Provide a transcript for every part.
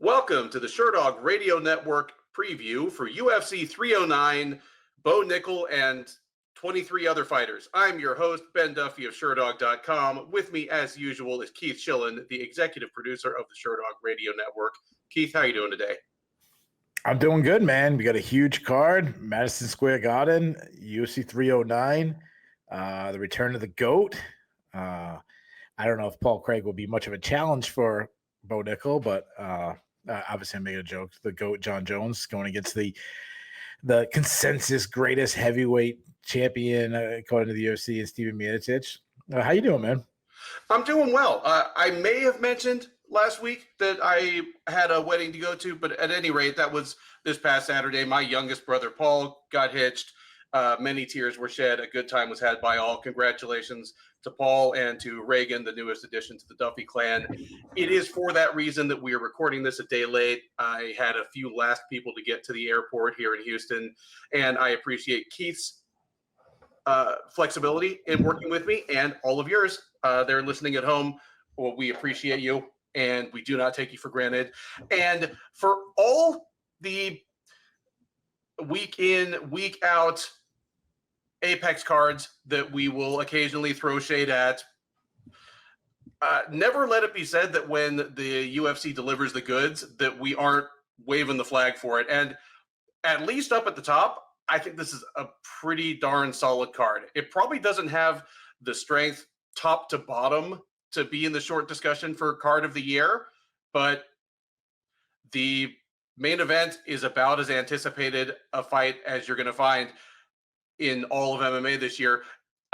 Welcome to the Sherdog Radio Network preview for UFC 309, Bo Nickal, and 23 other fighters. I'm your host, Ben Duffy of Sherdog.com. With me, as usual, is Keith Shillan, the executive producer of the Sherdog Radio Network. Keith, how are you doing today? I'm doing good, man. We got a huge card, Madison Square Garden, UFC 309, the return of the GOAT. I don't know if Paul Craig will be much of a challenge for Bo Nickal, but obviously I'm making a joke. The GOAT, Jon Jones, going against the consensus greatest heavyweight champion according to the UFC, and Steven Miocic. How you doing, man? I'm doing well. I may have mentioned last week that I had a wedding to go to, but at any rate, that was this past Saturday. My youngest brother, Paul, got hitched. Many tears were shed. A good time was had by all. Congratulations to Paul and to Reagan, the newest addition to the Duffy clan. It is for that reason that we are recording this a day late. I had a few last people to get to the airport here in Houston, and I appreciate Keith's flexibility in working with me and all of yours. They're listening at home. Well, we appreciate you, and we do not take you for granted. And for all the week in, week out Apex cards that we will occasionally throw shade at, never let it be said that when the UFC delivers the goods that we aren't waving the flag for it. And at least up at the top, I think this is a pretty darn solid card. It probably doesn't have the strength top to bottom to be in the short discussion for card of the year, but the main event is about as anticipated a fight as you're going to find in all of MMA this year.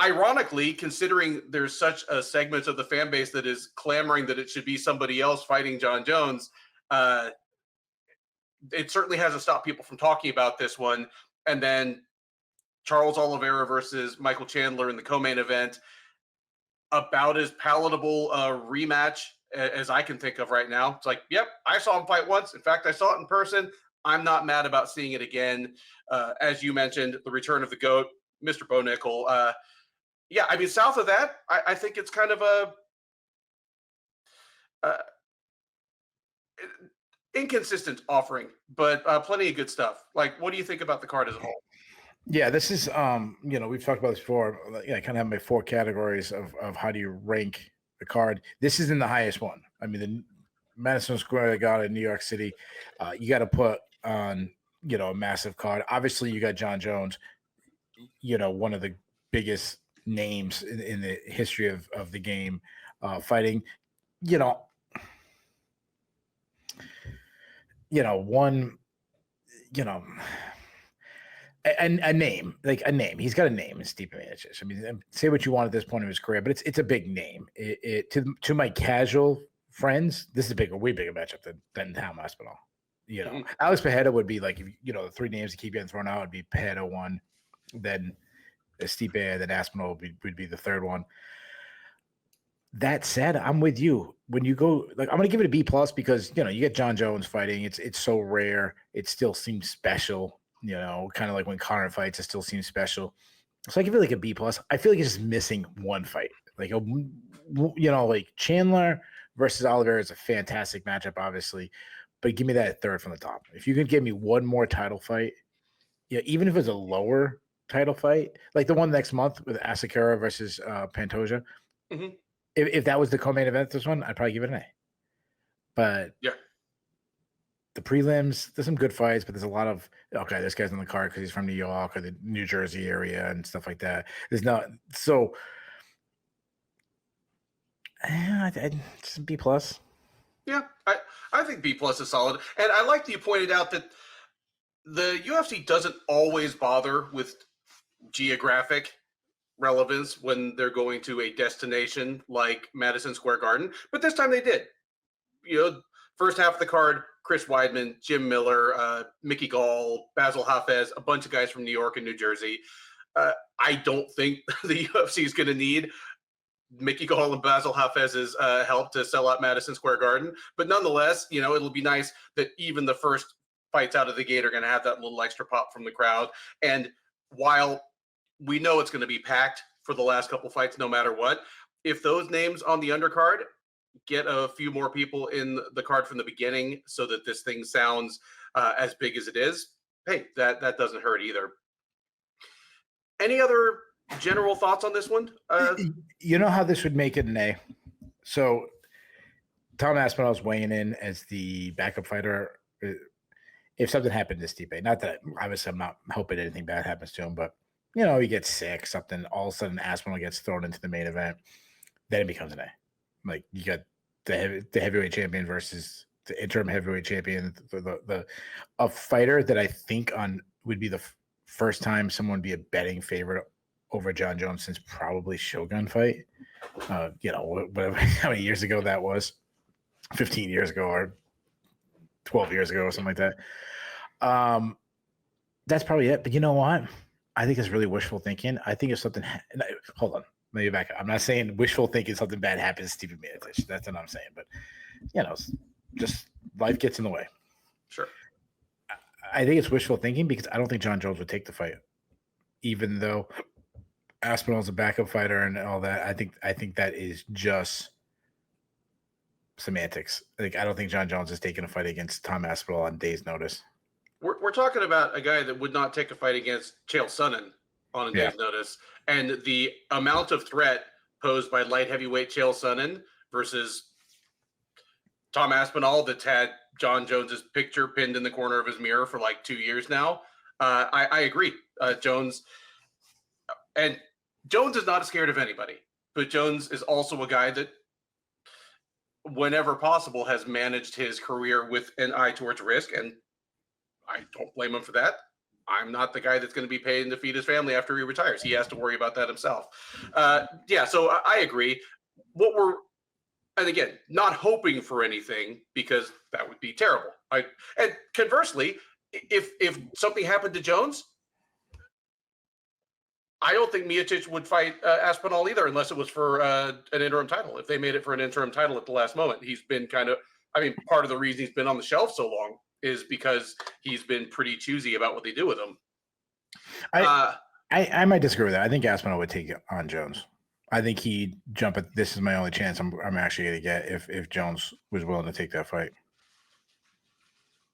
Ironically, considering there's such a segment of the fan base that is clamoring that it should be somebody else fighting Jon Jones, it certainly hasn't stopped people from talking about this one. And then Charles Oliveira versus Michael Chandler in the co-main event, about as palatable a rematch as I can think of right now. It's like, yep, I saw him fight once. In fact, I saw it in person. I'm not mad about seeing it again. As you mentioned, the return of the GOAT, Mr. Bo Nickal. Yeah, I mean, south of that, I think it's kind of a inconsistent offering, but plenty of good stuff. Like, what do you think about the card as a whole? Yeah, this is, we've talked about this before. I kind of have my four categories of how do you rank the card. This is in the highest one. I mean, the Madison Square Garden in New York City, you got to put on, a massive card. Obviously, you got Jon Jones, one of the biggest names in the history of the game, fighting, a name, like a name. He's got a name in Stipe Miocic. I mean, say what you want at this point of his career, but it's a big name. To my casual friends, this is way bigger matchup than Tom Aspinall. Alex Pereira would be like, the three names that keep getting thrown out would be Pereira one, then Stipe, then Aspinall would be the third one. That said, I'm with you. When you go, like, I'm going to give it a B+ because, you get Jon Jones fighting. It's so rare. It still seems special, kind of like when Conor fights, it still seems special. So I give it like a B+. I feel like it's just missing one fight. Like, like Chandler versus Oliveira is a fantastic matchup, obviously, but give me that third from the top. If you could give me one more title fight, even if it's a lower title fight, like the one next month with Asakura versus Pantoja, if that was the co-main event, this one, I'd probably give it an A. But yeah, the prelims, there's some good fights, but there's a lot of, okay, this guy's on the card because he's from New York or the New Jersey area and stuff like that. There's not, so it's B+. Yeah, I think B+ is solid. And I like that you pointed out that the UFC doesn't always bother with geographic relevance when they're going to a destination like Madison Square Garden, but this time they did. First half of the card, Chris Weidman, Jim Miller, Mickey Gall, Bassil Hafez, a bunch of guys from New York and New Jersey. I don't think the UFC is going to need Mickey Gall and Bassil Hafez's help to sell out Madison Square Garden, but nonetheless, it'll be nice that even the first fights out of the gate are going to have that little extra pop from the crowd. And while we know it's going to be packed for the last couple fights, no matter what, if those names on the undercard get a few more people in the card from the beginning so that this thing sounds as big as it is, hey, that doesn't hurt either. Any other general thoughts on this one? You know how this would make it an A? So Tom Aspinall's weighing in as the backup fighter. If something happened to Stipe, not that obviously I'm not hoping anything bad happens to him, but he gets sick, something, all of a sudden Aspinall gets thrown into the main event, then it becomes an A. Like you got the heavyweight champion versus the interim heavyweight champion, a fighter that I think would be the first time someone would be a betting favorite over Jon Jones since probably Shogun fight. Whatever, how many years ago that was, 15 years ago or 12 years ago or something like that. That's probably it. But you know what? I think it's really wishful thinking. I think if something hold on, let me back up. I'm not saying wishful thinking something bad happens to Stephen Miocic. That's what I'm saying. But just life gets in the way. Sure. I think it's wishful thinking because I don't think Jon Jones would take the fight, even though Aspinall's a backup fighter and all that. I think that is just semantics. Like I don't think Jon Jones is taking a fight against Tom Aspinall on days' notice. We're talking about a guy that would not take a fight against Chael Sonnen on a day's notice, and the amount of threat posed by light heavyweight Chael Sonnen versus Tom Aspinall that's had Jon Jones's picture pinned in the corner of his mirror for like 2 years now. I agree. Jones is not scared of anybody, but Jones is also a guy that, whenever possible, has managed his career with an eye towards risk, and I don't blame him for that. I'm not the guy that's going to be paying to feed his family after he retires. He has to worry about that himself. So I agree. And again, not hoping for anything because that would be terrible. And conversely, if something happened to Jones, I don't think Miocic would fight Aspinall either, unless it was for an interim title. If they made it for an interim title at the last moment, he's been part of the reason he's been on the shelf so long is because he's been pretty choosy about what they do with him. I might disagree with that. I think Aspinall would take on Jones. I think he'd jump at this is my only chance I'm actually going to get if Jones was willing to take that fight.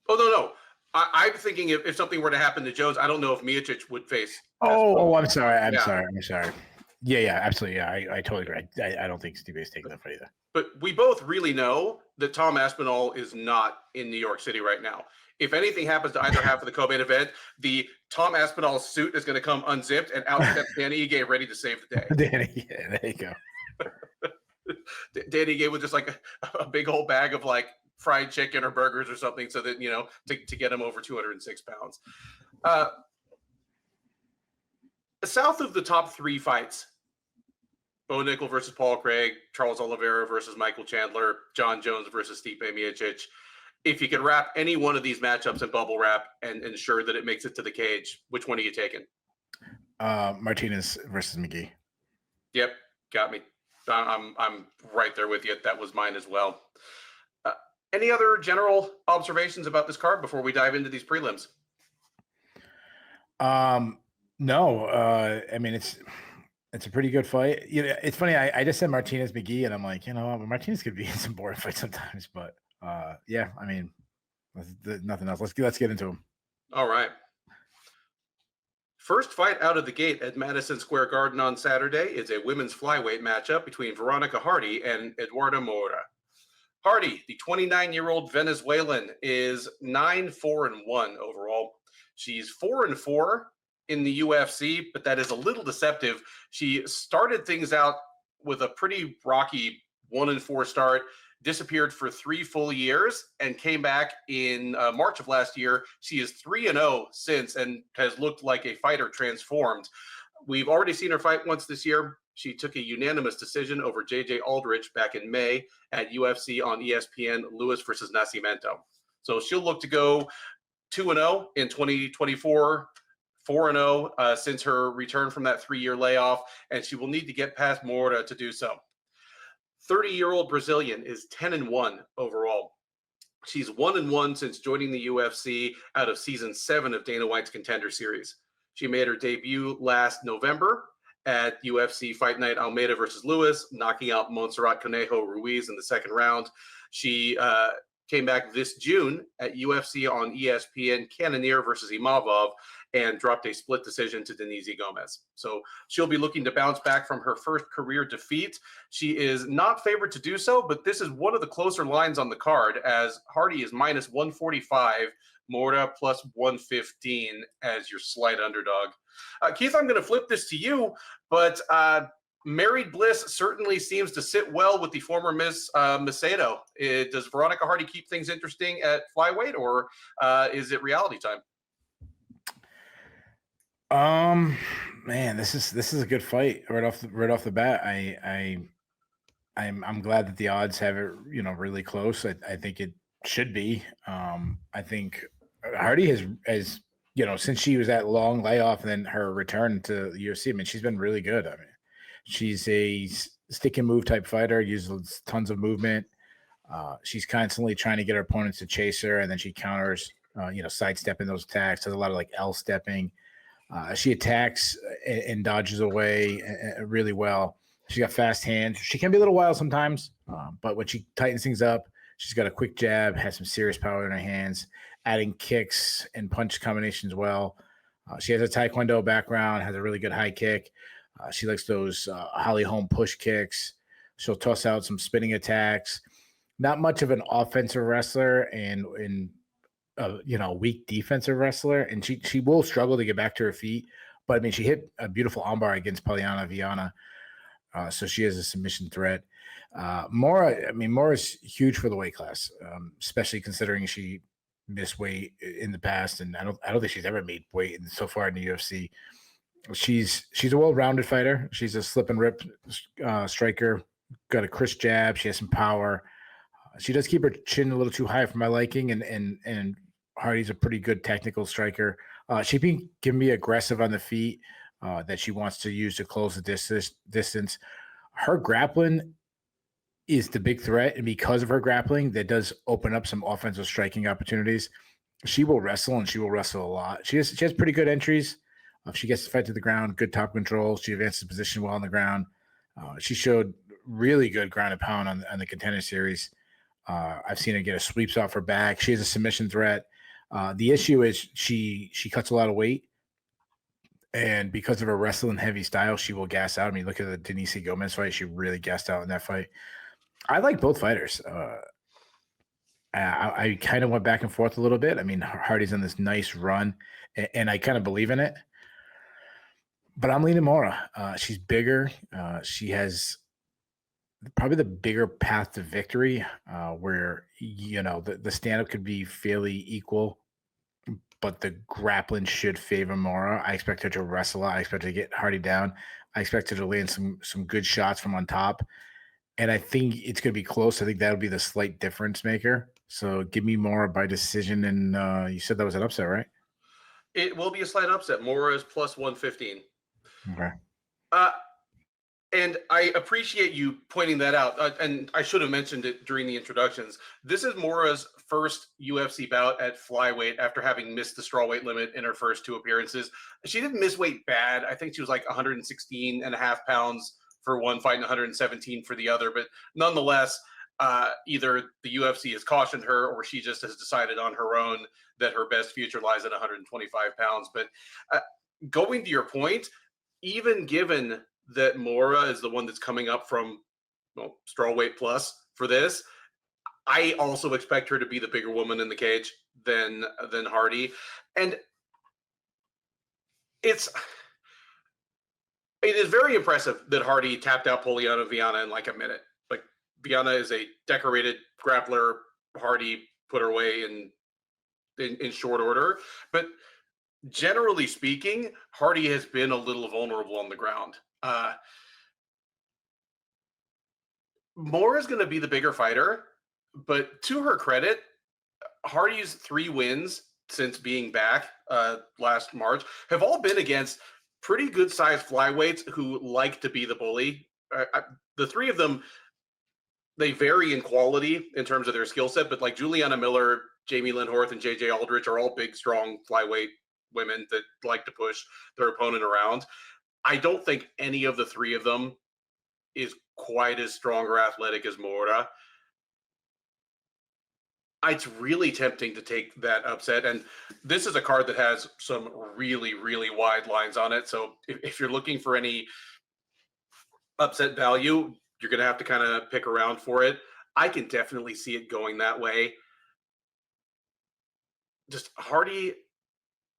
Oh, no. I'm thinking if something were to happen to Jones, I don't know if Miocic would face. I'm sorry. I'm sorry. Yeah, absolutely. Yeah, I totally agree. I don't think Steve is taking that fight either. But we both really know that Tom Aspinall is not in New York City right now. If anything happens to either half of the co-main event, the Tom Aspinall suit is going to come unzipped and out steps Danny Ige ready to save the day. There you go. Danny Ige with just like a big old bag of like fried chicken or burgers or something so that, to get him over 206 pounds. South of the top 3 fights, Bo Nickal versus Paul Craig, Charles Oliveira versus Michael Chandler, Jon Jones versus Stipe Miocic. If you could wrap any one of these matchups in bubble wrap and ensure that it makes it to the cage, which one are you taking? Martinez versus McGhee. Yep, got me. I'm right there with you. That was mine as well. Any other general observations about this card before we dive into these prelims? No. I mean, it's a pretty good fight. It's funny. I just said Martinez McGhee, and I'm like, Martinez could be in some boring fights sometimes, but yeah. I mean, nothing else. Let's get into them. All right. First fight out of the gate at Madison Square Garden on Saturday is a women's flyweight matchup between Veronica Hardy and Eduarda Moura. Hardy, the 29-year-old Venezuelan, is 9-4-1 overall. She's 4-4 in the UFC, but that is a little deceptive. She started things out with a pretty rocky 1-4 start, disappeared for 3 full years, and came back in March of last year. She is 3-0 since and has looked like a fighter transformed. We've already seen her fight once this year. She took a unanimous decision over J.J. Aldrich back in May at UFC on ESPN, Lewis versus Nascimento. So she'll look to go 2-0 in 2024, 4-0 since her return from that 3-year layoff, and she will need to get past Moura to do so. 30-year-old Brazilian is 10-1 overall. She's 1-1 since joining the UFC out of season 7 of Dana White's Contender Series. She made her debut last November at UFC Fight Night Almeida versus Lewis, knocking out Montserrat Conejo Ruiz in the second round. She came back this June at UFC on ESPN Cannonier versus Imavov and dropped a split decision to Diniz Gomez. So she'll be looking to bounce back from her first career defeat. She is not favored to do so, but this is one of the closer lines on the card, as Hardy is minus 145, Moura plus 115 as your slight underdog. Keith, I'm going to flip this to you, but Married Bliss certainly seems to sit well with the former Miss Macedo. Does Veronica Hardy keep things interesting at flyweight, or is it reality time? Man, this is a good fight right off the bat. I'm glad that the odds have it, really close. I think it should be. I think Hardy has since she was that long layoff and then her return to the UFC, I mean, she's been really good. I mean, she's a stick and move type fighter, uses tons of movement. She's constantly trying to get her opponents to chase her, and then she counters, sidestepping those attacks, does a lot of like L-stepping. She attacks and dodges away really well. She's got fast hands. She can be a little wild sometimes, but when she tightens things up, she's got a quick jab, has some serious power in her hands, adding kicks and punch combinations well. She has a Taekwondo background, has a really good high kick. She likes those Holly Holm push kicks. She'll toss out some spinning attacks. Not much of an offensive wrestler and weak defensive wrestler. And she will struggle to get back to her feet. But, I mean, she hit a beautiful armbar against Polyana Viana. So she has a submission threat. Moura's huge for the weight class, especially considering she missed weight in the past. And I don't think she's ever made weight so far in the UFC. She's a well-rounded fighter. She's a slip and rip striker, got a crisp jab. She has some power. She does keep her chin a little too high for my liking, and Hardy's a pretty good technical striker. She can be aggressive on the feet that she wants to use to close the distance. Her grappling is the big threat, and because of her grappling, that does open up some offensive striking opportunities. She will wrestle, and she will wrestle a lot. She has pretty good entries. She gets to fight to the ground, good top control. She advances position well on the ground. She showed really good ground and pound on the Contender Series. I've seen her get a sweeps off her back. She has a submission threat. The issue is she cuts a lot of weight, and because of her wrestling heavy style, she will gas out. I mean, look at the Diniz Gomez fight. She really gassed out in that fight. I like both fighters. I kind of went back and forth a little bit. I mean, Hardy's on this nice run, and I kind of believe in it. But I'm leaning Moura. She's bigger. She has probably the bigger path to victory, where the stand-up could be fairly equal, but the grappling should favor Moura. I expect her to wrestle. I expect her to get Hardy down. I expect her to land some good shots from on top, and I think it's going to be close. I think that'll be the slight difference maker. So give me Moura by decision, and you said that was an upset, right? It will be a slight upset. Moura is plus 115. Okay. And I appreciate you pointing that out. And I should have mentioned it during the introductions. This is Moura's first UFC bout at flyweight after having missed the strawweight limit in her first two appearances. She didn't miss weight bad. I think she was like 116 and a half pounds for one fight and 117 for the other. But nonetheless, either the UFC has cautioned her or she just has decided on her own that her best future lies at 125 pounds. But going to your point, even given that Moura is the one that's coming up from strawweight plus for this, I also expect her to be the bigger woman in the cage than Hardy. And it is very impressive that Hardy tapped out Polyana Viana in like a minute. Like, Viana is a decorated grappler. Hardy put her away in short order. But generally speaking, Hardy has been a little vulnerable on the ground. Moura is going to be the bigger fighter, but to her credit, Hardy's 3 wins since being back last March have all been against pretty good-sized flyweights who like to be the bully. The 3 of them, they vary in quality in terms of their skill set, but like Juliana Miller, Jamie Lynn Horth, and JJ Aldrich are all big, strong flyweight women that like to push their opponent around. I don't think any of the three of them is quite as strong or athletic as Moura. It's really tempting to take that upset. And this is a card that has some really, really wide lines on it. So if you're looking for any upset value, you're going to have to kind of pick around for it. I can definitely see it going that way. Just Hardy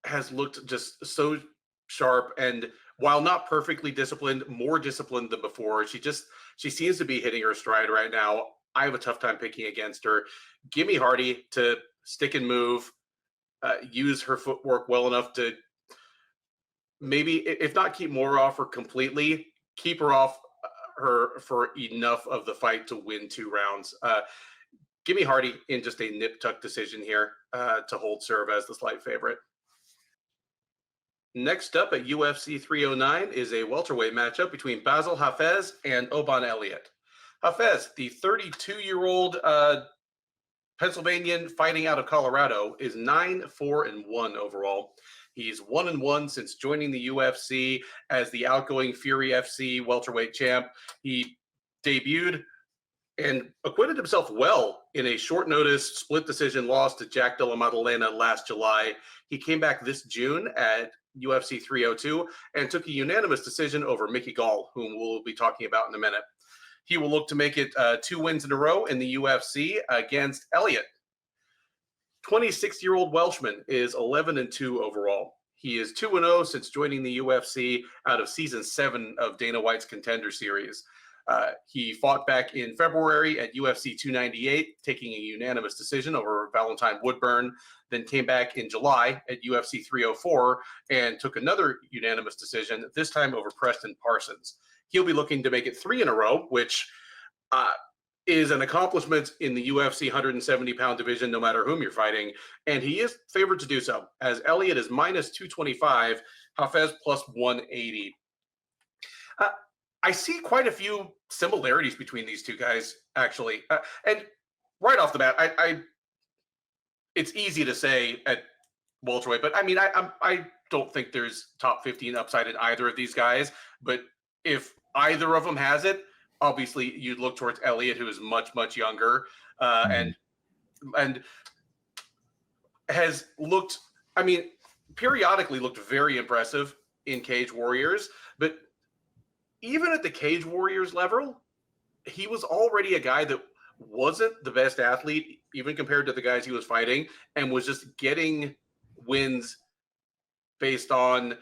has looked just so sharp, and while not perfectly disciplined, more disciplined than before. She seems to be hitting her stride right now. I have a tough time picking against her. Give me Hardy to stick and move, use her footwork well enough to maybe, if not keep Moura off her completely, keep her off her for enough of the fight to win 2 rounds. Give me Hardy in just a nip tuck decision here to hold serve as the slight favorite. Next up at UFC 309 is a welterweight matchup between Bassil Hafez and Oban Elliott. Hafez, the 32-year-old Pennsylvanian fighting out of Colorado, is 9-4-1 overall. He's 1-1 since joining the UFC as the outgoing Fury FC welterweight champ. He debuted and acquitted himself well in a short notice split decision loss to Jack Della Maddalena last July. He came back this June at UFC 302 and took a unanimous decision over Mickey Gall, whom we'll be talking about in a minute. He will look to make it 2 wins in a row in the UFC against Elliott. 26-year-old Welshman is 11-2 overall. He is 2-0 since joining the UFC out of season 7 of Dana White's Contender Series. He fought back in February at UFC 298, taking a unanimous decision over Valentine Woodburn, then came back in July at UFC 304 and took another unanimous decision, this time over Preston Parsons. He'll be looking to make it 3 in a row, which is an accomplishment in the UFC 170-pound division, no matter whom you're fighting, and he is favored to do so, as Elliott is minus 225, Hafez plus 180. I see quite a few similarities between these two guys, actually. And right off the bat, it's easy to say at welterweight, but I mean, I don't think there's top 15 upside in either of these guys. But if either of them has it, obviously you'd look towards Elliott, who is much, much younger, and has looked, I mean, periodically looked very impressive in Cage Warriors, but even at the Cage Warriors level, he was already a guy that wasn't the best athlete, even compared to the guys he was fighting, and was just getting wins based on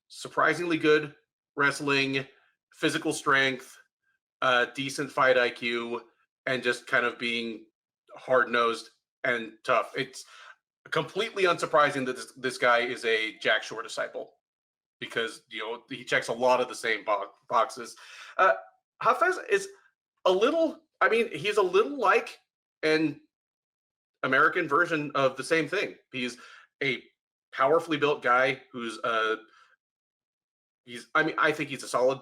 surprisingly good wrestling, physical strength, decent fight IQ, and just kind of being hard-nosed and tough. It's completely unsurprising that this guy is a Jack Shore disciple, because he checks a lot of the same boxes. Hafez is a little, I mean, he's a little like an American version of the same thing. He's a powerfully built guy who's I think he's a solid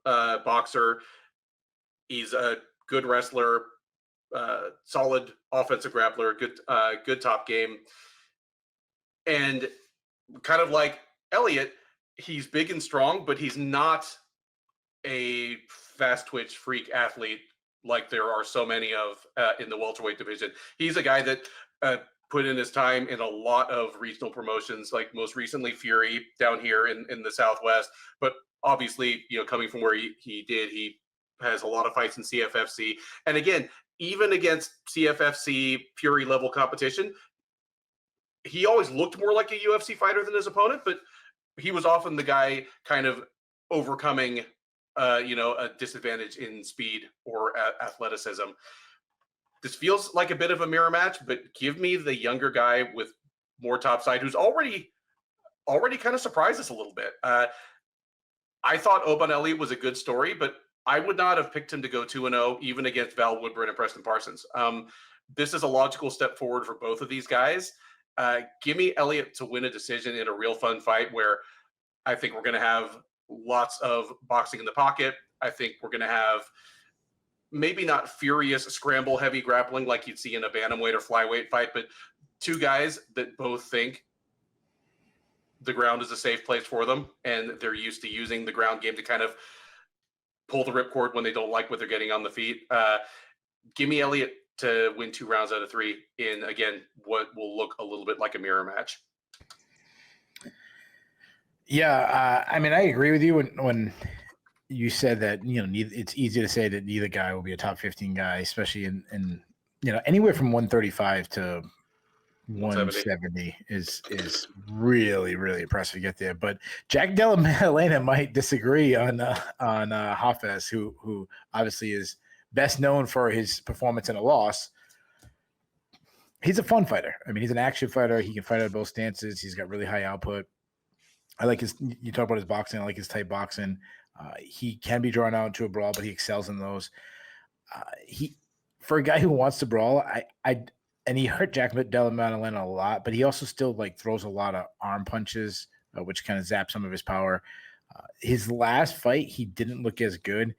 boxer. He's a good wrestler, solid offensive grappler, good top game, and kind of like Elliott, he's big and strong, but he's not a fast twitch freak athlete like there are so many of in the welterweight division. He's a guy that put in his time in a lot of regional promotions, like most recently Fury down here in the Southwest. But obviously, coming from where he did, he has a lot of fights in CFFC. And again, even against CFFC Fury level competition, he always looked more like a UFC fighter than his opponent, but he was often the guy kind of overcoming, a disadvantage in speed or athleticism. This feels like a bit of a mirror match, but give me the younger guy with more topside, who's already kind of surprised us a little bit. I thought Oban Elliott was a good story, but I would not have picked him to go 2-0, even against Val Woodburn and Preston Parsons. This is a logical step forward for both of these guys. Give me Elliott to win a decision in a real fun fight where I think we're going to have lots of boxing in the pocket. I think we're going to have maybe not furious scramble heavy grappling like you'd see in a bantamweight or flyweight fight, but two guys that both think the ground is a safe place for them, and they're used to using the ground game to kind of pull the ripcord when they don't like what they're getting on the feet. Give me Elliott to win 2 rounds out of 3 in, again, what will look a little bit like a mirror match. Yeah, I mean, I agree with you when you said that, it's easy to say that neither guy will be a top 15 guy, especially in anywhere from 135 to 170 is really, really impressive to get there. But Jack Della Maddalena might disagree on Hafez, who obviously is best known for his performance in a loss. He's a fun fighter. I mean, he's an action fighter. He can fight at both stances. He's got really high output. I like you talk about his boxing. I like his tight boxing. He can be drawn out into a brawl, but he excels in those. For a guy who wants to brawl, and he hurt Jack Della Maddalena a lot, but he also still throws a lot of arm punches, which kind of zaps some of his power. His last fight, he didn't look as good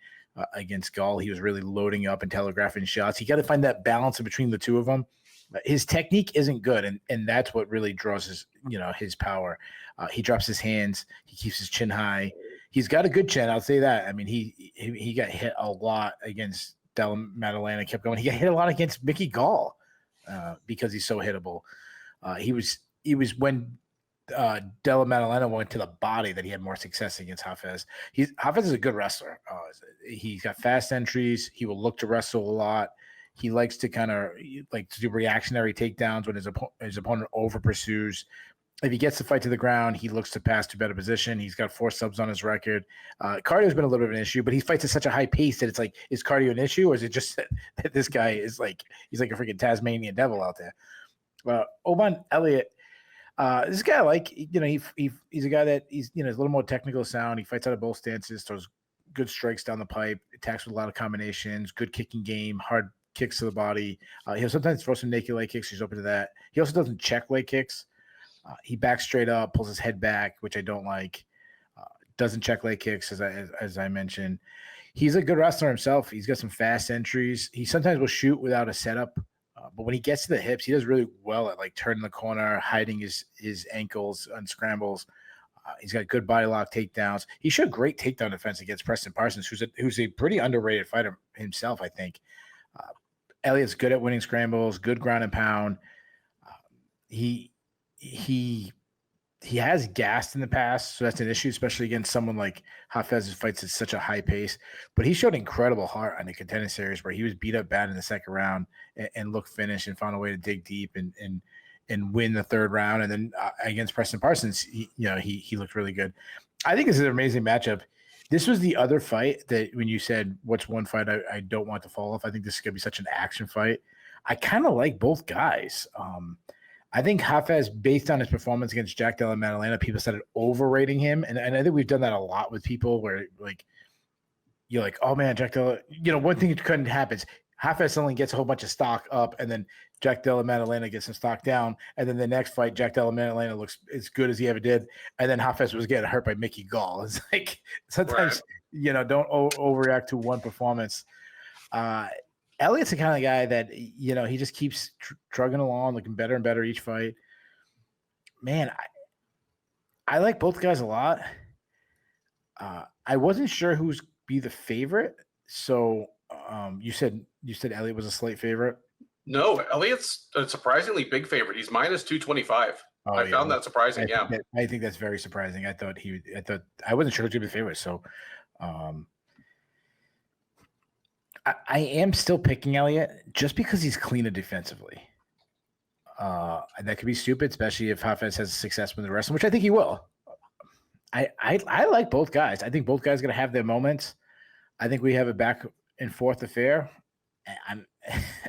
against Gall. He was really loading up and telegraphing shots. He got to find that balance in between the two of them. His technique isn't good, and that's what really draws his power. He drops his hands. He keeps his chin high. He's got a good chin, I'll say that. I mean, he got hit a lot against Della Maddalena, kept going. He got hit a lot against Mickey Gall because he's so hittable. He was when Della Maddalena went to the body that he had more success against Hafez. Hafez is a good wrestler. He's got fast entries. He will look to wrestle a lot. He likes to kind of to do reactionary takedowns when his opponent over pursues. If he gets the fight to the ground, he looks to pass to better position. He's got 4 subs on his record. Cardio has been a little bit of an issue, but he fights at such a high pace that it's is cardio an issue, or is it just that this guy is he's like a freaking Tasmanian devil out there? Oban Elliott, this guy he's a guy that he's a little more technical sound. He fights out of both stances, throws good strikes down the pipe, attacks with a lot of combinations, good kicking game, hard kicks to the body. He'll sometimes throw some naked leg kicks. He's open to that. He also doesn't check leg kicks. He backs straight up, pulls his head back, which I don't like. Doesn't check leg kicks, as I mentioned. He's a good wrestler himself. He's got some fast entries. He sometimes will shoot without a setup, but when he gets to the hips, he does really well at turning the corner, hiding his ankles on scrambles. He's got good body lock takedowns. He showed great takedown defense against Preston Parsons, who's a pretty underrated fighter himself, I think. Elliott's good at winning scrambles, good ground and pound. He has gassed in the past, so that's an issue, especially against someone like Hafez who fights at such a high pace. But he showed incredible heart on the Contender Series where he was beat up bad in the second round and looked finished and found a way to dig deep and win the third round. And then against Preston Parsons, he looked really good. I think this is an amazing matchup. This was the other fight that when you said what's one fight I don't want to fall off, I think this is going to be such an action fight. I kind of like both guys. I think Hafez, based on his performance against Jack Della Maddalena, people started overrating him. And I think we've done that a lot with people where you're like, oh man, Jack Della, one thing that couldn't happen is Hafez suddenly gets a whole bunch of stock up and then Jack Della Maddalena gets some stock down. And then the next fight, Jack Della Maddalena looks as good as he ever did. And then Hafez was getting hurt by Mickey Gall. It's sometimes, don't overreact to one performance. Elliott's the kind of guy that, he just keeps trugging along, looking better and better each fight. Man, I like both guys a lot. I wasn't sure who's be the favorite. So you said Elliott was a slight favorite? No, Elliott's a surprisingly big favorite. He's minus 225. I found that surprising. I think that's very surprising. I wasn't sure who was going to be the favorite. So I am still picking Elliott just because he's cleaner defensively. That could be stupid, especially if Hafez has success with the wrestling, which I think he will. I like both guys. I think both guys are going to have their moments. I think we have a back and forth affair.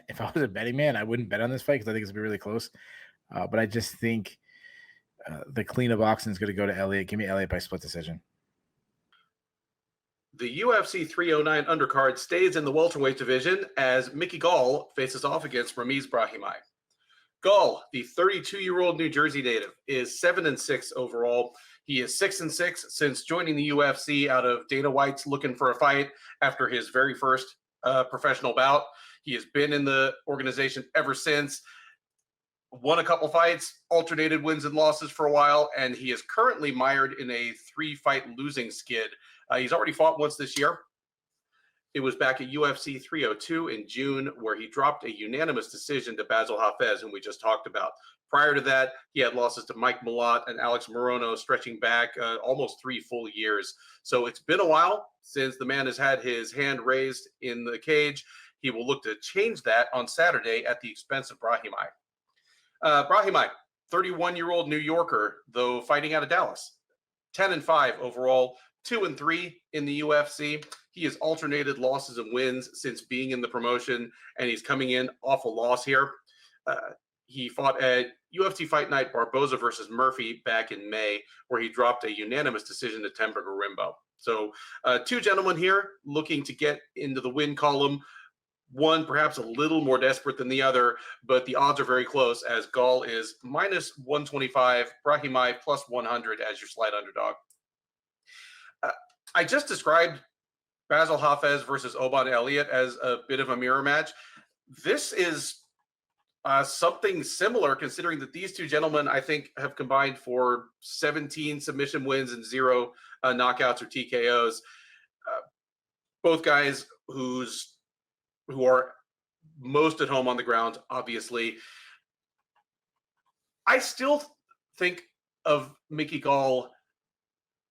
If I was a betting man, I wouldn't bet on this fight because I think it's going to be really close. But I just think the cleaner boxing is going to go to Elliott. Give me Elliott by split decision. The UFC 309 undercard stays in the welterweight division as Mickey Gall faces off against Ramiz Brahimaj. Gall, the 32-year-old New Jersey native, is 7-6 overall. He is 6-6 since joining the UFC out of Dana White's looking for a fight after his very first professional bout. He has been in the organization ever since. won a couple fights, alternated wins and losses for a while, and he is currently mired in a 3-fight losing skid. He's already fought once this year. It was back at UFC 302 in June, where he dropped a unanimous decision to Bassil Hafez, whom we just talked about. Prior to that, he had losses to Mike Malott and Alex Morono, stretching back almost 3 full years. So it's been a while since the man has had his hand raised in the cage. He will look to change that on Saturday at the expense of Brahimaj. Brahimaj, 31-year-old New Yorker, though fighting out of Dallas. 10-5 overall, 2-3 in the UFC. He has alternated losses and wins since being in the promotion, and he's coming in off a loss here. He fought at UFC Fight Night Barboza versus Murphy back in May, where he dropped a unanimous decision to Temba Garimbo. So 2 gentlemen here looking to get into the win column. One perhaps a little more desperate than the other, but the odds are very close, as Gall is minus 125, Brahimaj plus 100 as your slight underdog. I just described Bassil Hafez versus Oban Elliott as a bit of a mirror match. This is something similar, considering that these 2 gentlemen, I think, have combined for 17 submission wins and 0 knockouts or TKOs. Both guys who are most at home on the ground, obviously. I still think of Mickey Gall.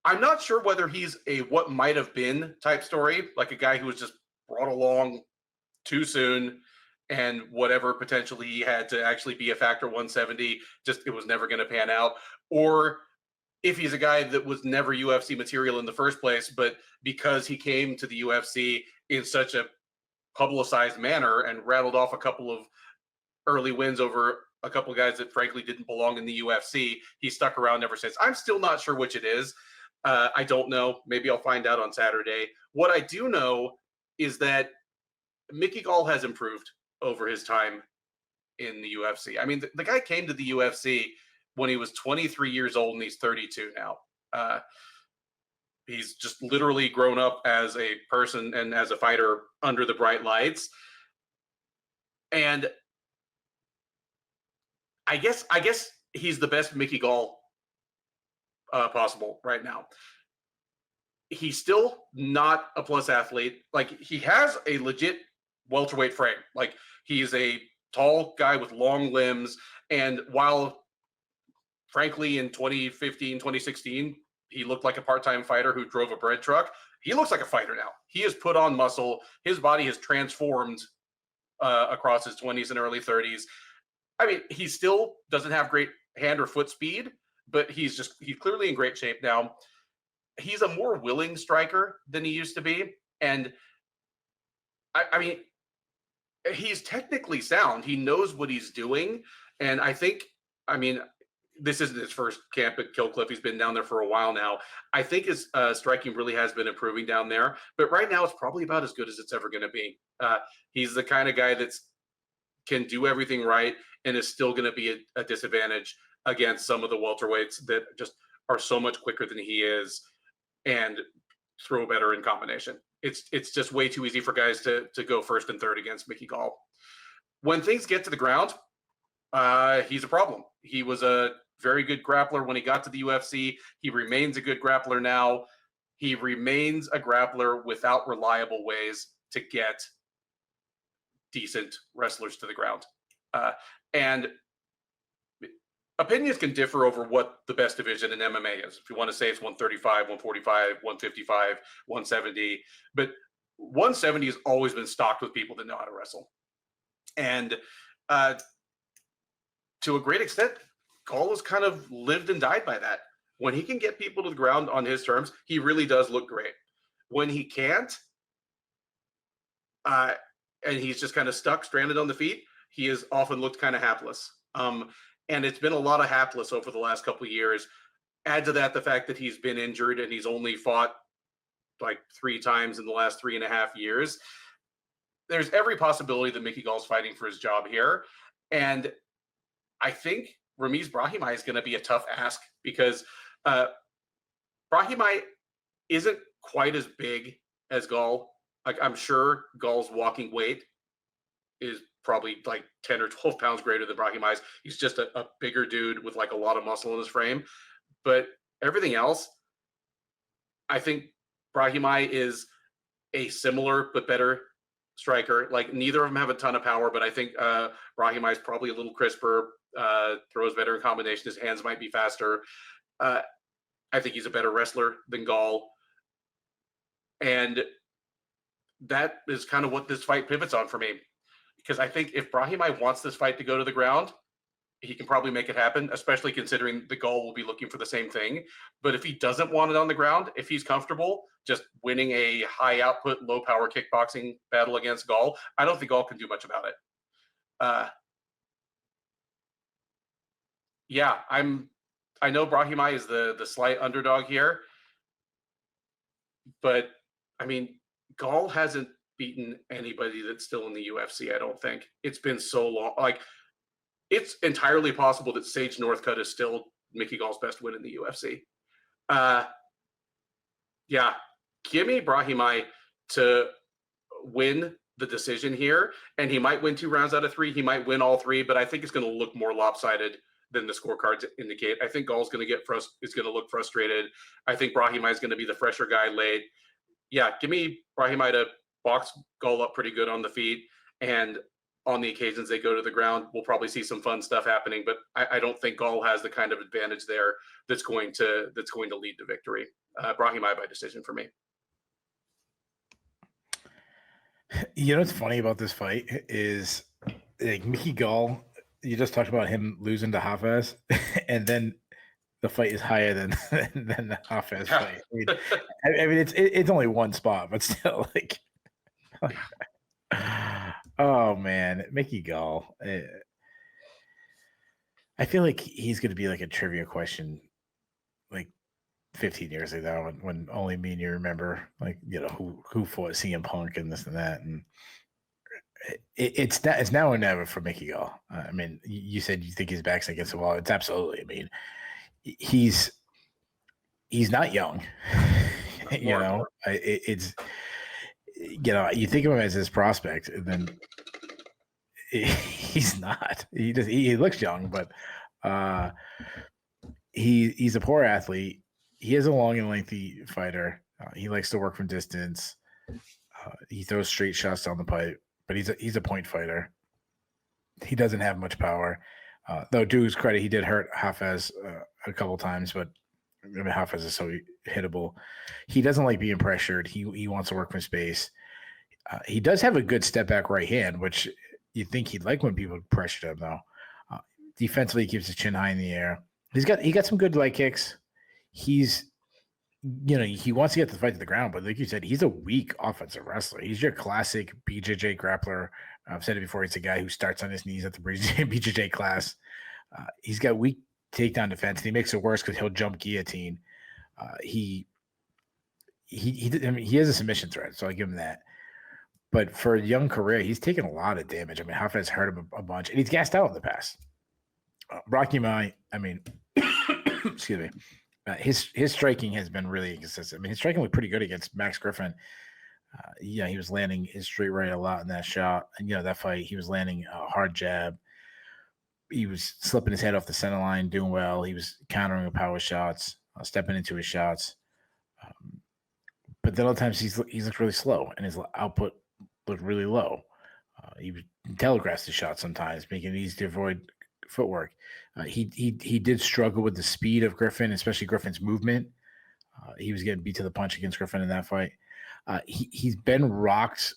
I'm not sure whether he's a what might have been type story, like a guy who was just brought along too soon and whatever potentially he had to actually be a factor 170, just it was never going to pan out. Or if he's a guy that was never UFC material in the first place, but because he came to the UFC in such a publicized manner and rattled off a couple of early wins over a couple of guys that frankly didn't belong in the UFC, he stuck around ever since. I'm still not sure which it is. I don't know. Maybe I'll find out on Saturday. What I do know is that Mickey Gall has improved over his time in the UFC. I mean, the guy came to the UFC when he was 23 years old, and he's 32 now. He's just literally grown up as a person and as a fighter under the bright lights. And I guess he's the best Mickey Gall possible right now. He's still not a plus athlete. Like, he has a legit welterweight frame. Like, he's a tall guy with long limbs. And while, frankly, in 2015, 2016, he looked like a part-time fighter who drove a bread truck, he looks like a fighter now. He has put on muscle. His body has transformed across his 20s and early 30s. I mean, he still doesn't have great hand or foot speed, but he's clearly in great shape now. He's a more willing striker than he used to be. And I mean, he's technically sound. He knows what he's doing. And I think, I mean, this isn't his first camp at Kill Cliff. He's been down there for a while now. I think his striking really has been improving down there. But right now, it's probably about as good as it's ever going to be. He's the kind of guy that can do everything right and is still going to be a disadvantage against some of the welterweights that just are so much quicker than he is and throw better in combination. It's just way too easy for guys to go first and third against Mickey Gall. When things get to the ground, he's a problem. He was a very good grappler when he got to the UFC. He remains a good grappler now. He remains a grappler without reliable ways to get decent wrestlers to the ground. And opinions can differ over what the best division in MMA is. If you want to say it's 135, 145, 155, 170, but 170 has always been stocked with people that know how to wrestle. And to a great extent, Gall has kind of lived and died by that. When he can get people to the ground on his terms, he really does look great. When he can't, and he's just kind of stuck, stranded on the feet, he has often looked kind of hapless. And it's been a lot of hapless over the last couple of years. Add to that the fact that he's been injured and he's only fought like 3 times in the last 3.5 years. There's every possibility that Mickey Gall's fighting for his job here. And I think Ramiz Brahimaj is going to be a tough ask, because Brahimaj isn't quite as big as Gall. Like, I'm sure Gall's walking weight is probably like 10 or 12 pounds greater than Brahimaj. He's just a bigger dude with like a lot of muscle in his frame. But everything else, I think Brahimaj is a similar but better striker. Like neither of them have a ton of power, but I think Brahimaj is probably a little crisper, throws better in combination. His hands might be faster. I think he's a better wrestler than Gall. And that is kind of what this fight pivots on for me. Because I think if Brahimaj wants this fight to go to the ground, he can probably make it happen, especially considering the Gall will be looking for the same thing. But if he doesn't want it on the ground, if he's comfortable just winning a high output, low power kickboxing battle against Gall, I don't think Gall can do much about it. Yeah, I know Brahimaj is the slight underdog here, but I mean, Gall hasn't beaten anybody that's still in the UFC. I don't think it's been so long. Like, it's entirely possible that Sage Northcutt is still Mickey Gall's best win in the UFC. Yeah, give me Brahimaj to win the decision here, and he might win 2 rounds out of 3. He might win all 3, but I think it's going to look more lopsided than the scorecards indicate. I think Gall's going to is going to look frustrated. I think Brahimaj is going to be the fresher guy late. Yeah, give me Brahimaj to box Gall up pretty good on the feet, and on the occasions they go to the ground, we'll probably see some fun stuff happening. But I don't think Gall has the kind of advantage there that's going to lead to victory. Brahimaj by decision for me. You know what's funny about this fight is like Mickey Gall. You just talked about him losing to Hafez, and then the fight is higher than the Hafez fight. I mean, it's only one spot, but still, like, oh man, Mickey Gall. I feel like he's going to be like a trivia question, like 15 years ago, when only me and you remember, like, you know, who fought CM Punk and this and that, and it's now or never for Mickey Gall. I mean, you said you think his back's against the wall. It's absolutely. I mean, he's not young. You know, it's, you know, you think of him as his prospect, and then he's not. He looks young, but he's a poor athlete. He is a long and lengthy fighter. He likes to work from distance. He throws straight shots down the pipe, but he's a point fighter. He doesn't have much power. Though, to his credit, he did hurt Hafez a couple times, but I mean, Hafez is so hittable. He doesn't like being pressured. He wants to work from space. He does have a good step back right hand, which you think he'd like when people pressure him, though. Defensively, he keeps his chin high in the air. He got some good leg kicks. He's, you know, he wants to get the fight to the ground, but like you said, he's a weak offensive wrestler. He's your classic BJJ grappler. I've said it before. He's a guy who starts on his knees at the BJJ class. He's got weak takedown defense, and he makes it worse because he'll jump guillotine. He has a submission threat, so I give him that. But for a young career, he's taken a lot of damage. I mean, Hafez hurt him a bunch, and he's gassed out in the past. Brahimaj, I mean, excuse me. His striking has been really inconsistent. I mean, his striking looked pretty good against Max Griffin. Yeah, he was landing his straight right a lot in that shot. And, you know, that fight, he was landing a hard jab. He was slipping his head off the center line, doing well. He was countering with power shots, stepping into his shots. But then other times he's looked really slow, and his output looked really low. He telegraphs the shot sometimes, making it easy to avoid footwork. He did struggle with the speed of Griffin, especially Griffin's movement. He was getting beat to the punch against Griffin in that fight. He's been rocked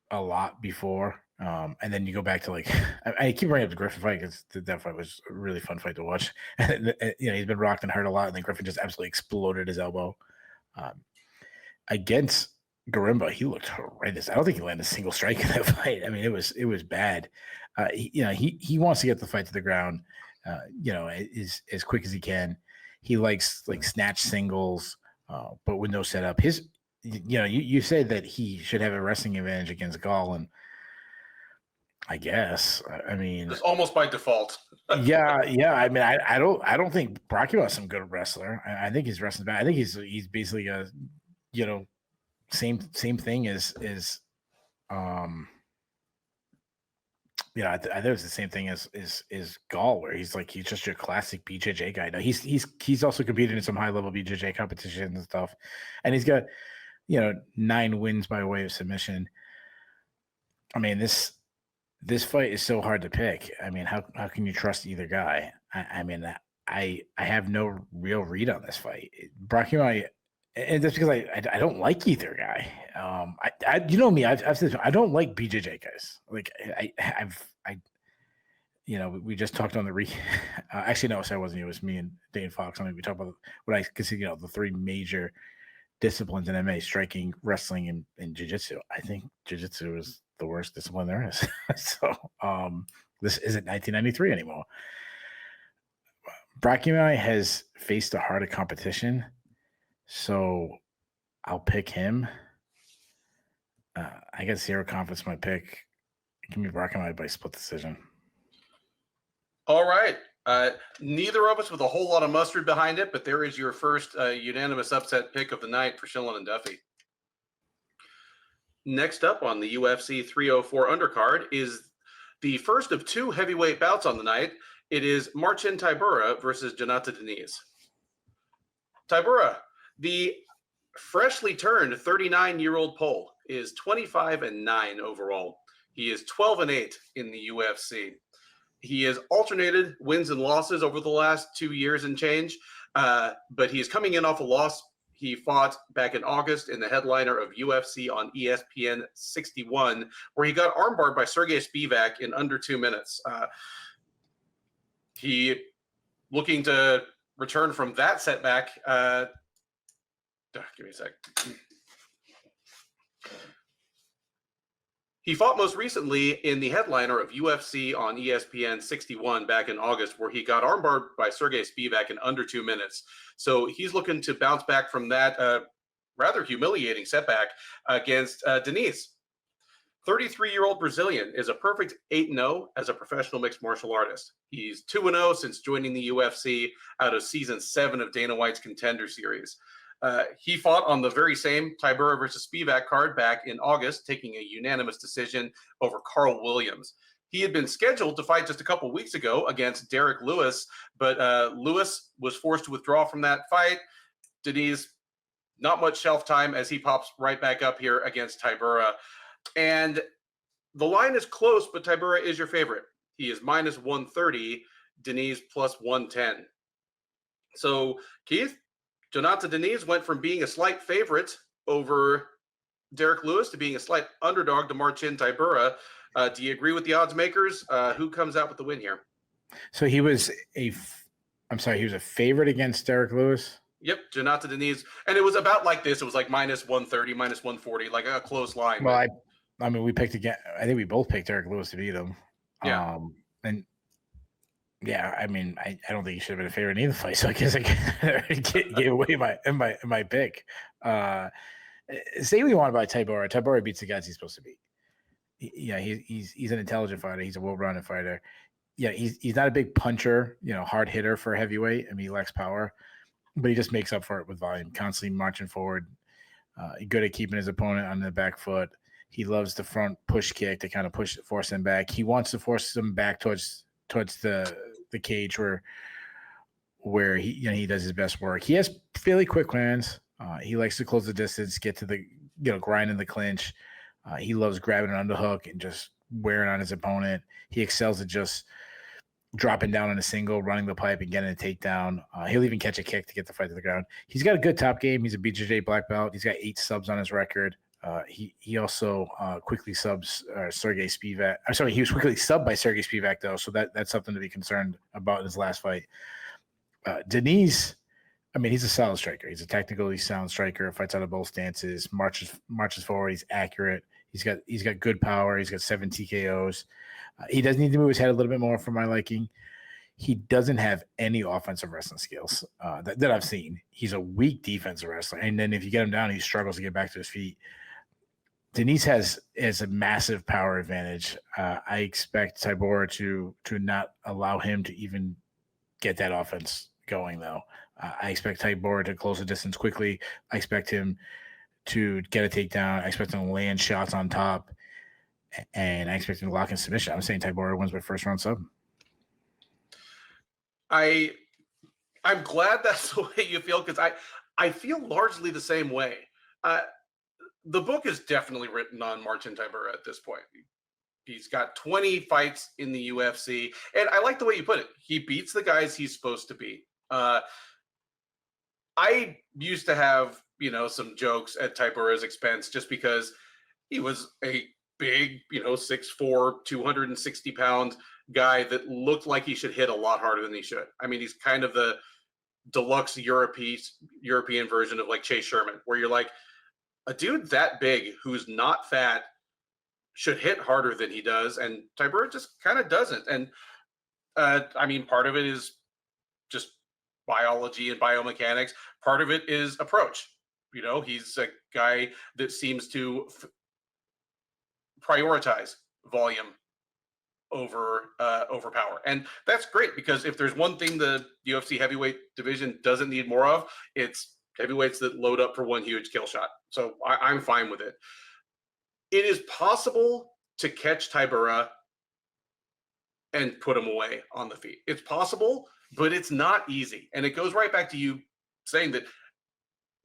a lot before. And then you go back to, like, I keep bringing up the Griffin fight because that fight was a really fun fight to watch. And, you know, he's been rocked and hurt a lot, and then Griffin just absolutely exploded his elbow. Against Garimba, he looked horrendous. I don't think he landed a single strike in that fight. I mean, it was bad. He wants to get the fight to the ground, you know, as quick as he can. He likes, like, snatch singles, but with no setup. You know, you said that he should have a wrestling advantage against Gall, and I guess, I mean, it's almost by default. yeah. I mean, I don't think Brahimaj is some good wrestler. I think he's wrestling bad. I think he's basically a, you know, same thing as I think it's the same thing as Gall, where he's just your classic BJJ guy. Now he's also competed in some high level BJJ competitions and stuff, and he's got 9 wins by way of submission. I mean, this fight is so hard to pick. I mean, how can you trust either guy? I mean, I have no real read on this fight. Brahimaj, and that's because I don't like either guy. I you know me, I've said I don't like BJJ guys. Like we just talked on the actually no, sorry, it wasn't you. It was me and Dane Fox. I mean, we talked about what I consider the 3 major disciplines in MMA: striking, wrestling, and jiu-jitsu. I think jiu-jitsu is the worst discipline there is. So this isn't 1993 anymore. Brahimaj has faced a harder competition, so I'll pick him. I got zero confidence in my pick. Give me Brahimaj by split decision. All right. Neither of us with a whole lot of mustard behind it, but there is your first unanimous upset pick of the night for Shillan and Duffy. Next up on the UFC 304 undercard is the first of 2 heavyweight bouts on the night. It is Marcin Tybura versus Jhonata Diniz. Tybura, the freshly turned 39-year-old Pole, is 25-9 overall. He is 12-8 in the UFC. He has alternated wins and losses over the last 2 years and change, but he is coming in off a loss. He fought back in August in the headliner of UFC on ESPN 61, where he got armbarred by Sergey Spivak in under 2 minutes. He looking to return from that setback. Give me a sec. He fought most recently in the headliner of UFC on ESPN 61 back in August, where he got armbarred by Sergey Spivak in under 2 minutes. So he's looking to bounce back from that rather humiliating setback against Diniz. 33-year-old Brazilian is a perfect 8-0 as a professional mixed martial artist. He's 2-0 since joining the UFC out of season 7 of Dana White's Contender Series. He fought on the very same Tybura versus Spivak card back in August, taking a unanimous decision over Carl Williams. He had been scheduled to fight just a couple weeks ago against Derek Lewis, but Lewis was forced to withdraw from that fight. Diniz, not much shelf time as he pops right back up here against Tybura. And the line is close, but Tybura is your favorite. He is minus 130, Diniz plus 110. So, Keith, Jhonata Diniz went from being a slight favorite over Derek Lewis to being a slight underdog to Marcin Tybura. Do you agree with the odds makers? Who comes out with the win here? So he was he was a favorite against Derek Lewis? Yep, Jhonata Diniz. And it was about like this. It was like minus 130, minus 140, like a close line. Well, I mean, we picked again. I think we both picked Derek Lewis to beat him. Yeah. And yeah, I mean, I don't think he should have been a favorite in either fight. So I guess I gave away my pick. Say what you want about Tybura. Tybura beats the guys he's supposed to beat. He's an intelligent fighter. He's a well-rounded fighter. Yeah, he's not a big puncher, hard hitter for heavyweight. I mean, he lacks power, but he just makes up for it with volume, constantly marching forward. Good at keeping his opponent on the back foot. He loves the front push kick to kind of force him back. He wants to force him back towards the cage where he does his best work. He has fairly quick hands. He likes to close the distance, get to the grind in the clinch. He loves grabbing an underhook and just wearing on his opponent. He excels at just dropping down on a single, running the pipe, and getting a takedown. He'll even catch a kick to get the fight to the ground. He's got a good top game. He's a BJJ black belt. He's got 8 subs on his record. He also quickly subs Sergey Spivak. I'm sorry, he was quickly subbed by Sergey Spivak, though, so that's something to be concerned about in his last fight. Diniz, I mean, he's a solid striker. He's a technically sound striker, fights out of both stances, marches forward. He's accurate. He's got good power. He's got 7 TKOs. He does need to move his head a little bit more for my liking. He doesn't have any offensive wrestling skills that I've seen. He's a weak defensive wrestler, and then if you get him down, he struggles to get back to his feet. Diniz has a massive power advantage. I expect Tybura to not allow him to even get that offense going, though. I expect Tybura to close the distance quickly. I expect him to get a takedown. I expect him to land shots on top. and I expect him to lock in submission. I'm saying Tybura wins by first round sub. I'm glad that's the way you feel, because I feel largely the same way. The book is definitely written on Marcin Tybura at this point. He's got 20 fights in the UFC, and I like the way you put it. He beats the guys he's supposed to beat. I used to have, some jokes at Tybura's expense just because he was a big, 6'4", 260-pound guy that looked like he should hit a lot harder than he should. I mean, he's kind of the deluxe European version of like Chase Sherman, where you're like, a dude that big who's not fat should hit harder than he does, and Tybura just kind of doesn't. And I mean, part of it is just biology and biomechanics. Part of it is approach. He's a guy that seems to prioritize volume over power, and that's great, because if there's one thing the UFC heavyweight division doesn't need more of, it's heavyweights that load up for one huge kill shot. So I'm fine with it. It is possible to catch Tybura and put him away on the feet. It's possible, but it's not easy. And it goes right back to you saying that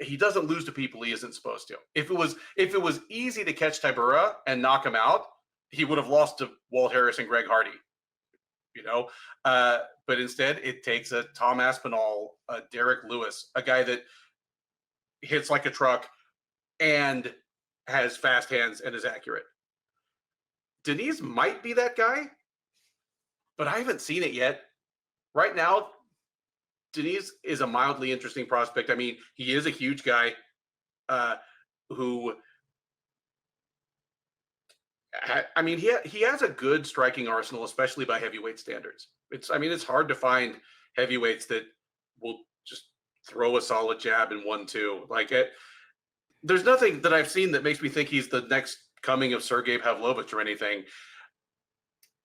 he doesn't lose to people he isn't supposed to. If it was easy to catch Tybura and knock him out, he would have lost to Walt Harris and Greg Hardy. But instead it takes a Tom Aspinall, a Derek Lewis, a guy that hits like a truck and has fast hands and is accurate. Diniz might be that guy, but I haven't seen it yet. Right now, Diniz is a mildly interesting prospect. I mean, he is a huge guy who, I mean, he has a good striking arsenal, especially by heavyweight standards. It's hard to find heavyweights that will just throw a solid jab in 1-2. There's nothing that I've seen that makes me think he's the next coming of Sergey Pavlovich or anything.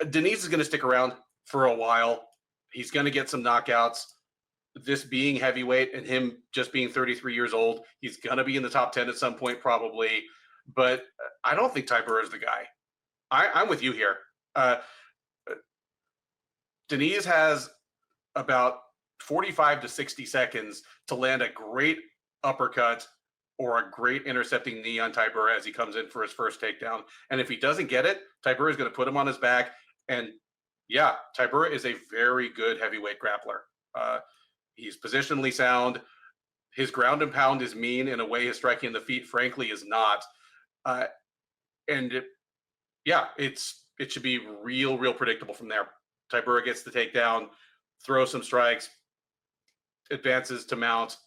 Diniz is going to stick around for a while. He's going to get some knockouts. This being heavyweight and him just being 33 years old, he's going to be in the top 10 at some point probably. But I don't think Tybura is the guy. I'm with you here. Diniz has about 45 to 60 seconds to land a great uppercut or a great intercepting knee on Tybura as he comes in for his first takedown. And if he doesn't get it, Tybura is going to put him on his back. And yeah, Tybura is a very good heavyweight grappler. He's positionally sound. His ground and pound is mean in a way his striking in the feet, frankly, is not. It should be real predictable from there. Tybura gets the takedown, throws some strikes, advances to mount,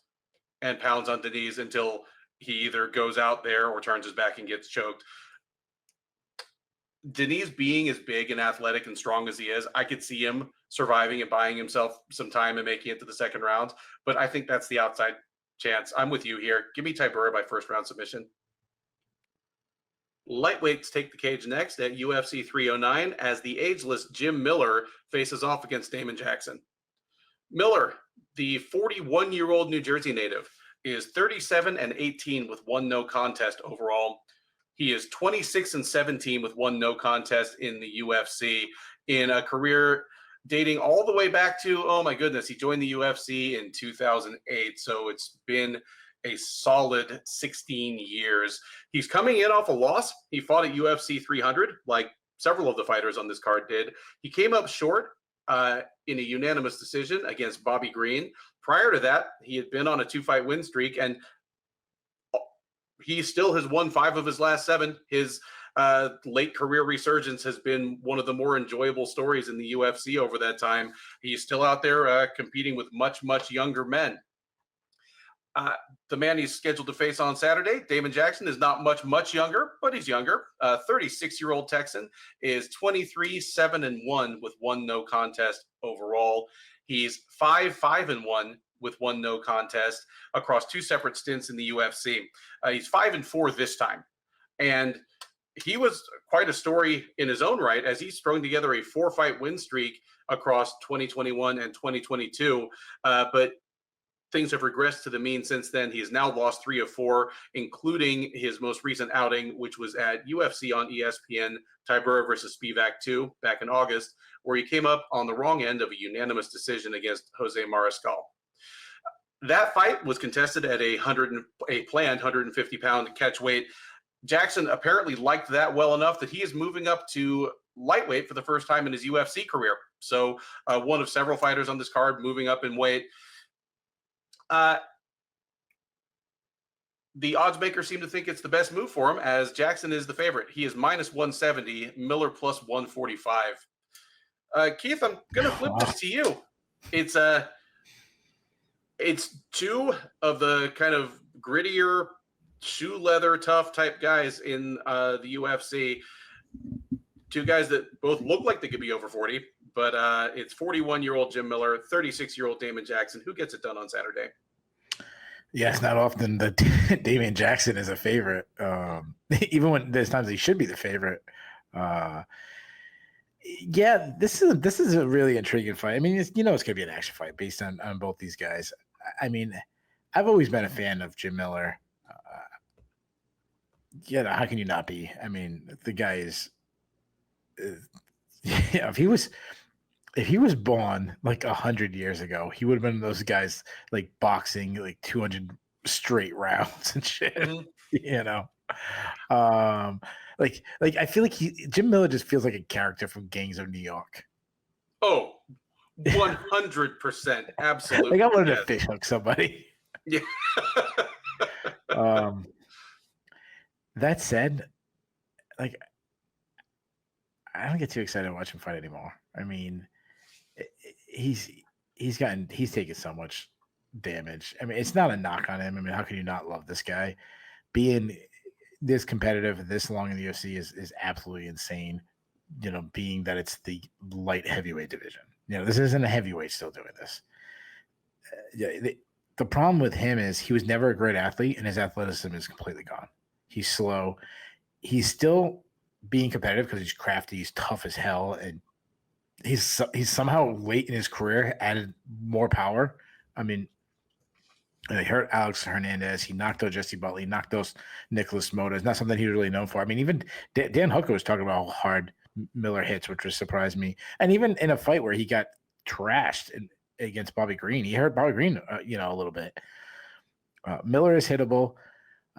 and pounds on Diniz until he either goes out there or turns his back and gets choked. Diniz being as big and athletic and strong as he is, I could see him surviving and buying himself some time and making it to the second round. But I think that's the outside chance. I'm with you here. Give me Tybura by first round submission. Lightweights take the cage next at UFC 309 as the ageless Jim Miller faces off against Damon Jackson. Miller, the 41-year-old New Jersey native, is 37-18 with one no contest overall. He is 26-17 with one no contest in the UFC in a career dating all the way back to, oh my goodness, he joined the UFC in 2008. So it's been a solid 16 years. He's coming in off a loss. He fought at UFC 300, like several of the fighters on this card did. He came up short in a unanimous decision against Bobby Green. Prior to that, he had been on a 2-fight win streak, and he still has won 5 of his last 7. His late career resurgence has been one of the more enjoyable stories in the UFC over that time. He's still out there competing with much younger men. The man he's scheduled to face on Saturday, Damon Jackson, is not much younger, but he's younger. 36-year-old Texan is 23-7-1 with one no contest overall. He's 5-5-1 with one no contest across 2 separate stints in the UFC. He's 5-4 this time. And he was quite a story in his own right as he strung together a 4-fight win streak across 2021 and 2022. But things have regressed to the mean since then. He has now lost 3 of 4, including his most recent outing, which was at UFC on ESPN, Tybura versus Spivak 2 back in August, where he came up on the wrong end of a unanimous decision against Jose Mariscal. That fight was contested at a planned 150-pound catch weight. Jackson apparently liked that well enough that he is moving up to lightweight for the first time in his UFC career. So one of several fighters on this card moving up in weight. The odds makers seem to think it's the best move for him, as Jackson is the favorite. He is minus 170, Miller plus 145. Keith, I'm going to flip this to you. It's two of the kind of grittier, shoe leather, tough type guys in the UFC. Two guys that both look like they could be over 40, but it's 41-year-old Jim Miller, 36-year-old Damon Jackson. Who gets it done on Saturday? Yeah, it's not often that Damon Jackson is a favorite, even when there's times he should be the favorite. Yeah, this is a really intriguing fight. I mean, it's going to be an action fight based on both these guys. I mean, I've always been a fan of Jim Miller. How can you not be? I mean, the guy is. Yeah, if he was born like 100 years ago, he would have been those guys like boxing like 200 straight rounds and shit. Mm-hmm. Like I feel like Jim Miller just feels like a character from Gangs of New York. Oh, 100%, absolutely. Like I wanted to fish hook somebody. Yeah. That said, like I don't get too excited to watch him fight anymore. I mean, he's taken so much damage. I mean, it's not a knock on him. I mean, how can you not love this guy? Being this competitive this long in the UFC is absolutely insane. Being that it's the light heavyweight division. This isn't a heavyweight still doing this. The problem with him is he was never a great athlete, and his athleticism is completely gone. He's slow. He's still being competitive because he's crafty. He's tough as hell, and he's somehow late in his career added more power. I mean, he hurt Alex Hernandez. He knocked out Jesse Butley. He knocked out Nicholas Mota. It's not something he was really known for. I mean, even Dan Hooker was talking about how hard Miller hits, which was surprised me. And even in a fight where he got trashed against Bobby Green, he hurt Bobby Green, a little bit. Miller is hittable.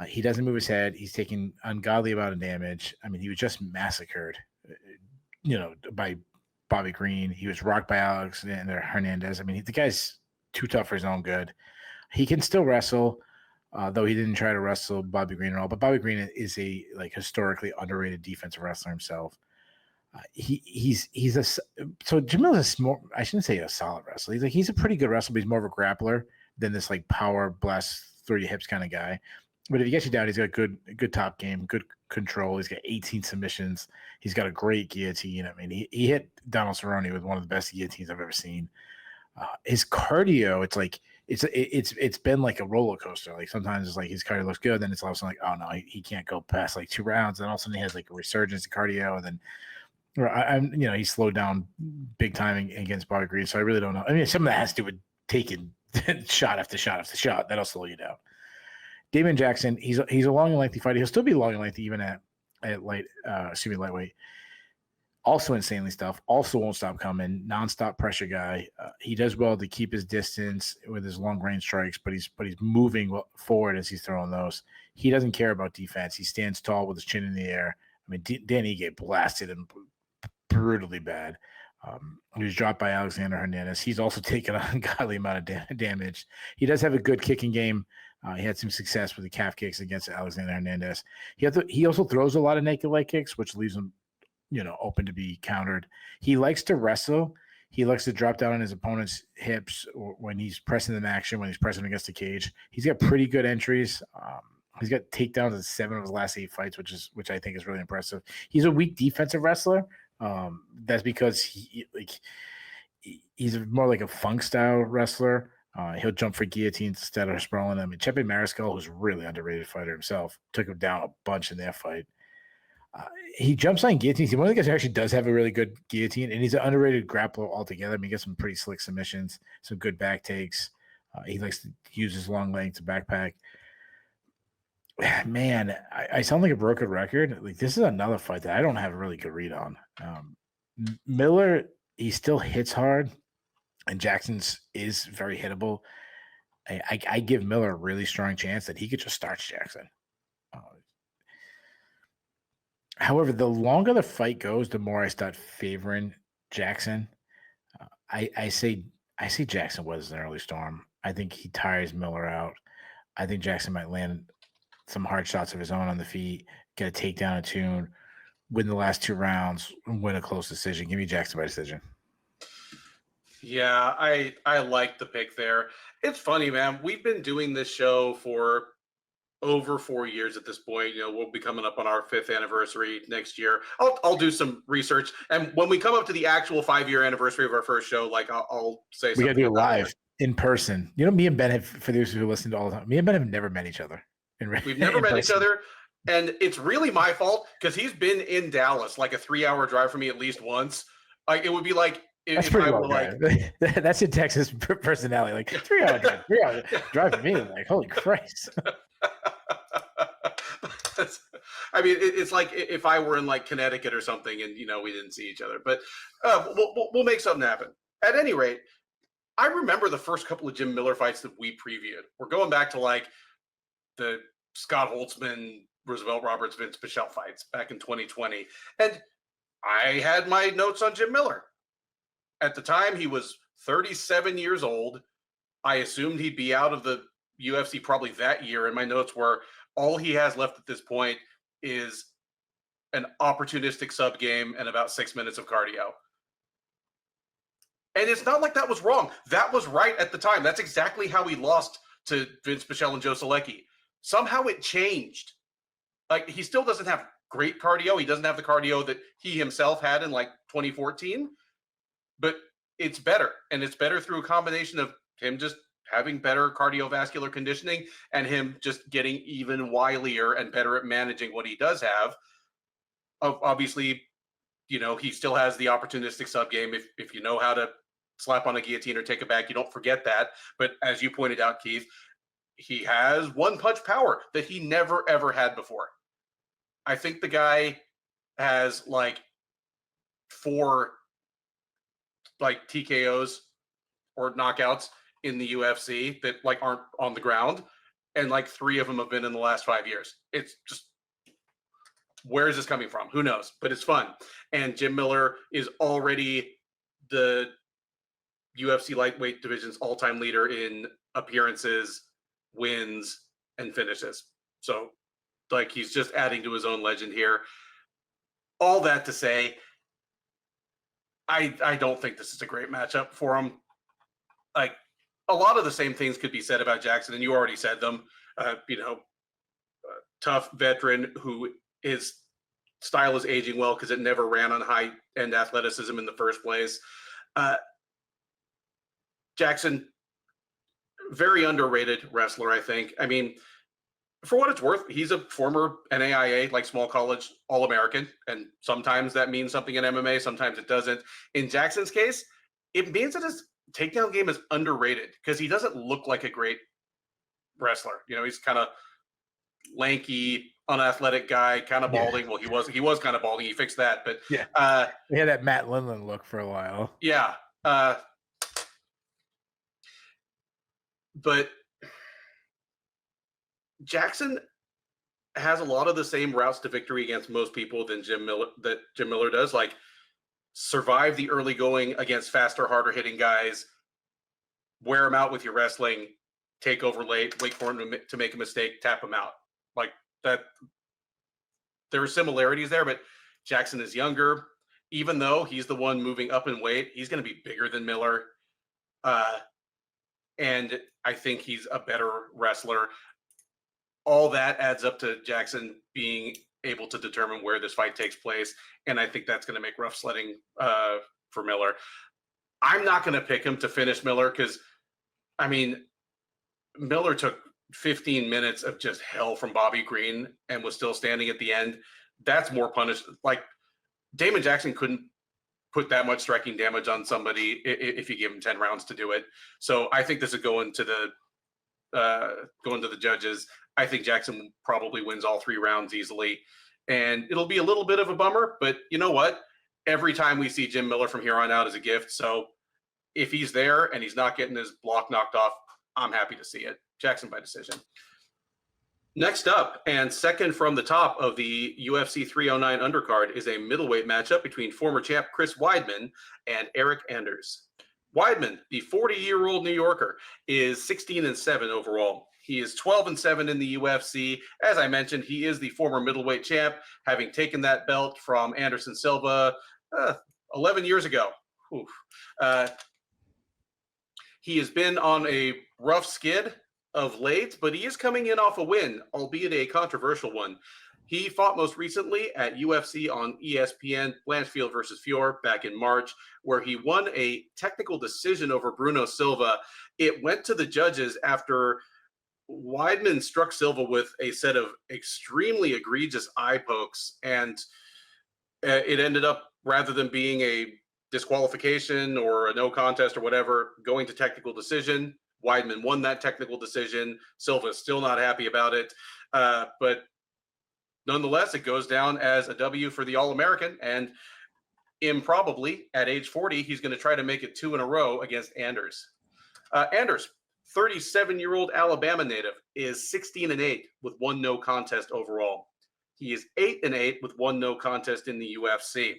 He doesn't move his head. He's taking ungodly amount of damage. I mean, he was just massacred, by Bobby Green. He was rocked by Alex and Hernandez. I mean, the guy's too tough for his own good. He can still wrestle, though he didn't try to wrestle Bobby Green at all. But Bobby Green is a historically underrated defensive wrestler himself. So Jamil's I shouldn't say a solid wrestler. He's a pretty good wrestler, but he's more of a grappler than this like power blast through your hips kind of guy. But if he gets you down, he's got good top game, good control. He's got 18 submissions. He's got a great guillotine. I mean, he hit Donald Cerrone with one of the best guillotines I've ever seen. His cardio, it's been like a roller coaster. Like sometimes it's like his cardio looks good, then it's all of a sudden like, oh no, he can't go past like 2 rounds. Then all of a sudden he has like a resurgence of cardio, and then he slowed down big time against Bobby Green. So I really don't know. I mean, some of that has to do with taking shot after shot after shot. That'll slow you down. Damon Jackson, he's a long and lengthy fighter. He'll still be long and lengthy even at lightweight. Also insanely tough. Also won't stop coming. Nonstop pressure guy. He does well to keep his distance with his long range strikes, but he's moving forward as he's throwing those. He doesn't care about defense. He stands tall with his chin in the air. I mean, Danny get blasted and brutally bad. He was dropped by Alexander Hernandez. He's also taken an ungodly amount of damage. He does have a good kicking game. He had some success with the calf kicks against Alexander Hernandez. He also throws a lot of naked leg kicks, which leaves him, open to be countered. He likes to wrestle. He likes to drop down on his opponent's hips when he's pressing them action, when he's pressing against the cage. He's got pretty good entries. He's got takedowns in 7 of his last 8 fights, which I think is really impressive. He's a weak defensive wrestler. That's because he's more like a funk style wrestler. He'll jump for guillotines instead of sprawling. I mean, Chepe Mariscal, who's a really underrated fighter himself, took him down a bunch in that fight. He jumps on guillotines. He's one of the guys who actually does have a really good guillotine, and he's an underrated grappler altogether. I mean, he gets some pretty slick submissions, some good back takes. He likes to use his long legs to backpack. Man, I sound like a broken record. Like, this is another fight that I don't have a really good read on. Miller, he still hits hard, and Jackson's is very hittable. I give Miller a really strong chance that he could just start Jackson. However, the longer the fight goes, the more I start favoring Jackson. I see Jackson was an early storm. I think he tires Miller out. I think Jackson might land some hard shots of his own on the feet, get a takedown tune, win the last 2 rounds, and win a close decision. Give me Jackson by decision. Yeah, I like the pick there. It's funny, man. We've been doing this show for over 4 years at this point. We'll be coming up on our 5th anniversary next year. I'll do some research, and when we come up to the actual 5-year anniversary of our first show, like I'll say we gotta do it live it. In person. Me and Ben have, for those who listen to all the time, me and Ben have never met each other. We've never met each other, and it's really my fault because he's been in Dallas, like a 3-hour drive for me at least once. Like, it would be like that's pretty well, like that's in Texas personality. Like 3-hour drive, 3-hour drive for me. Like, holy Christ. I mean, it's like if I were in like Connecticut or something, and we didn't see each other. But we'll make something happen. At any rate, I remember the first couple of Jim Miller fights that we previewed. We're going back to like the Scott Holtzman, Roosevelt Roberts, Vince Pichel fights back in 2020, and I had my notes on Jim Miller. At the time, he was 37 years old. I assumed he'd be out of the UFC probably that year, and my notes were all he has left at this point is an opportunistic sub game and about 6 minutes of cardio. And it's not like that was wrong. That was right at the time. That's exactly how he lost to Vince Pichel and Joe Solecki. Somehow it changed. Like, he still doesn't have great cardio. He doesn't have the cardio that he himself had in like 2014, but it's better. And it's better through a combination of him just having better cardiovascular conditioning and him just getting even wilier and better at managing what he does have. Obviously, he still has the opportunistic sub game. If you know how to slap on a guillotine or take a back, you don't forget that. But as you pointed out, Keith, he has one punch power that he never, ever had before. I think the guy has like 4 like TKOs or knockouts in the UFC that like aren't on the ground, and like 3 of them have been in the last 5 years. It's just, where is this coming from? Who knows? But it's fun. And Jim Miller is already the UFC lightweight division's all-time leader in appearances, wins, and finishes. So like, he's just adding to his own legend here. All that to say, I don't think this is a great matchup for him. Like, a lot of the same things could be said about Jackson, and you already said them. Tough veteran who his style is aging well because it never ran on high-end athleticism in the first place. Jackson, very underrated wrestler, I think. I mean, for what it's worth, he's a former NAIA, like small college All-American, and sometimes that means something in MMA, sometimes it doesn't. In Jackson's case, it means that his takedown game is underrated because he doesn't look like a great wrestler. He's kind of lanky, unathletic guy, kind of balding. Yeah. Well, he was kind of balding. He fixed that, but yeah, he had that Matt Lindland look for a while. Yeah, but Jackson has a lot of the same routes to victory against most people than Jim Miller does. Like, survive the early going against faster, harder hitting guys, wear him out with your wrestling, take over late, wait for him to make a mistake, tap him out. Like that. There are similarities there, but Jackson is younger. Even though he's the one moving up in weight, he's going to be bigger than Miller. And I think he's a better wrestler. All that adds up to Jackson being able to determine where this fight takes place. And I think that's going to make rough sledding for Miller. I'm not going to pick him to finish Miller because, I mean, Miller took 15 minutes of just hell from Bobby Green and was still standing at the end. That's more punished. Like, Damon Jackson couldn't put that much striking damage on somebody if you give him 10 rounds to do it. So I think this is going to the judges. I think Jackson probably wins all 3 rounds easily. And it'll be a little bit of a bummer, but you know what? Every time we see Jim Miller from here on out is a gift. So if he's there and he's not getting his block knocked off, I'm happy to see it. Jackson by decision. Next up, and second from the top of the UFC 309 undercard, is a middleweight matchup between former champ Chris Weidman and Eryk Anders. Weidman, the 40-year-old New Yorker, is 16-7 overall. He is 12-7 in the UFC. As I mentioned, he is the former middleweight champ, having taken that belt from Anderson Silva 11 years ago. He has been on a rough skid of late, but he is coming in off a win, albeit a controversial one. He fought most recently at UFC on ESPN, Blanchfield versus Fior, back in March, where he won a technical decision over Bruno Silva. It went to the judges after Weidman struck Silva with a set of extremely egregious eye pokes, and it ended up, rather than being a disqualification or a no contest or whatever, going to technical decision. Weidman won that technical decision. Silva is still not happy about it. But nonetheless, it goes down as a W for the All-American. And improbably, at age 40, he's going to try to make it 2 in a row against Anders. Anders, 37-year-old Alabama native, is 16-8 with 1 no contest overall. He is 8-8 with 1 no contest in the UFC.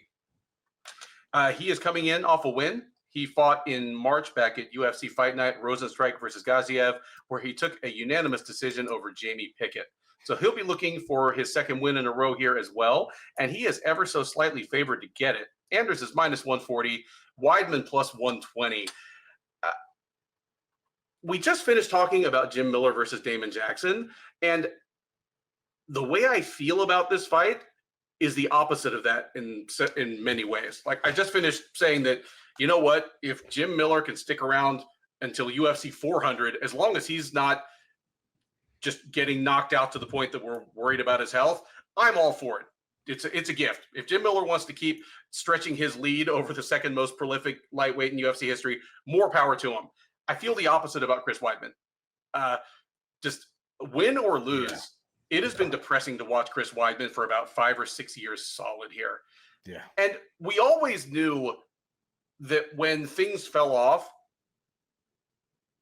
He is coming in off a win. He fought in March back at UFC Fight Night, Rosenstrike versus Gaziev, where he took a unanimous decision over Jamie Pickett. So he'll be looking for his second win in a row here as well, and he is ever so slightly favored to get it. Anders is minus 140, Weidman plus 120. We just finished talking about Jim Miller versus Damon Jackson, and the way I feel about this fight is the opposite of that in many ways. Like, I just finished saying that, you know what, if Jim Miller can stick around until UFC 400, as long as he's not just getting knocked out to the point that we're worried about his health, I'm all for it. It's a gift. If Jim Miller wants to keep stretching his lead over the second most prolific lightweight in UFC history, more power to him. I feel the opposite about Chris Weidman. Just win or lose. Yeah. It has been depressing to watch Chris Weidman for about 5 or 6 years solid here. Yeah. And we always knew that when things fell off,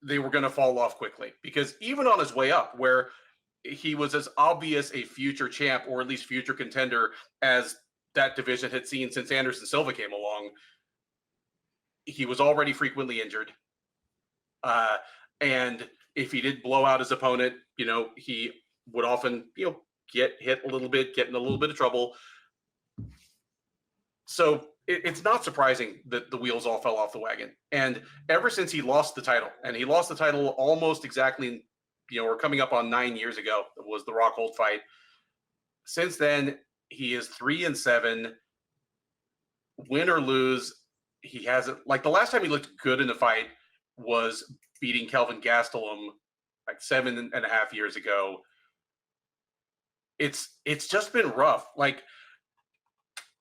they were going to fall off quickly, because even on his way up, where he was as obvious a future champ, or at least future contender, as that division had seen since Anderson Silva came along, he was already frequently injured. And if he did blow out his opponent, he would often, get hit a little bit, get in a little bit of trouble. So it's not surprising that the wheels all fell off the wagon. And ever since he lost the title, and he lost the title almost exactly, we're coming up on 9 years ago, it was the Rockhold fight. Since then, he is 3-7, win or lose. He hasn't, like, the last time he looked good in a fight was beating Kelvin Gastelum like 7.5 years ago. It's just been rough. Like,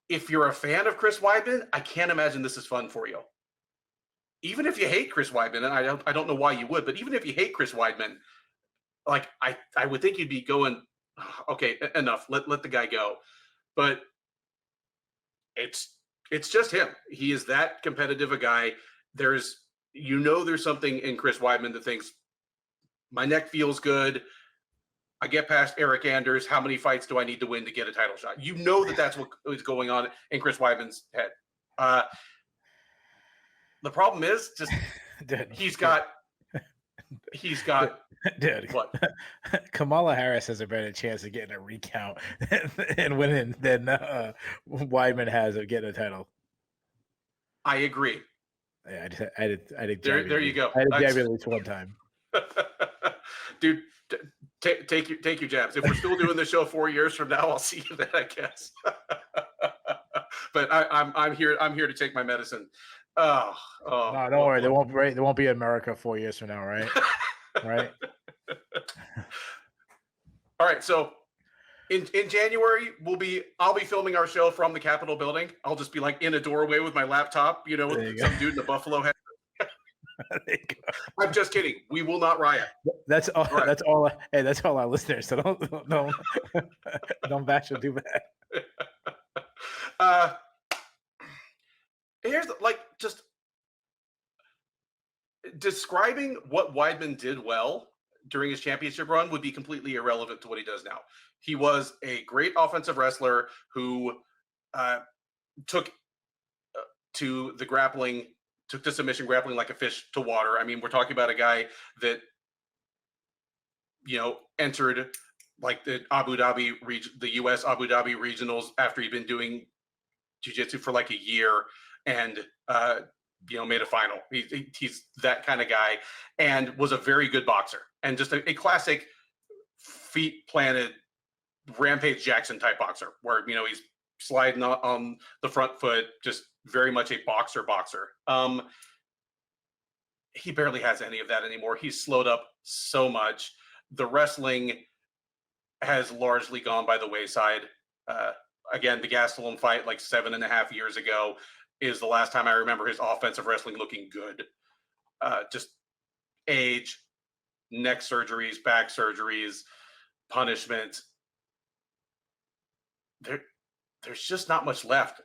if you're a fan of Chris Weidman, I can't imagine this is fun for you. Even if you hate Chris Weidman, and I don't know why you would, but even if you hate Chris Weidman, like, I would think you'd be going, okay, enough, let the guy go. But it's just him. He is that competitive a guy. There's something in Chris Weidman that thinks, my neck feels good. I get past Eryk Anders. How many fights do I need to win to get a title shot? That's what is going on in Chris Weidman's head. The problem is just dude, he's got dude. What? Kamala Harris has a better chance of getting a recount and winning than Weidman has of getting a title. I agree. Yeah, I did. There you go. I had jab at least one time. Dude, take your jabs. If we're still doing the show 4 years from now, I'll see you then, I guess. But I'm here to take my medicine. No, don't worry. There won't be America 4 years from now, right? Right. All right. So In January, I'll be filming our show from the Capitol building. I'll just be like in a doorway with my laptop, with some dude in a buffalo hat. I'm just kidding. We will not riot. That's all. Right. That's all. Hey, that's all our listeners. So don't bash or do bad. Here's just describing what Weidman did well during his championship run would be completely irrelevant to what he does now. He was a great offensive wrestler who took to submission grappling like a fish to water. I mean, we're talking about a guy that entered like the U.S. Abu Dhabi regionals after he'd been doing jiu-jitsu for like a year and made a final. He's that kind of guy and was a very good boxer and just a classic feet planted Rampage Jackson type boxer where he's sliding on the front foot, just very much a boxer. He barely has any of that anymore. He's slowed up so much. The wrestling has largely gone by the wayside. Again, the Gastelum fight like 7.5 years ago is the last time I remember his offensive wrestling looking good. Just age, neck surgeries, back surgeries, punishment. There's just not much left.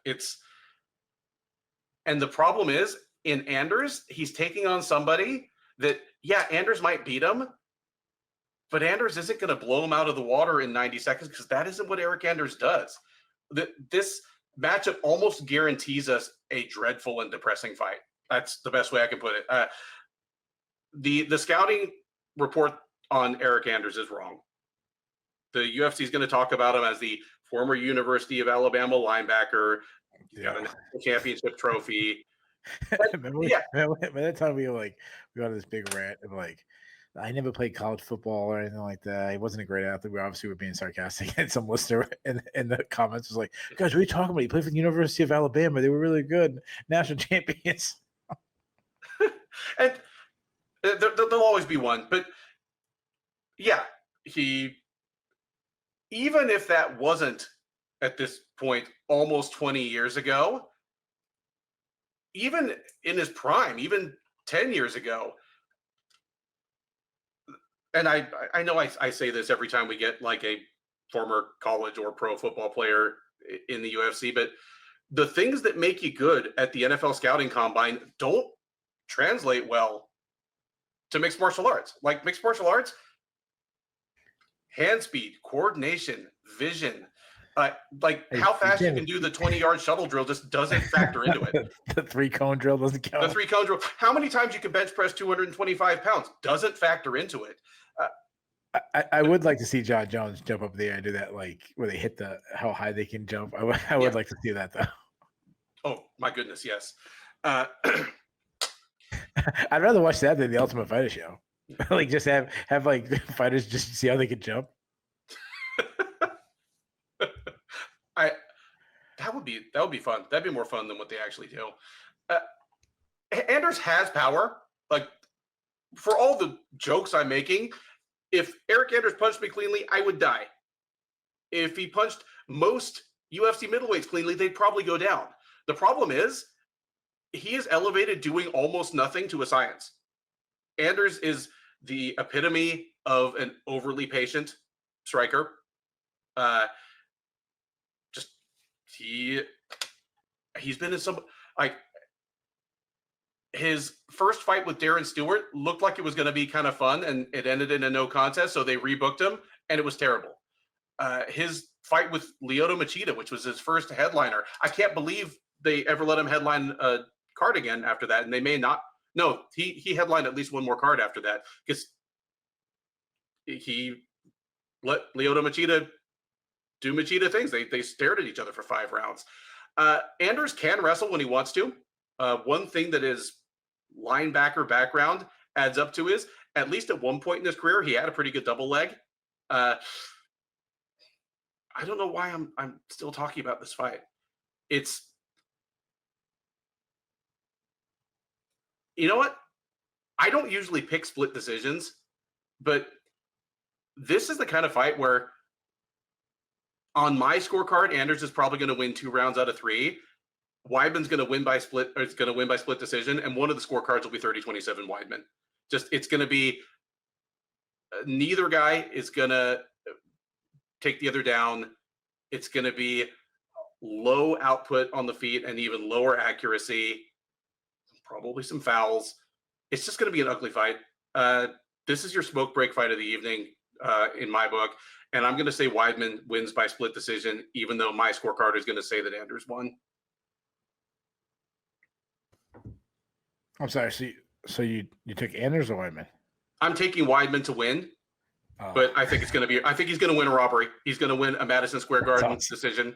And the problem is in Anders, he's taking on somebody that, Anders might beat him, but Anders isn't going to blow him out of the water in 90 seconds because that isn't what Eryk Anders does. This matchup almost guarantees us a dreadful and depressing fight. That's the best way I can put it. The scouting report on Eryk Anders is wrong. The UFC is going to talk about him as the former University of Alabama linebacker. He's got a national championship trophy. Remember by that time we got this big rant of I never played college football or anything like that. He wasn't a great athlete. We obviously were being sarcastic. And some listener in the comments was like, guys, what are you talking about? He played for the University of Alabama. They were really good. National champions. And there'll always be one. But even if that wasn't at this point almost 20 years ago, even in his prime, even 10 years ago, and I know I say this every time we get like a former college or pro football player in the UFC, but the things that make you good at the NFL scouting combine don't translate well to mixed martial arts. Like mixed martial arts, hand speed, coordination, vision, how fast you can do the 20-yard shuttle drill just doesn't factor into it. The 3-cone drill doesn't count. The 3-cone drill. How many times you can bench press 225 pounds doesn't factor into it. I would like to see Jon Jones jump up there and do that, where they hit how high they can jump. I would like to see that, though. Oh, my goodness, yes. I'd rather watch that than the Ultimate Fighter show. Just have fighters just see how they can jump. That would be fun. That'd be more fun than what they actually do. Anders has power. For all the jokes I'm making, if Eryk Anders punched me cleanly, I would die. If he punched most UFC middleweights cleanly, they'd probably go down. The problem is he is elevated doing almost nothing to a science. Anders is the epitome of an overly patient striker. He's been in some his first fight with Darren Stewart looked like it was going to be kind of fun, and it ended in a no contest, so they rebooked him, and it was terrible. His fight with Lyoto Machida, which was his first headliner, I can't believe they ever let him headline a card again after that, and they may not. No, he headlined at least one more card after that because he let Lyoto Machida do Machida things. They stared at each other for 5 rounds. Anders can wrestle when he wants to. One thing that his linebacker background adds up to is, at least at one point in his career, he had a pretty good double leg. I don't know why I'm still talking about this fight. You know what? I don't usually pick split decisions, but this is the kind of fight where on my scorecard, Anders is probably going to win 2 rounds out of 3. Weidman's going to win by split, or it's going to win by split decision, and one of the scorecards will be 30-27 Weidman. Just it's going to be neither guy is going to take the other down. It's going to be low output on the feet and even lower accuracy, probably some fouls. It's just going to be an ugly fight. This is your smoke break fight of the evening in my book. And I'm going to say Weidman wins by split decision, even though my scorecard is going to say that Anders won. I'm sorry. So you took Anders or Weidman? I'm taking Weidman to win, but I think it's going to be. I think he's going to win a robbery. He's going to win a Madison Square Garden decision.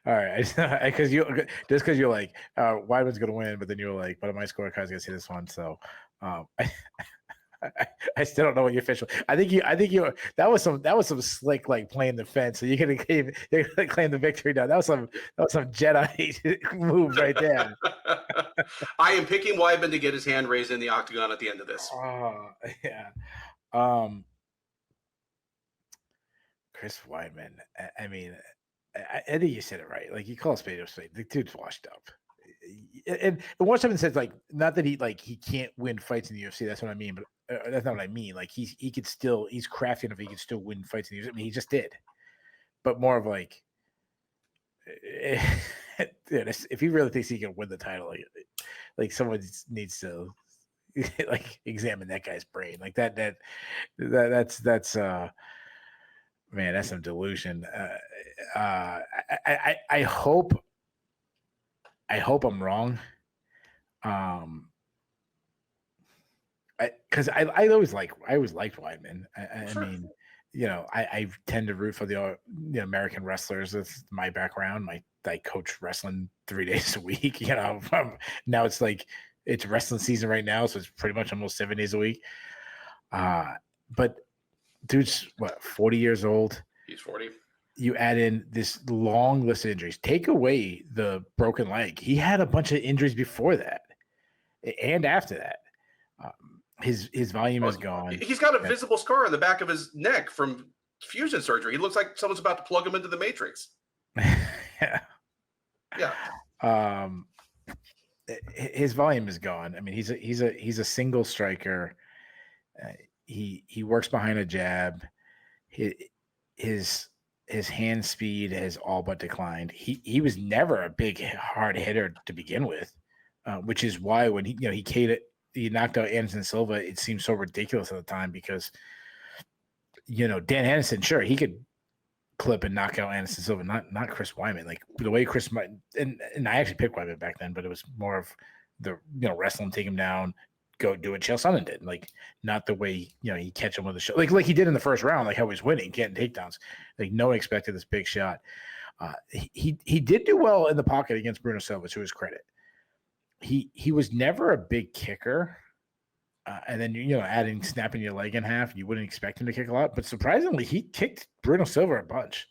All right, because you're like Weidman's going to win, but then you're like, but my scorecard's going to see this one. So I still don't know what your official. I think you. That was some slick like playing the fence. So you're gonna claim the victory now. That was some Jedi move right there. I am picking Weidman to get his hand raised in the octagon at the end of this. Oh yeah. Chris Weidman. I mean, I think you said it right. Like you call spade a spade. The dude's washed up. And one something says like not that he can't win fights in the UFC. That's what I mean, but that's not what I mean. Like he's crafty enough. He could still win fights in the UFC. I mean, he just did, but more of like, if he really thinks he can win the title, like someone needs to like examine that guy's brain. Like that's man, that's some delusion. I hope I'm wrong. Because I always liked Weidman. I mean, I tend to root for the American wrestlers. That's my background. I coach wrestling 3 days a week. Now it's like it's wrestling season right now, so it's pretty much almost 7 days a week. But dude's 40 years old. He's 40. You add in this long list of injuries. Take away the broken leg. He had a bunch of injuries before that and after that. His volume is gone. He's got a visible scar on the back of his neck from fusion surgery. He looks like someone's about to plug him into the Matrix. Yeah. His volume is gone. I mean, he's a single striker. He works behind a jab. His hand speed has all but declined. He was never a big hard hitter to begin with, which is why when he knocked out Anderson Silva, it seemed so ridiculous at the time because Dan Henderson, sure, he could clip and knock out Anderson Silva, not Chris Weidman. Like the way and I actually picked Weidman back then, but it was more of the wrestle him, take him down, go do what Chael Sonnen did. Like not the way he catch him with the shot, like he did in the first round, like how he was winning, getting takedowns. Like no one expected this big shot. He did do well in the pocket against Bruno Silva, to his credit. He was never a big kicker. And then, snapping your leg in half, you wouldn't expect him to kick a lot. But surprisingly, he kicked Bruno Silva a bunch.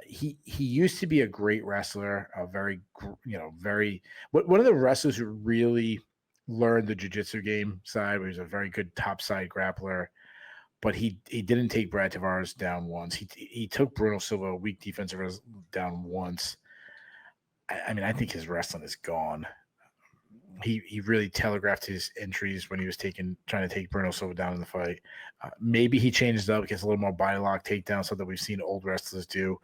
He used to be a great wrestler, a very one of the wrestlers who really learned the jiu-jitsu game side, where he was a very good top side grappler. But he didn't take Brad Tavares down once. He took Bruno Silva, a weak defensive, down once. I mean, I think his wrestling is gone. He really telegraphed his entries when he was trying to take Bruno Silva down in the fight. Maybe he changed it up, gets a little more body lock takedown, so that we've seen old wrestlers do.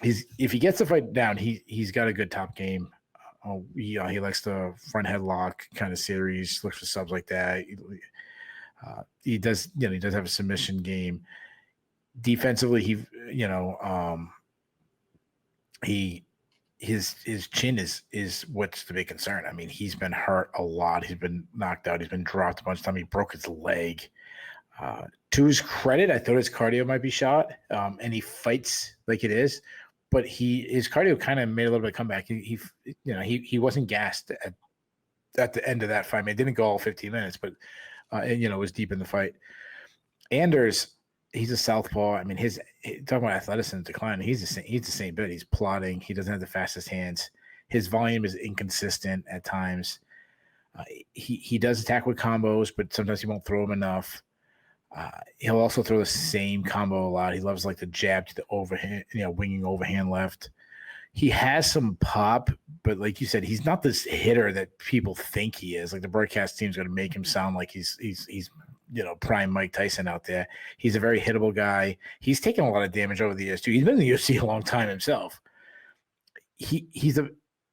If he gets the fight down, he's got a good top game. He likes the front headlock kind of series, looks for subs like that. He does have a submission game. Defensively, his chin is what's the big concern. I mean, he's been hurt a lot. He's been knocked out. He's been dropped a bunch of times. He broke his leg. To his credit, I thought his cardio might be shot, and he fights like it is. But his cardio kind of made a little bit of comeback. He wasn't gassed at the end of that fight. I mean, it didn't go all 15 minutes, but it was deep in the fight. Anders, he's a southpaw. I mean, talking about athleticism decline, he's the same bit. He's plodding. He doesn't have the fastest hands. His volume is inconsistent at times. He does attack with combos, but sometimes he won't throw them enough. He'll also throw the same combo a lot. He loves like the jab to the overhand, winging overhand left. He has some pop, but like you said, he's not this hitter that people think he is. Like the broadcast team's going to make him sound like he's prime Mike Tyson out there. He's a very hittable guy. He's taken a lot of damage over the years too. He's been in the UFC a long time himself. The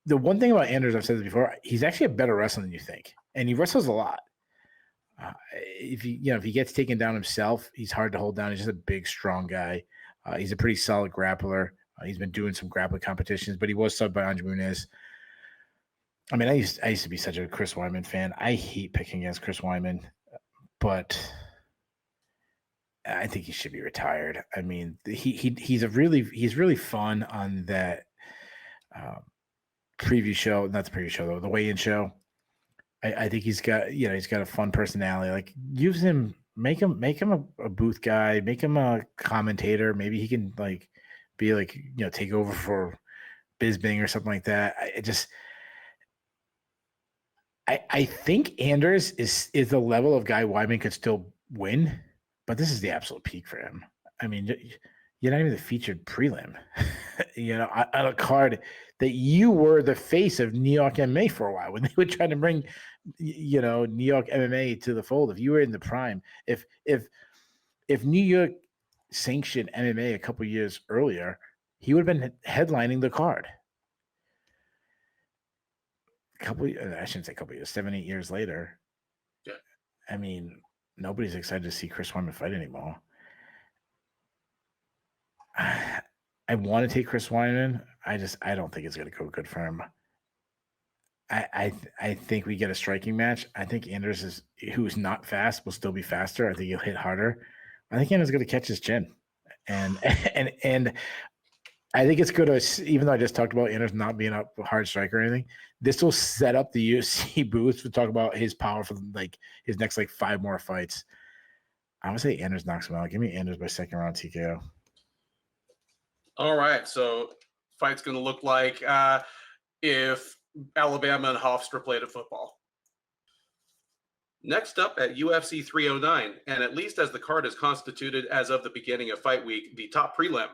one thing about Anders, I've said this before, he's actually a better wrestler than you think, and he wrestles a lot. If he gets taken down himself, he's hard to hold down. He's just a big, strong guy. He's a pretty solid grappler. He's been doing some grappling competitions, but he was subbed by Andre Muniz. I mean, I used to be such a Chris Weidman fan. I hate picking against Chris Weidman, but I think he should be retired. I mean, he's really fun on that preview show, not the preview show though, the weigh-in show. I think he's got a fun personality. Like use him, make him a booth guy, make him a commentator. Maybe he can like be like take over for Bisbing or something like that. I think Anders is the level of guy Weidman could still win, but this is the absolute peak for him. I mean, you're not even the featured prelim, on a card that you were the face of New York MMA for a while when they were trying to bring, New York MMA to the fold. If you were in the prime, if New York sanctioned MMA a couple years earlier, he would have been headlining the card. I shouldn't say a couple years, 7-8 years later. Yeah. I mean, nobody's excited to see Chris Weidman fight anymore. I want to take Chris Weidman. I don't think it's going to go good for him. I think we get a striking match. I think Anders who's not fast, will still be faster. I think he'll hit harder. I think Anders is going to catch his chin, and I think it's good. Even though I just talked about Anders not being a hard striker or anything, this will set up the UFC booth to talk about his power for like his next 5 more fights. I'm gonna say Anders knocks him out. Give me Anders by second round TKO. All right, so fight's going to look like if Alabama and Hofstra played a football. Next up at UFC 309, and at least as the card is constituted as of the beginning of fight week, the top prelim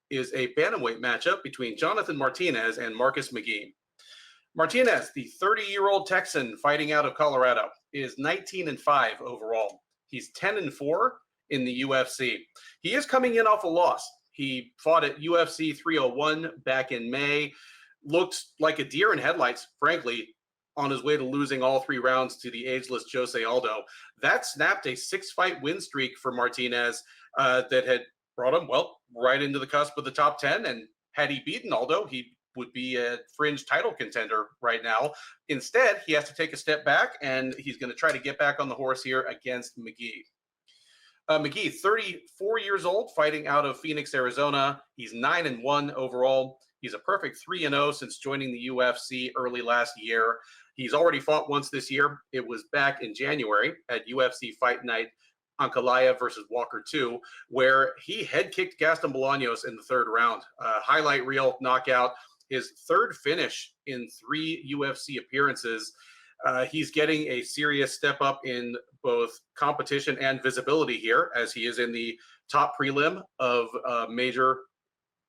is a bantamweight matchup between Jonathan Martinez and Marcus McGhee. Martinez, the 30-year-old Texan fighting out of Colorado, is 19-5 overall. He's 10-4 in the UFC. He is coming in off a loss. He fought at UFC 301 back in May, looked like a deer in headlights, frankly, on his way to losing all 3 rounds to the ageless Jose Aldo. That snapped a 6-fight win streak for Martinez that had brought him, right into the cusp of the top 10. And had he beaten Aldo, he would be a fringe title contender right now. Instead, he has to take a step back, and he's going to try to get back on the horse here against McGhee. McGhee, 34 years old, fighting out of Phoenix, Arizona. He's 9-1 overall. He's a perfect 3-0 since joining the UFC early last year. He's already fought once this year. It was back in January at UFC Fight Night Ankalaev versus Walker 2, where he head kicked Gaston Bolaños in the 3rd round. Highlight reel knockout. His 3rd finish in 3 UFC appearances. He's getting a serious step up in both competition and visibility here, as he is in the top prelim of a major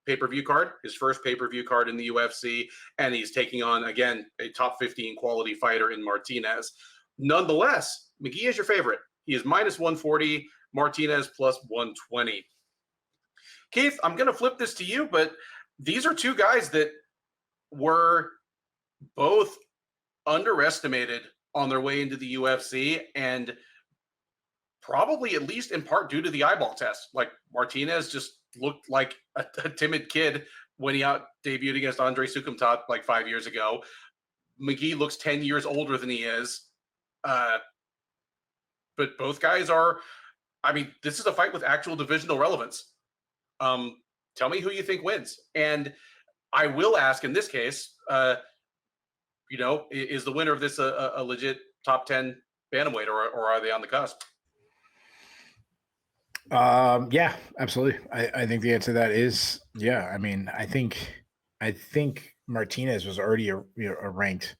pay-per-view card, his first pay-per-view card in the UFC, and he's taking on, again, a top 15 quality fighter in Martinez. Nonetheless, McGhee is your favorite. He is minus 140, Martinez plus 120. Keith, I'm going to flip this to you, but these are 2 guys that were both underestimated on their way into the UFC, and probably at least in part due to the eyeball test. Like Martinez just looked like a timid kid when he debuted against Andre Sukumtat 5 years ago. McGhee looks 10 years older than he is. But both guys are, this is a fight with actual divisional relevance. Tell me who you think wins. And I will ask in this case, is the winner of this a legit top 10 bantamweight, or are they on the cusp? Yeah, absolutely. I think the answer to that is yeah. I think Martinez was already a ranked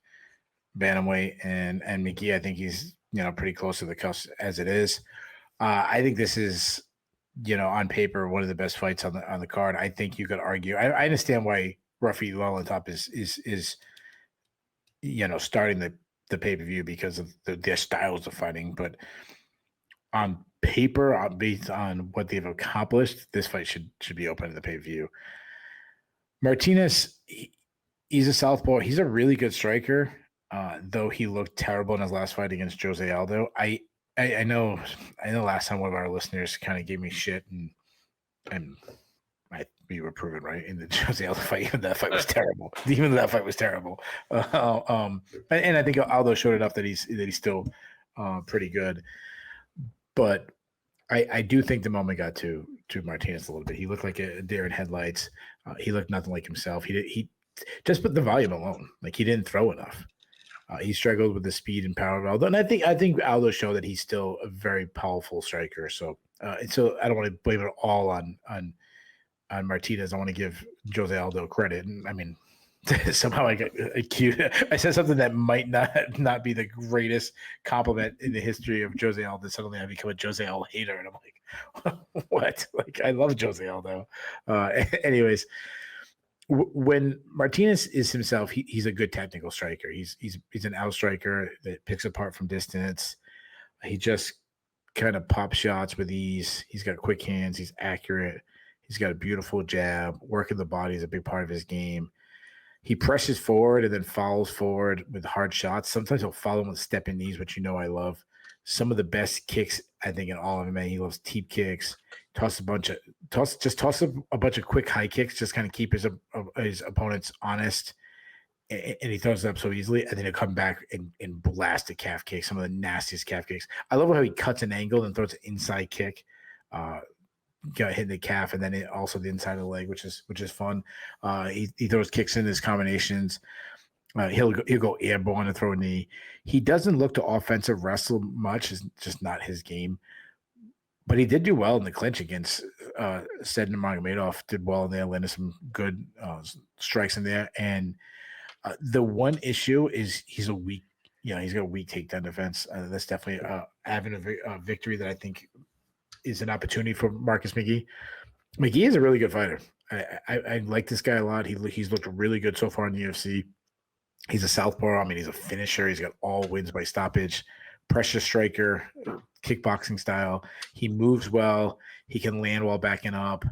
bantamweight, and McGhee, I think he's pretty close to the cusp as it is. I think this is, on paper, one of the best fights on the card. I think you could argue. I understand why Ruffy Llontop is starting the pay-per-view because of their styles of fighting, but on paper, based on what they've accomplished, this fight should be open to the pay-per-view. Martinez, he's a southpaw. He's a really good striker, though he looked terrible in his last fight against Jose Aldo. I know last time one of our listeners kind of gave me shit, and we were proven right in the Jose Aldo fight. Even that fight was terrible. And I think Aldo showed enough that he's still pretty good. But I do think the moment got to Martinez a little bit. He looked like a deer in headlights. He looked nothing like himself. He just put the volume alone. Like, he didn't throw enough. He struggled with the speed and power of Aldo, and I think Aldo showed that he's still a very powerful striker. So I don't want to blame it all on Martinez. I want to give Jose Aldo credit, and I mean, somehow I got accused. I said something that might not be the greatest compliment in the history of Jose Aldo. Suddenly I become a Jose Aldo hater, and I'm like, what? Like, I love Jose Aldo. Anyways, when Martinez is himself, he's a good technical striker. He's an out striker that picks apart from distance. He just kind of pops shots with ease. He's got quick hands. He's accurate. He's got a beautiful jab. Working the body is a big part of his game. He presses forward and then follows forward with hard shots. Sometimes he'll follow with stepping knees, which I love. Some of the best kicks, I think, in all of MMA. He loves teep kicks. Toss a bunch of quick high kicks, just kind of keep his opponents honest. And he throws it up so easily, and then he'll come back and blast a calf kick, some of the nastiest calf kicks. I love how he cuts an angle and throws an inside kick, hitting the calf, and then also the inside of the leg, which is fun. He throws kicks in his combinations. He'll go airborne and throw a knee. He doesn't look to offensive wrestle much. It's just not his game. But he did do well in the clinch against Sedin Magomedov. Did well in there, landed some good strikes in there. And the one issue is he's got a weak takedown defense. That's definitely having a victory that I think is an opportunity for Marcus McGhee. McGhee is a really good fighter. I like this guy a lot. He's looked really good so far in the UFC. He's a southpaw. I mean, he's a finisher. He's got all wins by stoppage, pressure striker, kickboxing style. He moves well. He can land while backing up,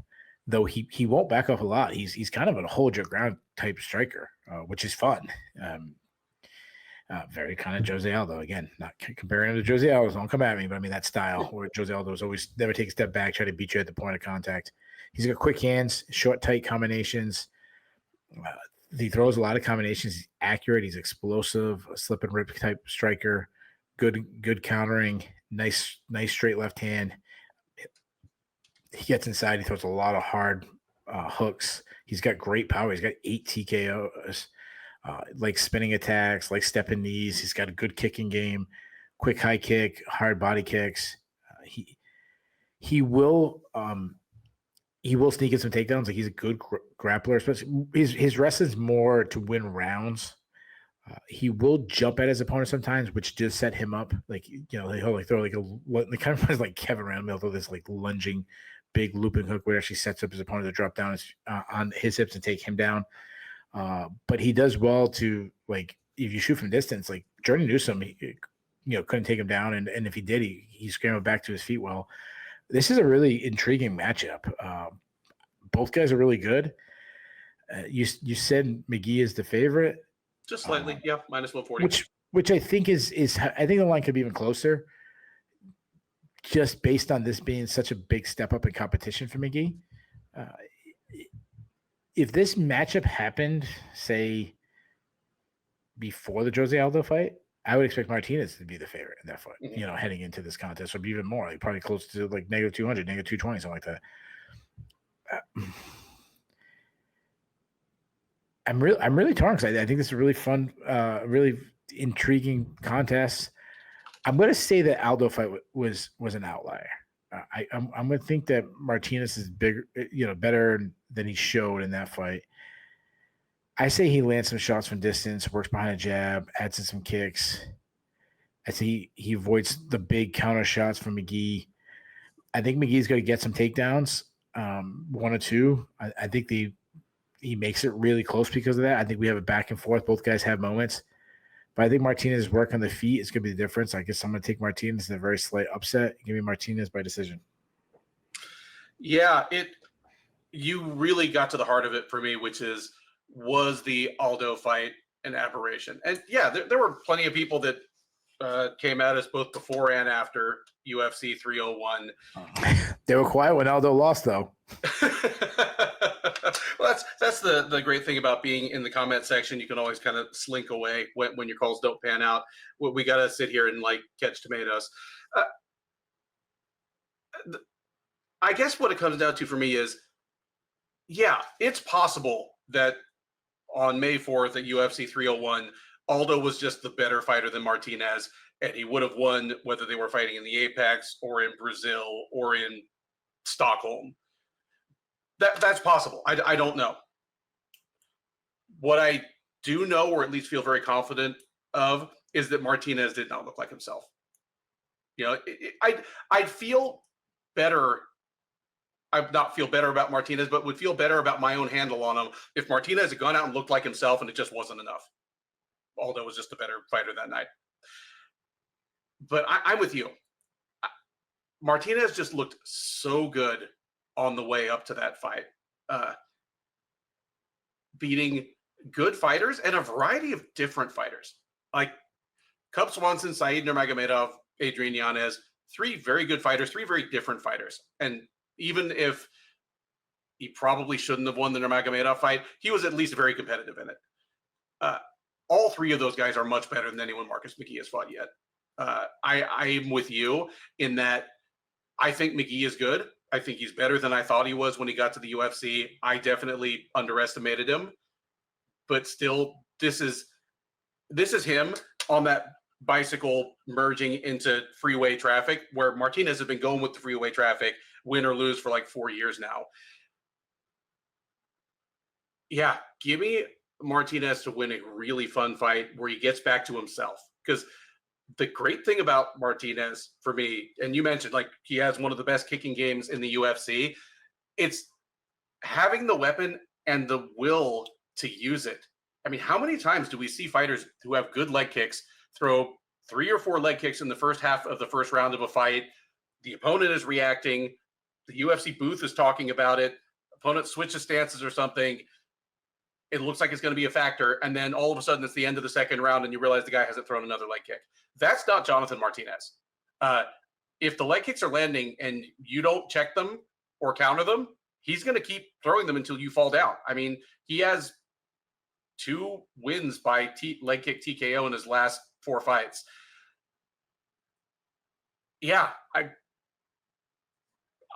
though he won't back up a lot. He's kind of a hold your ground type striker, which is fun. Very kind of Jose Aldo. Again, not comparing him to Jose Aldo. Don't come at me, but I mean that style where Jose Aldo is always never take a step back, try to beat you at the point of contact. He's got quick hands, short, tight combinations. He throws a lot of combinations. He's accurate. He's explosive, a slip and rip type striker. Good countering. Nice straight left hand. He gets inside. He throws a lot of hard hooks. He's got great power. He's got 8 TKOs. Like spinning attacks, like stepping knees. He's got a good kicking game, quick high kick, hard body kicks. He will sneak in some takedowns. Like, he's a good grappler, especially his wrestling's more to win rounds. He will jump at his opponent sometimes, which does set him up. Like, he'll like throw like it kind of like Kevin Randall. He'll throw this like lunging, big looping hook where it actually sets up his opponent to drop down on his hips and take him down. But he does well to, like, if you shoot from distance, like Jordan Newsom, couldn't take him down. And if he did, he scrambled back to his feet well. This is a really intriguing matchup. Both guys are really good. You said McGhee is the favorite. Just slightly, yeah, minus 140. Which I think is I think the line could be even closer, just based on this being such a big step up in competition for McGhee. If this matchup happened, say, before the Jose Aldo fight, I would expect Martinez to be the favorite in that fight, heading into this contest, or even more, like probably close to like -200, -220, something like that. I'm really torn because I think this is a really fun, really intriguing contest. I'm going to say that Aldo fight was an outlier. I'm going to think that Martinez is bigger, better than he showed in that fight. I say he lands some shots from distance, works behind a jab, adds in some kicks. I say he avoids the big counter shots from McGhee. I think McGhee's going to get some takedowns, 1 or 2. I think he makes it really close because of that. I think we have a back and forth. Both guys have moments. But I think Martinez's work on the feet is going to be the difference. I guess I'm going to take Martinez in a very slight upset. Give me Martinez by decision. Yeah, you really got to the heart of it for me, which is, was the Aldo fight an aberration? And yeah, there were plenty of people that came at us both before and after UFC 301. They were quiet when Aldo lost, though. Well, that's the great thing about being in the comment section. You can always kind of slink away when your calls don't pan out. We got to sit here and like catch tomatoes. I guess what it comes down to for me is, yeah, it's possible that on May 4th at UFC 301, Aldo was just the better fighter than Martinez, and he would have won whether they were fighting in the Apex or in Brazil or in Stockholm. That's possible. I don't know. What I do know, or at least feel very confident of, is that Martinez did not look like himself. You know, I'd feel better. I'd not feel better about Martinez, but would feel better about my own handle on him if Martinez had gone out and looked like himself and it just wasn't enough. Aldo was just a better fighter that night. But I'm with you. Martinez just looked so good on the way up to that fight, beating good fighters and a variety of different fighters, like Cub Swanson, Said Nurmagomedov, Adrian Yanez, 3 very good fighters, 3 very different fighters. And even if he probably shouldn't have won the Nurmagomedov fight, he was at least very competitive in it. All 3 of those guys are much better than anyone Marcus McGhee has fought yet. I'm with you in that I think McGhee is good. I think he's better than I thought he was when he got to the UFC. I definitely underestimated him, but still, this is him on that bicycle merging into freeway traffic, where Martinez has been going with the freeway traffic, win or lose, for like 4 years now. Yeah, give me Martinez to win a really fun fight where he gets back to himself. Because the great thing about Martinez for me, and you mentioned like he has one of the best kicking games in the UFC, it's having the weapon and the will to use it. I mean, how many times do we see fighters who have good leg kicks throw 3 or 4 leg kicks in the first half of the first round of a fight? The opponent is reacting. The UFC booth is talking about it. Opponent switches stances or something. It looks like it's going to be a factor. And then all of a sudden it's the end of the second round and you realize the guy hasn't thrown another leg kick. That's not Jonathan Martinez. If the leg kicks are landing and you don't check them or counter them, he's going to keep throwing them until you fall down. I mean, he has 2 wins by leg kick TKO in his last 4 fights. Yeah,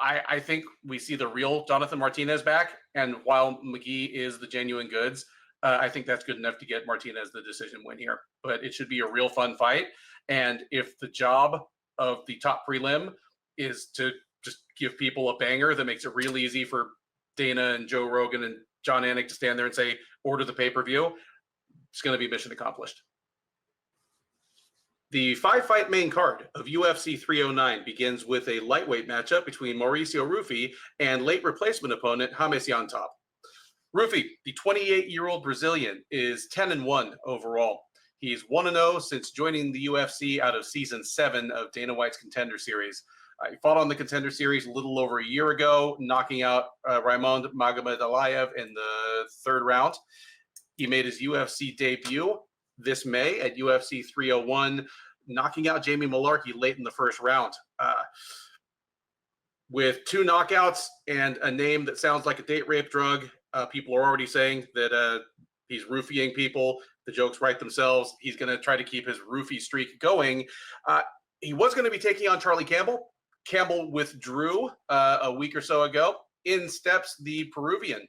I think we see the real Jonathan Martinez back. And while McGhee is the genuine goods, I think that's good enough to get Martinez the decision win here. But it should be a real fun fight. And if the job of the top prelim is to just give people a banger that makes it real easy for Dana and Joe Rogan and John Anik to stand there and say, order the pay-per-view, it's going to be mission accomplished. The 5-fight main card of UFC 309 begins with a lightweight matchup between Mauricio Ruffy and late replacement opponent Ramiz Llontop. Ruffy, the 28-year-old Brazilian, is 10-1 overall. He's 1-0 since joining the UFC out of Season 7 of Dana White's Contender Series. He fought on the Contender Series a little over a year ago, knocking out Raimond Magomedaliev in the 3rd round. He made his UFC debut this May at UFC 301, knocking out Jamie Mullarkey late in the 1st round. With 2 knockouts and a name that sounds like a date rape drug, people are already saying that he's roofying people. The jokes write themselves. He's going to try to keep his roofie streak going. He was going to be taking on Charlie Campbell. Campbell withdrew a week or so ago. In steps the Peruvian.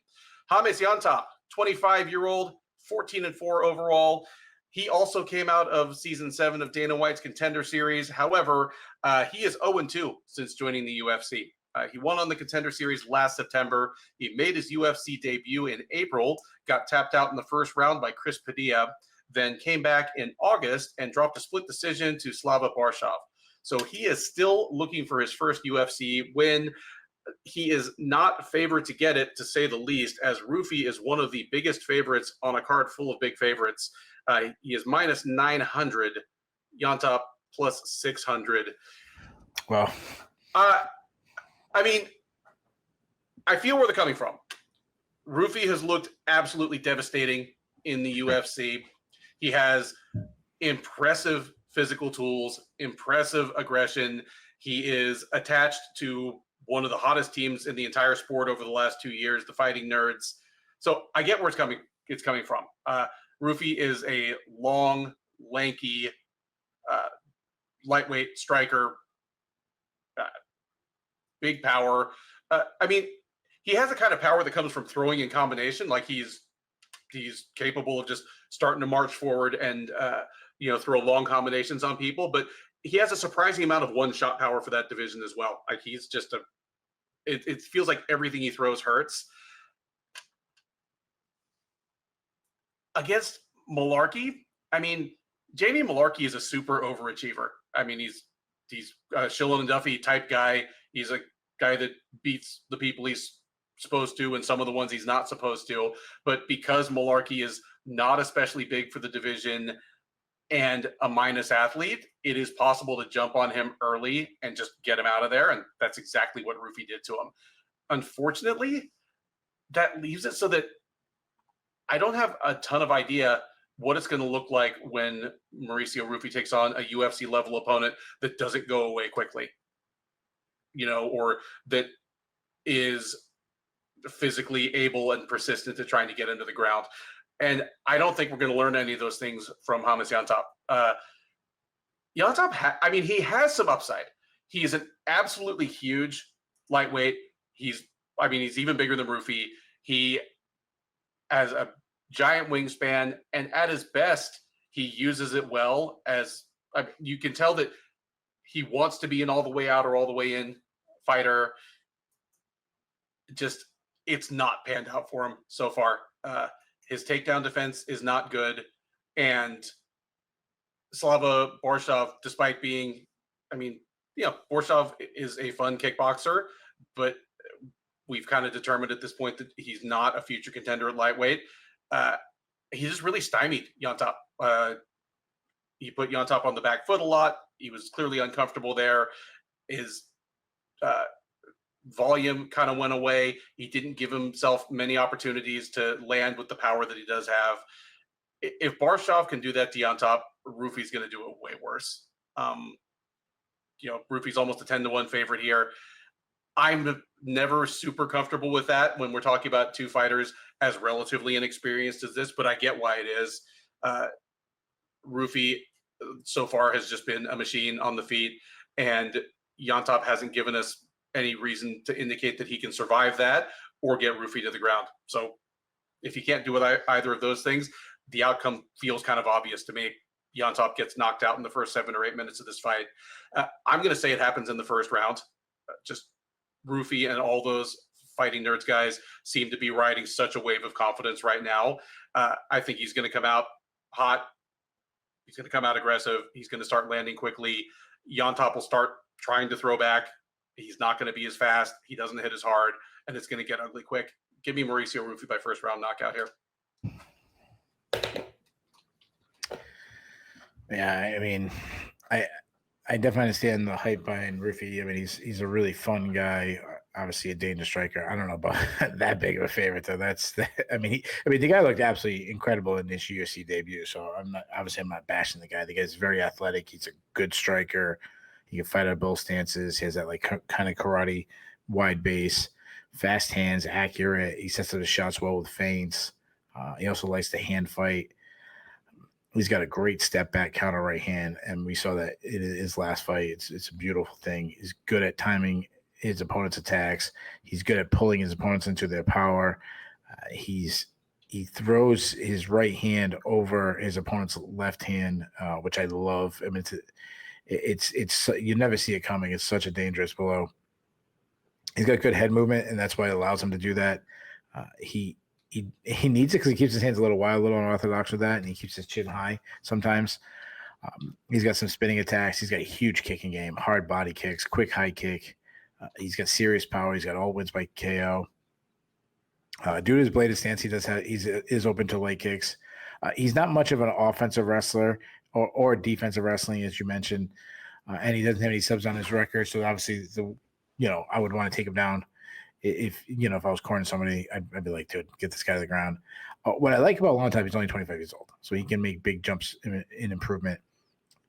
Ramiz Llontop, 25-year-old, 14-4 overall. He also came out of Season 7 of Dana White's Contender Series. However, he is 0-2 since joining the UFC. He won on the Contender Series last September. He made his UFC debut in April, got tapped out in the 1st round by Chris Padilla, then came back in August and dropped a split decision to Slava Barshov. So he is still looking for his first UFC win. He is not favored to get it, to say the least, as Ruffy is one of the biggest favorites on a card full of big favorites. He is minus 900, Llontop plus 600. Well, I mean, I feel where they're coming from. Ruffy has looked absolutely devastating in the UFC. He has impressive physical tools, impressive aggression. He is attached to one of the hottest teams in the entire sport over the last 2 years, the Fighting Nerds. So I get where it's coming from. Ruffy is a long, lanky, lightweight striker, big power. I mean, he has the kind of power that comes from throwing in combination. Like he's capable of just starting to march forward and throw long combinations on people. But he has a surprising amount of one-shot power for that division as well. Like he's just it feels like everything he throws hurts. Against Malarkey, I mean, Jamie Malarkey is a super overachiever. I mean, he's Shillan and Duffy type guy. He's a guy that beats the people he's supposed to and some of the ones he's not supposed to. But because Malarkey is not especially big for the division and a minus athlete, it is possible to jump on him early and just get him out of there. And that's exactly what Ruffy did to him. Unfortunately, that leaves it so that I don't have a ton of idea what it's going to look like when Mauricio Ruffy takes on a UFC level opponent that doesn't go away quickly, or that is physically able and persistent to trying to get into the ground. And I don't think we're going to learn any of those things from Ramiz Llontop. Llontop, he has some upside. He's an absolutely huge lightweight. He's even bigger than Ruffy. He has a giant wingspan, and at his best, he uses it well. You can tell that he wants to be an all the way out or all the way in fighter. Just, it's not panned out for him so far. His takedown defense is not good, and Slava Borshov, despite being, Borshov is a fun kickboxer, but we've kind of determined at this point that he's not a future contender at lightweight. He just really stymied Llontop. He put Llontop on the back foot a lot. He was clearly uncomfortable there. His volume kind of went away. He didn't give himself many opportunities to land with the power that he does have. If Borshov can do that to Llontop, Ruffy's going to do it way worse. Ruffy's almost a 10-1 favorite here. I'm never super comfortable with that when we're talking about two fighters as relatively inexperienced as this, but I get why it is. Ruffy so far has just been a machine on the feet, and Llontop hasn't given us any reason to indicate that he can survive that or get Ruffy to the ground. So if he can't do either of those things, the outcome feels kind of obvious to me. Llontop gets knocked out in the first 7 or 8 minutes of this fight. I'm going to say it happens in the first round. Just Ruffy and all those Fighting Nerds guys seem to be riding such a wave of confidence right now. I think he's going to come out hot. He's going to come out aggressive. He's going to start landing quickly. Llontop will start trying to throw back. He's not going to be as fast. He doesn't hit as hard, and it's going to get ugly quick. Give me Mauricio Ruffy by first round knockout here. Yeah, I definitely understand the hype behind Ruffy. He's a really fun guy. Obviously, a dangerous striker. I don't know about that big of a favorite though. The guy looked absolutely incredible in this UFC debut. So I'm not bashing the guy. The guy's very athletic. He's a good striker. He can fight at both stances. He has that kind of karate wide base, fast hands, accurate. He sets up his shots well with feints. He also likes to hand fight. He's got a great step back counter right hand, and we saw that in his last fight. It's a beautiful thing. He's good at timing his opponent's attacks. He's good at pulling his opponents into their power. He throws his right hand over his opponent's left hand, which I love. It's you never see it coming. It's such a dangerous blow. He's got good head movement, and that's why it allows him to do that. He needs it because he keeps his hands a little wide, a little unorthodox with that, and he keeps his chin high sometimes. He's got some spinning attacks. He's got a huge kicking game, hard body kicks, quick high kick. He's got serious power. He's got all wins by KO. Due to his bladed stance, is open to leg kicks. He's not much of an offensive wrestler or defensive wrestling, as you mentioned, and he doesn't have any subs on his record. So obviously, I would want to take him down. If I was cornering somebody, I'd be like, dude, get this guy to the ground. What I like about Llontop, he's only 25 years old, so he can make big jumps in improvement.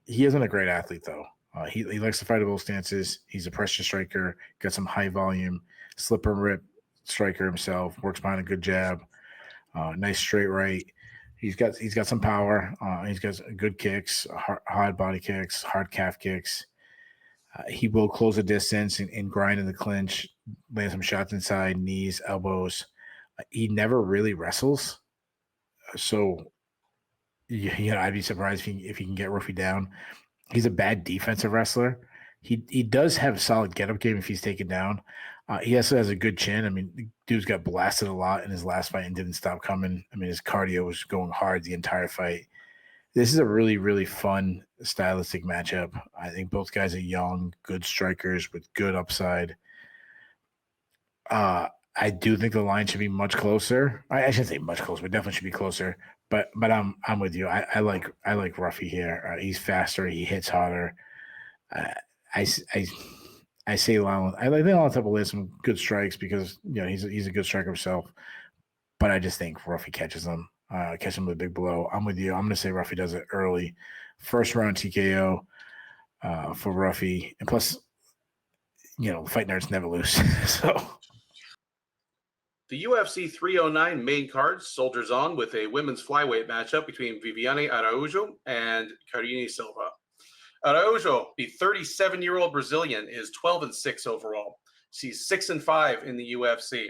He isn't a great athlete, though. He likes to fight at both stances. He's a pressure striker, got some high volume, slip and rip striker himself, works behind a good jab, nice straight right. He's got some power. He's got good kicks, hard body kicks, hard calf kicks. He will close the distance and grind in the clinch, land some shots inside, knees, elbows. He never really wrestles. So, I'd be surprised if he can get Ruffy down. He's a bad defensive wrestler. He does have a solid get-up game if he's taken down. He also has a good chin. I mean, the dude's got blasted a lot in his last fight and didn't stop coming. I mean, his cardio was going hard the entire fight. This is a really, really fun stylistic matchup. I think both guys are young, good strikers with good upside. I do think the line should be much closer. I shouldn't say much closer, but definitely should be closer. But I'm with you. I like Ruffy here. He's faster. He hits harder. I say Lon. I think Llontop will land some good strikes because he's a good striker himself. But I just think Ruffy catches him. Catch him with a big blow. I'm with you. I'm going to say Ruffy does it early. First round TKO for Ruffy. And plus, fight nerds never lose. So the UFC 309 main card soldiers on with a women's flyweight matchup between Viviane Araujo and Karine Silva. Araujo, the 37-year-old Brazilian, is 12-6 overall. She's 6-5 in the UFC.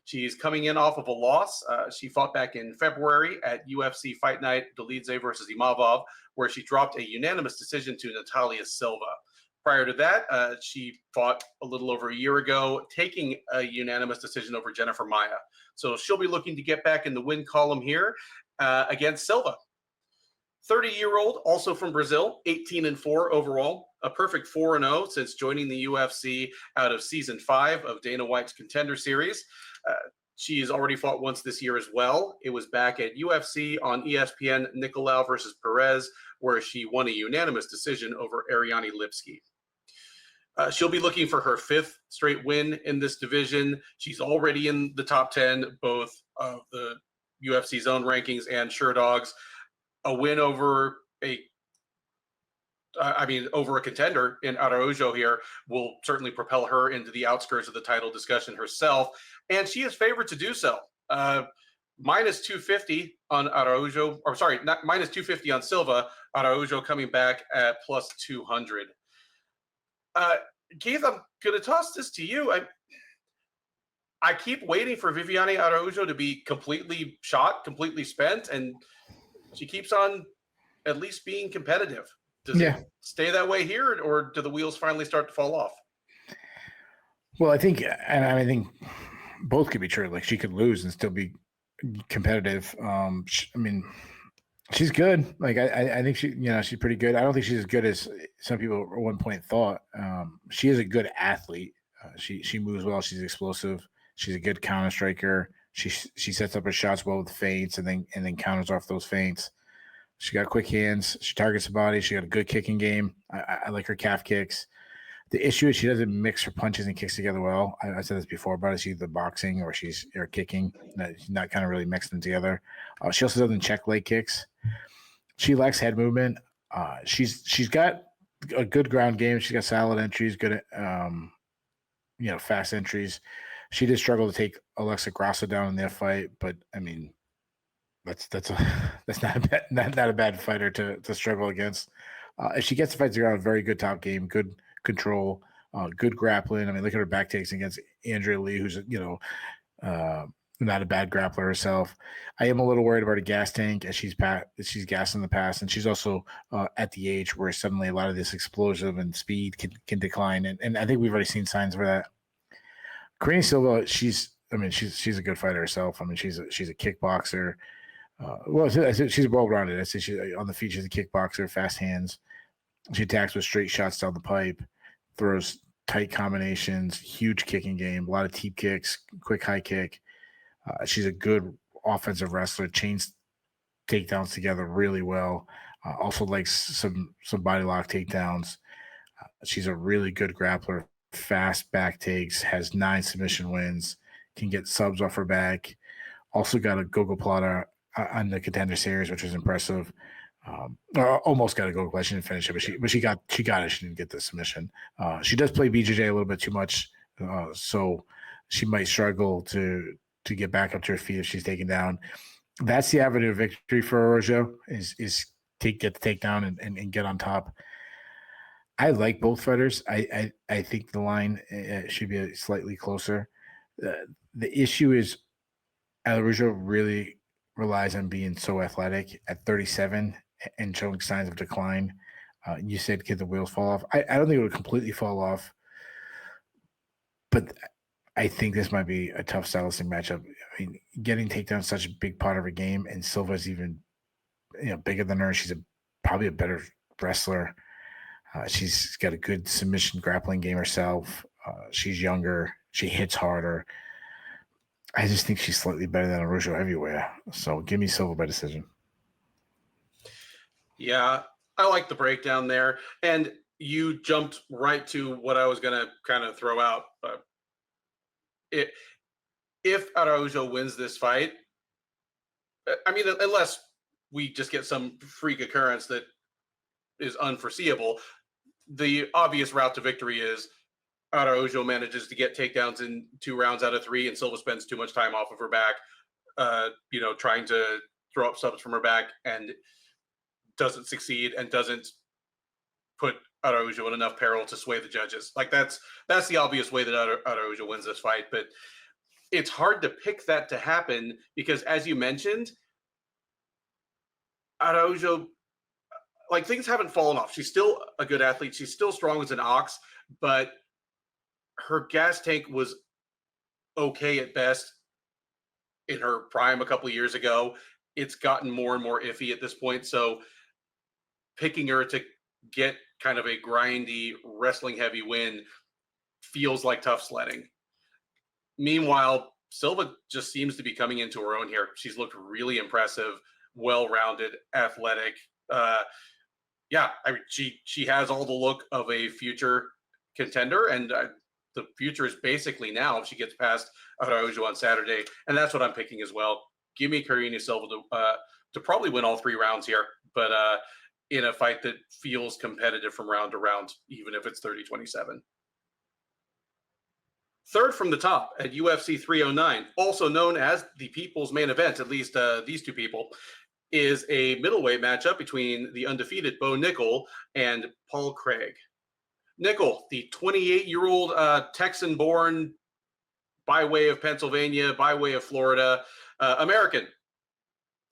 She's coming in off of a loss. She fought back in February at UFC Fight Night Dolidze versus Imavov, where she dropped a unanimous decision to Natalia Silva. Prior to that, she fought a little over a year ago, taking a unanimous decision over Jennifer Maia. So she'll be looking to get back in the win column here against Silva. 30-year-old, also from Brazil, 18-4 overall, a perfect 4-0 since joining the UFC out of Season 5 of Dana White's Contender Series. She's already fought once this year as well. It was back at UFC on ESPN, Nicolau versus Perez, where she won a unanimous decision over Ariane Lipski. She'll be looking for her 5th straight win in this division. She's already in the top 10, both of the UFC's own rankings and SureDogs. A win over a contender in Araujo here will certainly propel her into the outskirts of the title discussion herself, and she is favored to do so. Minus 250 on Araujo, or sorry, not minus 250 on Silva. Araujo coming back at plus 200. Keith, I'm going to toss this to you. I keep waiting for Viviane Araujo to be completely shot, completely spent, and she keeps on at least being competitive. Does it stay that way here, or do the wheels finally start to fall off? Well, I think both could be true. Like, she could lose and still be competitive. She's good. Like, I think she's pretty good. I don't think she's as good as some people at one point thought. She is a good athlete. She moves well. She's explosive. She's a good counter striker. She sets up her shots well with feints and then counters off those feints. She got quick hands. She targets the body. She got a good kicking game. I like her calf kicks. The issue is she doesn't mix her punches and kicks together well. I said this before about it. She's either boxing or she's kicking. She's not kind of really mixing them together. She also doesn't check leg kicks. She lacks head movement. She's got a good ground game. She's got solid entries, good fast entries. She did struggle to take Alexa Grasso down in their fight, but I mean, that's not a bad fighter to struggle against. If she gets the fight to the ground, very good top game, good control, good grappling. I mean, look at her back takes against Andrea Lee, who's not a bad grappler herself. I am a little worried about a gas tank as she's gassed in the past, and she's also at the age where suddenly a lot of this explosive and speed can decline, and I think we've already seen signs for that. Karine Silva, she's a good fighter herself. I mean, she's a kickboxer. She's well-rounded. I say she's on the feet. She's a kickboxer, fast hands. She attacks with straight shots down the pipe, throws tight combinations, huge kicking game, a lot of teep kicks, quick high kick. She's a good offensive wrestler, chains takedowns together really well. Also likes some body lock takedowns. She's a really good grappler, fast back takes, has 9 submission wins, can get subs off her back. Also got a Gogo Plata on the Contender Series, which was impressive. Almost got a Gogo Plata. She didn't finish it, but she got it. She didn't get the submission. She does play BJJ a little bit too much, so she might struggle to get back up to her feet if she's taken down. That's the avenue of victory for Araujo is get the takedown and get on top. I like both fighters. I think the line should be slightly closer. The issue is Araujo really relies on being so athletic at 37 and showing signs of decline. You said, "Could the wheels fall off?" I don't think it would completely fall off, but I think this might be a tough stylistic matchup. I mean, getting takedown is such a big part of her game, and Silva's even bigger than her. She's probably a better wrestler. She's got a good submission grappling game herself. She's younger. She hits harder. I just think she's slightly better than Araujo everywhere. So give me Silva by decision. Yeah, I like the breakdown there. And you jumped right to what I was going to kind of throw out. If Araujo wins this fight, I mean, unless we just get some freak occurrence that is unforeseeable, the obvious route to victory is Araujo manages to get takedowns in 2 rounds out of 3, and Silva spends too much time off of her back, trying to throw up subs from her back, and doesn't succeed and doesn't put Araujo in enough peril to sway the judges. Like that's the obvious way that Araujo wins this fight, but it's hard to pick that to happen because, as you mentioned, Araujo, like, things haven't fallen off. She's still a good athlete. She's still strong as an ox, but her gas tank was okay at best in her prime a couple of years ago. It's gotten more and more iffy at this point. So picking her to get kind of a grindy, wrestling heavy win feels like tough sledding. Meanwhile, Silva just seems to be coming into her own here. She's looked really impressive, well-rounded, athletic. Yeah, I mean, she has all the look of a future contender, and the future is basically now if she gets past Araujo on Saturday, and that's what I'm picking as well. Give me Karine Silva to probably win all 3 rounds here, but in a fight that feels competitive from round to round, even if it's 30-27. Third from the top at UFC 309, also known as the People's Main Event, at least these 2 people, is a middleweight matchup between the undefeated Bo Nickal and Paul Craig. Nickal, the 28-year-old Texan-born, by way of Pennsylvania, by way of Florida, American.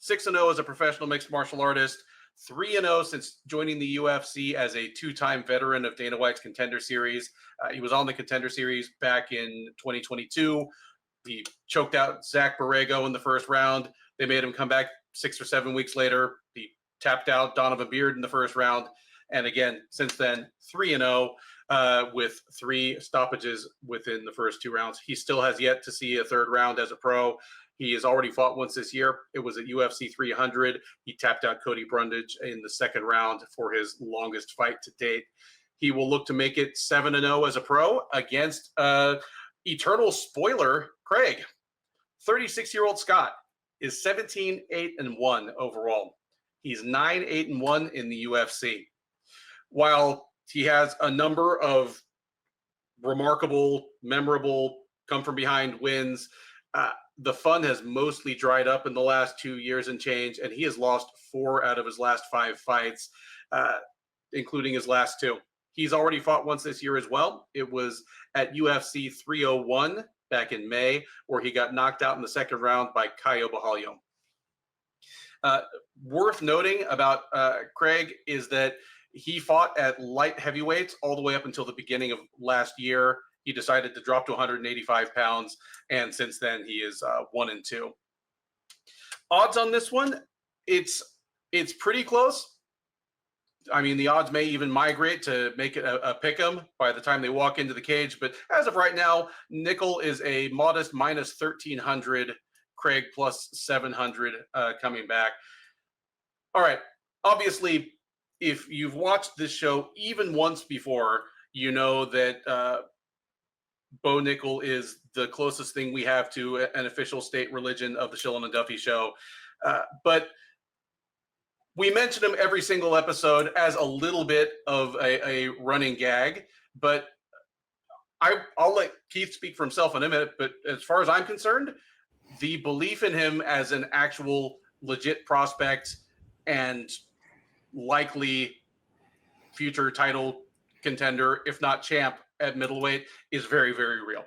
6-0 as a professional mixed martial artist, 3-0 since joining the UFC as a 2-time veteran of Dana White's Contender Series. He was on the Contender Series back in 2022. He choked out Zach Borrego in the first round. They made him come back 6 or 7 weeks later. He tapped out Donovan Beard in the first round. And again, since then, 3-0 with 3 stoppages within the first 2 rounds. He still has yet to see a 3rd round as a pro. He has already fought once this year. It was at UFC 300. He tapped out Cody Brundage in the 2nd round for his longest fight to date. He will look to make it 7-0 as a pro against eternal spoiler Craig. 36-year-old Scott is 17-8-1 overall. He's 9-8-1 in the UFC. While he has a number of remarkable, memorable, come from behind wins, the fun has mostly dried up in the last 2 years and change, and he has lost 4 out of his last 5 fights, including his last 2. He's already fought once this year as well. It was at UFC 301 back in May, where he got knocked out in the 2nd round by Caio Borralho. Worth noting about Craig is that he fought at light heavyweights all the way up until the beginning of last year. He decided to drop to 185 pounds, and since then he is 1-2. Odds on this one, it's pretty close. I mean, the odds may even migrate to make it a pick 'em by the time they walk into the cage. But as of right now, Nickal is a modest minus 1,300, Craig plus 700 coming back. All right. Obviously, if you've watched this show even once before, you know that Bo Nickal is the closest thing we have to an official state religion of the Shillan and Duffy show. But we mention him every single episode as a little bit of a running gag. But I'll let Keith speak for himself in a minute. But as far as I'm concerned, the belief in him as an actual legit prospect and likely future title contender, if not champ at middleweight, is very, very real.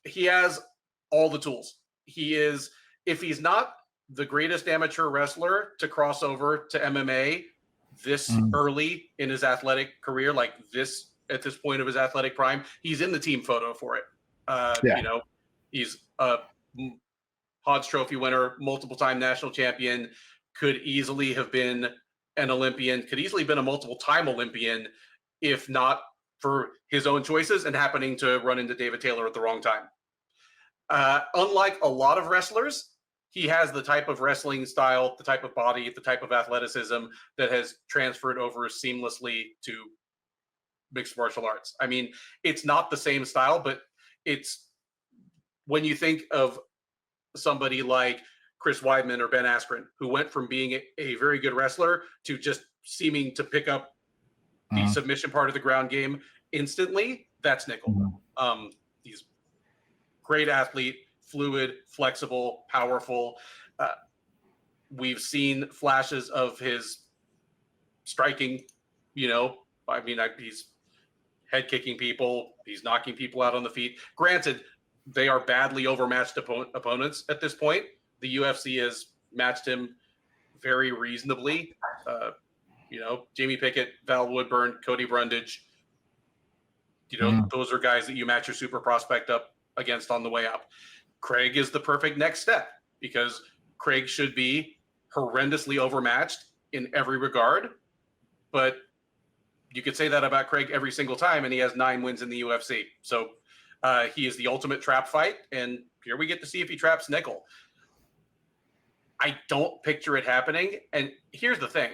He has all the tools. He is, if he's not the greatest amateur wrestler to cross over to MMA this early in his athletic career, like this at this point of his athletic prime, he's in the team photo for it. You know, he's a Hodge Trophy winner, multiple-time national champion, could easily have been an Olympian, could easily have been a multiple-time Olympian, if not for his own choices and happening to run into David Taylor at the wrong time. Unlike a lot of wrestlers, he has the type of wrestling style, the type of body, the type of athleticism that has transferred over seamlessly to mixed martial arts. I mean, it's not the same style, but it's when you think of somebody like Chris Weidman or Ben Askren, who went from being a very good wrestler to just seeming to pick up the submission part of the ground game instantly, that's Nickal. He's great athlete, fluid, flexible, powerful. We've seen flashes of his striking, you know, I mean, he's head kicking people, he's knocking people out on the feet. Granted, they are badly overmatched opponents at this point. The UFC has matched him very reasonably. You know, Jamie Pickett, Val Woodburn, Cody Brundage. You know, those are guys that you match your super prospect up against on the way up. Craig is the perfect next step because Craig should be horrendously overmatched in every regard. But you could say that about Craig every single time, and he has 9 wins in the UFC. So he is the ultimate trap fight, and here we get to see if he traps Nickal. I don't picture it happening, and here's the thing.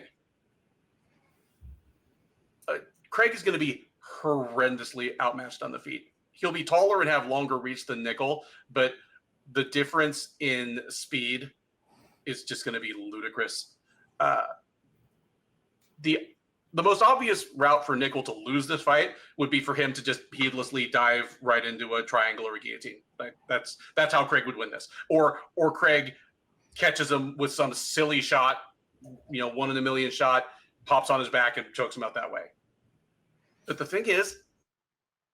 Craig is going to be horrendously outmatched on the feet. He'll be taller and have longer reach than Nickal, but the difference in speed is just going to be ludicrous. The most obvious route for Nickal to lose this fight would be for him to just heedlessly dive right into a triangle or a guillotine. Like that's how Craig would win this. Or Craig catches him with some silly shot, you know, 1 in a million shot, pops on his back and chokes him out that way. But the thing is,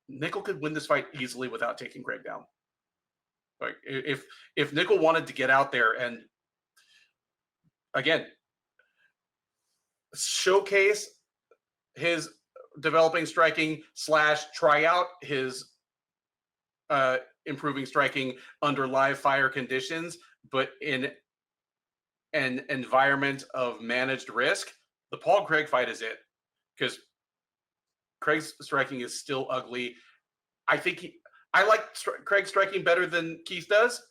Nickal could win this fight easily without taking Craig down. Like if Nickal wanted to get out there and again showcase his developing striking / try out his improving striking under live fire conditions, but in an environment of managed risk, the Paul Craig fight is it. Because Craig's striking is still ugly. I think I like Craig striking better than Keith does,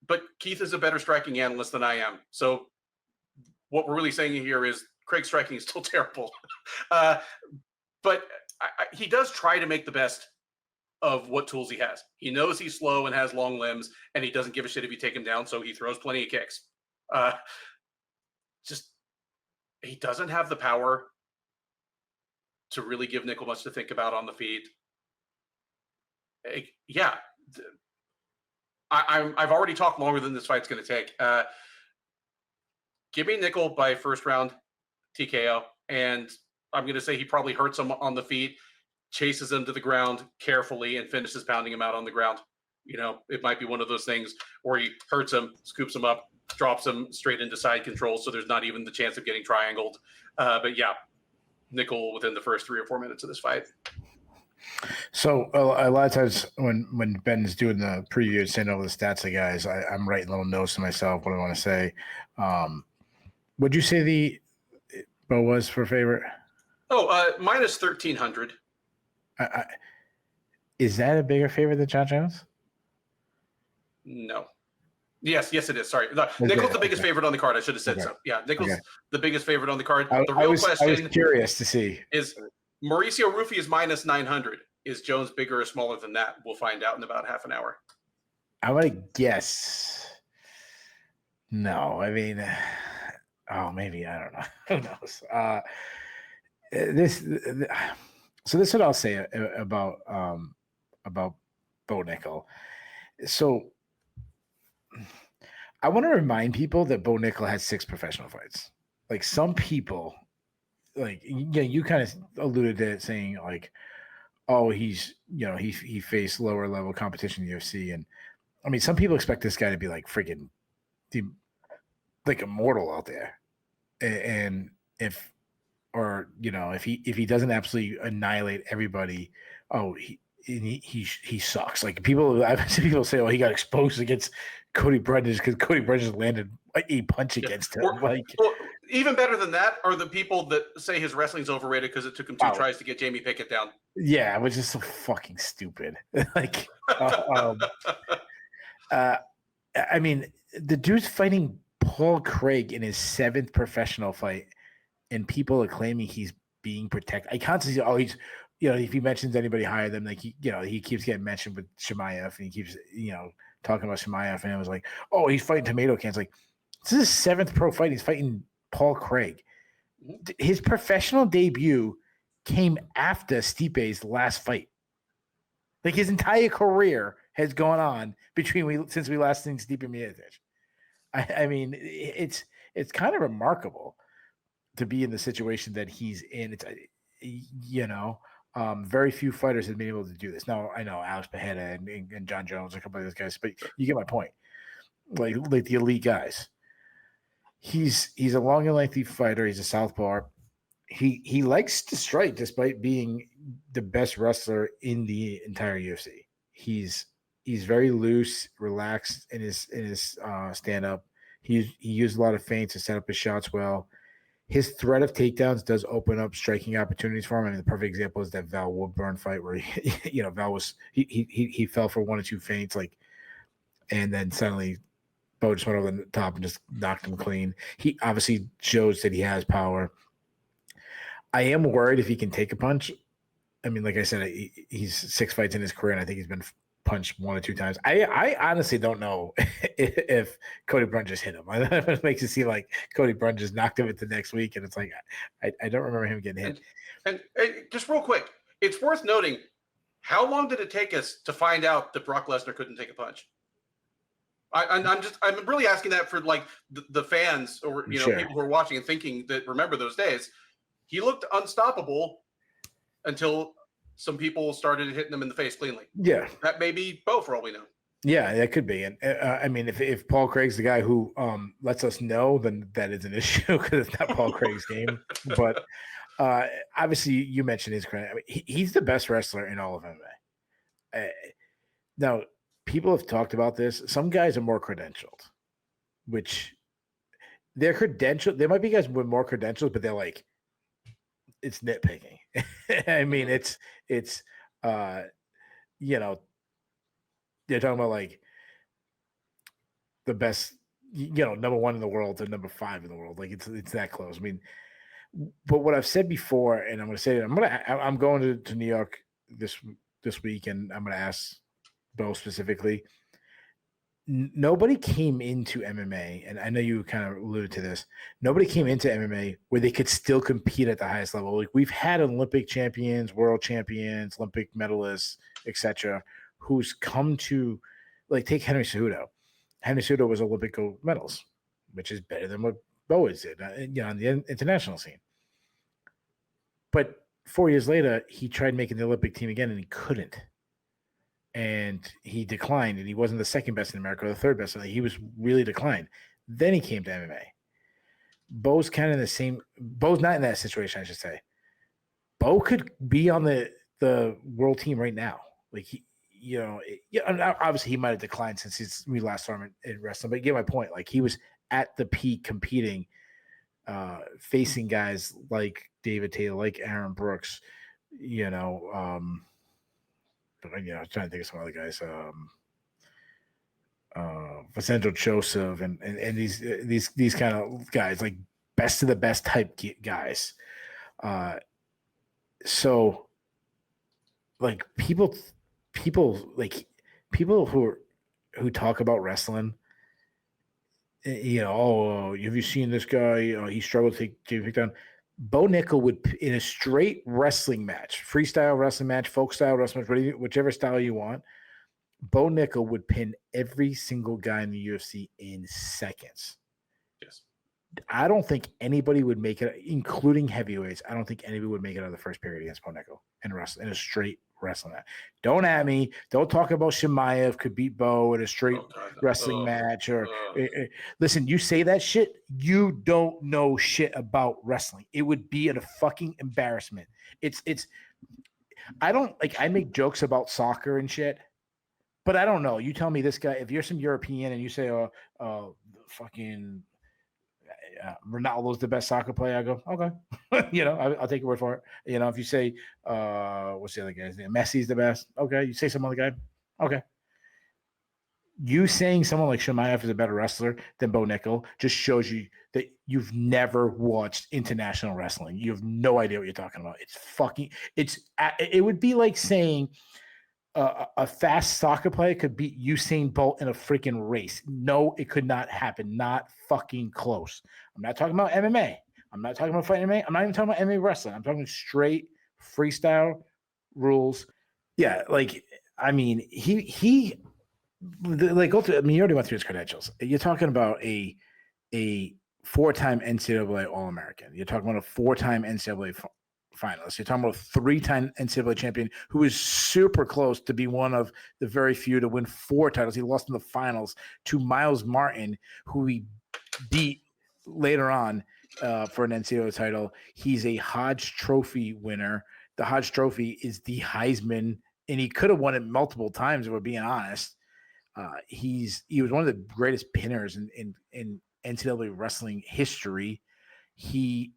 but Keith is a better striking analyst than I am. So what we're really saying here is Craig's striking is still terrible. But he does try to make the best of what tools he has. He knows he's slow and has long limbs, and he doesn't give a shit if you take him down, so he throws plenty of kicks. Just he doesn't have the power to really give Nickal much to think about on the feet. Yeah, I've already talked longer than this fight's going to take. Give me Nickal by first round TKO, and I'm going to say he probably hurts him on the feet, chases him to the ground carefully, and finishes pounding him out on the ground. You know, it might be one of those things where he hurts him, scoops him up, drops him straight into side control, so there's not even the chance of getting triangled. But yeah, Nickal within the first 3 or 4 minutes of this fight. So a lot of times when Ben's doing the preview and sending over the stats to guys, I'm writing little notes to myself what I want to say. Would you say the Bo was for favorite? Oh, minus 1,300. Is that a bigger favorite than Jon Jones? No. Yes, it is. Sorry. Nickal's the biggest favorite on the card. I should have said so. Yeah, Nickal's the biggest favorite on the card. The real question I was curious to see. Is Mauricio Ruffy is minus 900. Is Jones bigger or smaller than that? We'll find out in about half an hour. I'm going to guess. No, I mean, maybe. I don't know. Who knows? So this is what I'll say about Bo Nickal. So I want to remind people that Bo Nickal has 6 professional fights. Like some people, like you kind of alluded to it saying like, oh, he's he faced lower level competition in the UFC, and I mean some people expect this guy to be like freaking like immortal out there, and if he doesn't absolutely annihilate everybody, he sucks. Like I've seen people say, oh, he got exposed against Cody Brundage because Cody Brundage landed a punch against him. Or even better than that are the people that say his wrestling's overrated because it took him 2 tries to get Jamie Pickett down. Yeah, which is so fucking stupid. Like, I mean, the dude's fighting Paul Craig in his 7th professional fight, and people are claiming he's being protected. I constantly say, he's, if he mentions anybody higher than like he keeps getting mentioned with Chimaev, and he keeps talking about Chimaev, and it was like, oh, he's fighting tomato cans. Like, this is his 7th pro fight. He's fighting Paul Craig. His professional debut came after Stipe's last fight. Like his entire career has gone on since we last seen Stipe Miocic. I mean, it's kind of remarkable to be in the situation that he's in. It's very few fighters have been able to do this. Now I know Alex Pereira and Jon Jones, a couple of those guys, but you get my point. Like the elite guys. He's a long and lengthy fighter. He's a southpaw. He likes to strike despite being the best wrestler in the entire UFC. He's very loose, relaxed in his stand up. He used a lot of feints to set up his shots well. His threat of takedowns does open up striking opportunities for him. I mean, the perfect example is that Val Woodburn fight where Val was he fell for 1 or 2 feints, and then suddenly Bo just went over the top and just knocked him clean. He obviously shows that he has power. I am worried if he can take a punch. I mean, like I said, he's 6 fights in his career, and I think he's been punched 1 or 2 times. I honestly don't know if Cody Brundage just hit him. It makes it seem like Cody Brundage just knocked him into next week, and it's like I don't remember him getting hit. And just real quick, it's worth noting, how long did it take us to find out that Brock Lesnar couldn't take a punch? I'm really asking that for like the fans or people who are watching and thinking that remember those days. He looked unstoppable until some people started hitting him in the face cleanly. Yeah, that may be Bo for all we know. Yeah, that could be. And I mean, if Paul Craig's the guy who lets us know, then that is an issue because it's not Paul Craig's game. But obviously, you mentioned his credit. I mean, he's the best wrestler in all of MMA. Now, people have talked about this. Some guys are more credentialed, which they're credentialed. There might be guys with more credentials, but they're like, it's nitpicking. I mean, it's they're talking about like the best, number 1 in the world to number 5 in the world. Like it's that close. I mean, but what I've said before, and I'm going to say it, I'm going to New York this week, and I'm going to ask Bo specifically. Nobody came into MMA, and I know you kind of alluded to this. Nobody came into MMA where they could still compete at the highest level. Like we've had Olympic champions, world champions, Olympic medalists, etc., who's come to, like, take Henry Cejudo. Henry Cejudo was Olympic gold medals, which is better than what Bo is did, on the international scene. But 4 years later, he tried making the Olympic team again, and he couldn't. And he declined, and he wasn't the second best in America or the third best. He was really declined. Then he came to MMA. Bo's kind of the same. Bo's not in that situation, I should say. Bo could be on the the world team right now. Like he, obviously he might have declined since we last saw him in wrestling, but you get my point. Like he was at the peak competing, facing guys like David Taylor, like Aaron Brooks, but I was trying to think of some other guys, Vicente Joseph and these kind of guys, like best of the best type guys. So like people who talk about wrestling, have you seen this guy? He struggled to take down. Bo Nickal would, in a straight wrestling match, freestyle wrestling match, folk style wrestling match, whichever style you want, Bo Nickal would pin every single guy in the UFC in seconds. Yes. I don't think anybody would make it, including heavyweights. I don't think anybody would make it out of the first period against Bo Nickal in a straight wrestling match. Don't at me. Don't talk about Chimaev could beat Bo in a straight wrestling match. Listen, you say that shit, you don't know shit about wrestling. It would be a fucking embarrassment. I make jokes about soccer and shit, but I don't know. You tell me this guy, if you're some European and you say, fucking Ronaldo's the best soccer player, I go, okay. I'll take your word for it. If you say, what's the other guy's name? Messi's the best. Okay. You say some other guy. Okay. You saying someone like Chimaev is a better wrestler than Bo Nickal just shows you that you've never watched international wrestling. You have no idea what you're talking about. It would be like saying a fast soccer player could beat Usain Bolt in a freaking race. No, it could not happen. Not fucking close. I'm not talking about MMA. I'm not talking about fighting MMA. I'm not even talking about MMA wrestling. I'm talking straight freestyle rules. Yeah, you already went through his credentials. You're talking about a 4-time NCAA All-American. You're talking about a 4-time NCAA finalist. You're talking about a 3-time NCAA champion who is super close to be one of the very few to win 4 titles. He lost in the finals to Miles Martin, who he beat later on for an NCAA title. He's a Hodge Trophy winner. The Hodge Trophy is the Heisman, and he could have won it multiple times, if we're being honest. He was one of the greatest pinners in NCAA wrestling history. He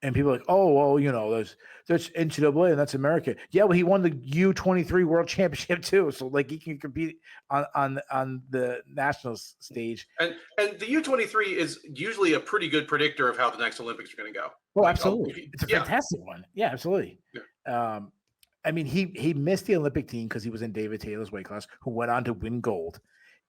and people are like, oh, well, that's NCAA and that's America. Yeah, well, he won the U23 World Championship too, so he can compete on the national stage. And the U23 is usually a pretty good predictor of how the next Olympics are going to go. Oh, absolutely, it's a fantastic one. Yeah, absolutely. Yeah. He missed the Olympic team because he was in David Taylor's weight class, who went on to win gold.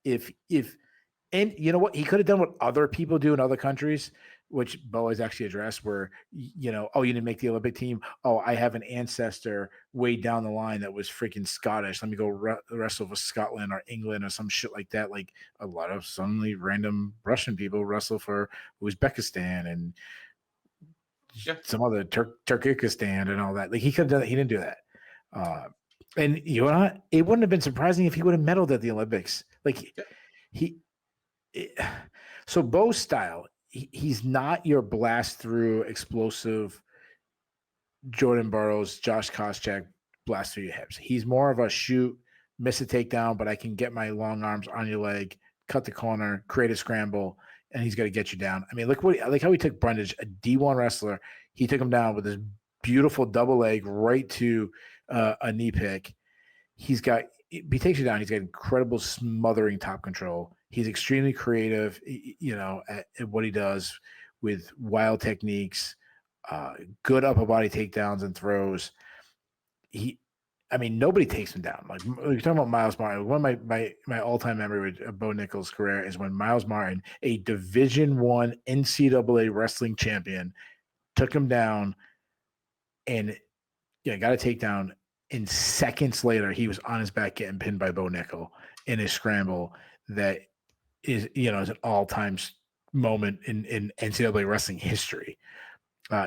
And you know what? He could have done what other people do in other countries, which Bo has actually addressed, where, you didn't make the Olympic team. Oh, I have an ancestor way down the line that was freaking Scottish. Let me go wrestle for Scotland or England or some shit like that. Like a lot of suddenly random Russian people wrestle for Uzbekistan and some other Turkmenistan and all that. Like he could have done that. He didn't do that. And it wouldn't have been surprising if he would have medaled at the Olympics. So Bo's style, he's not your blast through explosive Jordan Burroughs, Josh Koscheck blast through your hips. He's more of a shoot, miss a takedown, but I can get my long arms on your leg, cut the corner, create a scramble, and he's got to get you down. Look how he took Brundage, a D1 wrestler. He took him down with this beautiful double leg right to a knee pick. He takes you down. He's got incredible smothering top control. He's extremely creative, at what he does with wild techniques, good upper body takedowns and throws. Nobody takes him down. Like you're talking about Miles Martin. One of my all-time memory with Bo Nickal's career is when Miles Martin, a Division I NCAA wrestling champion, took him down and got a takedown. And seconds later, he was on his back getting pinned by Bo Nickal in a scramble that is an all-time moment in NCAA wrestling history.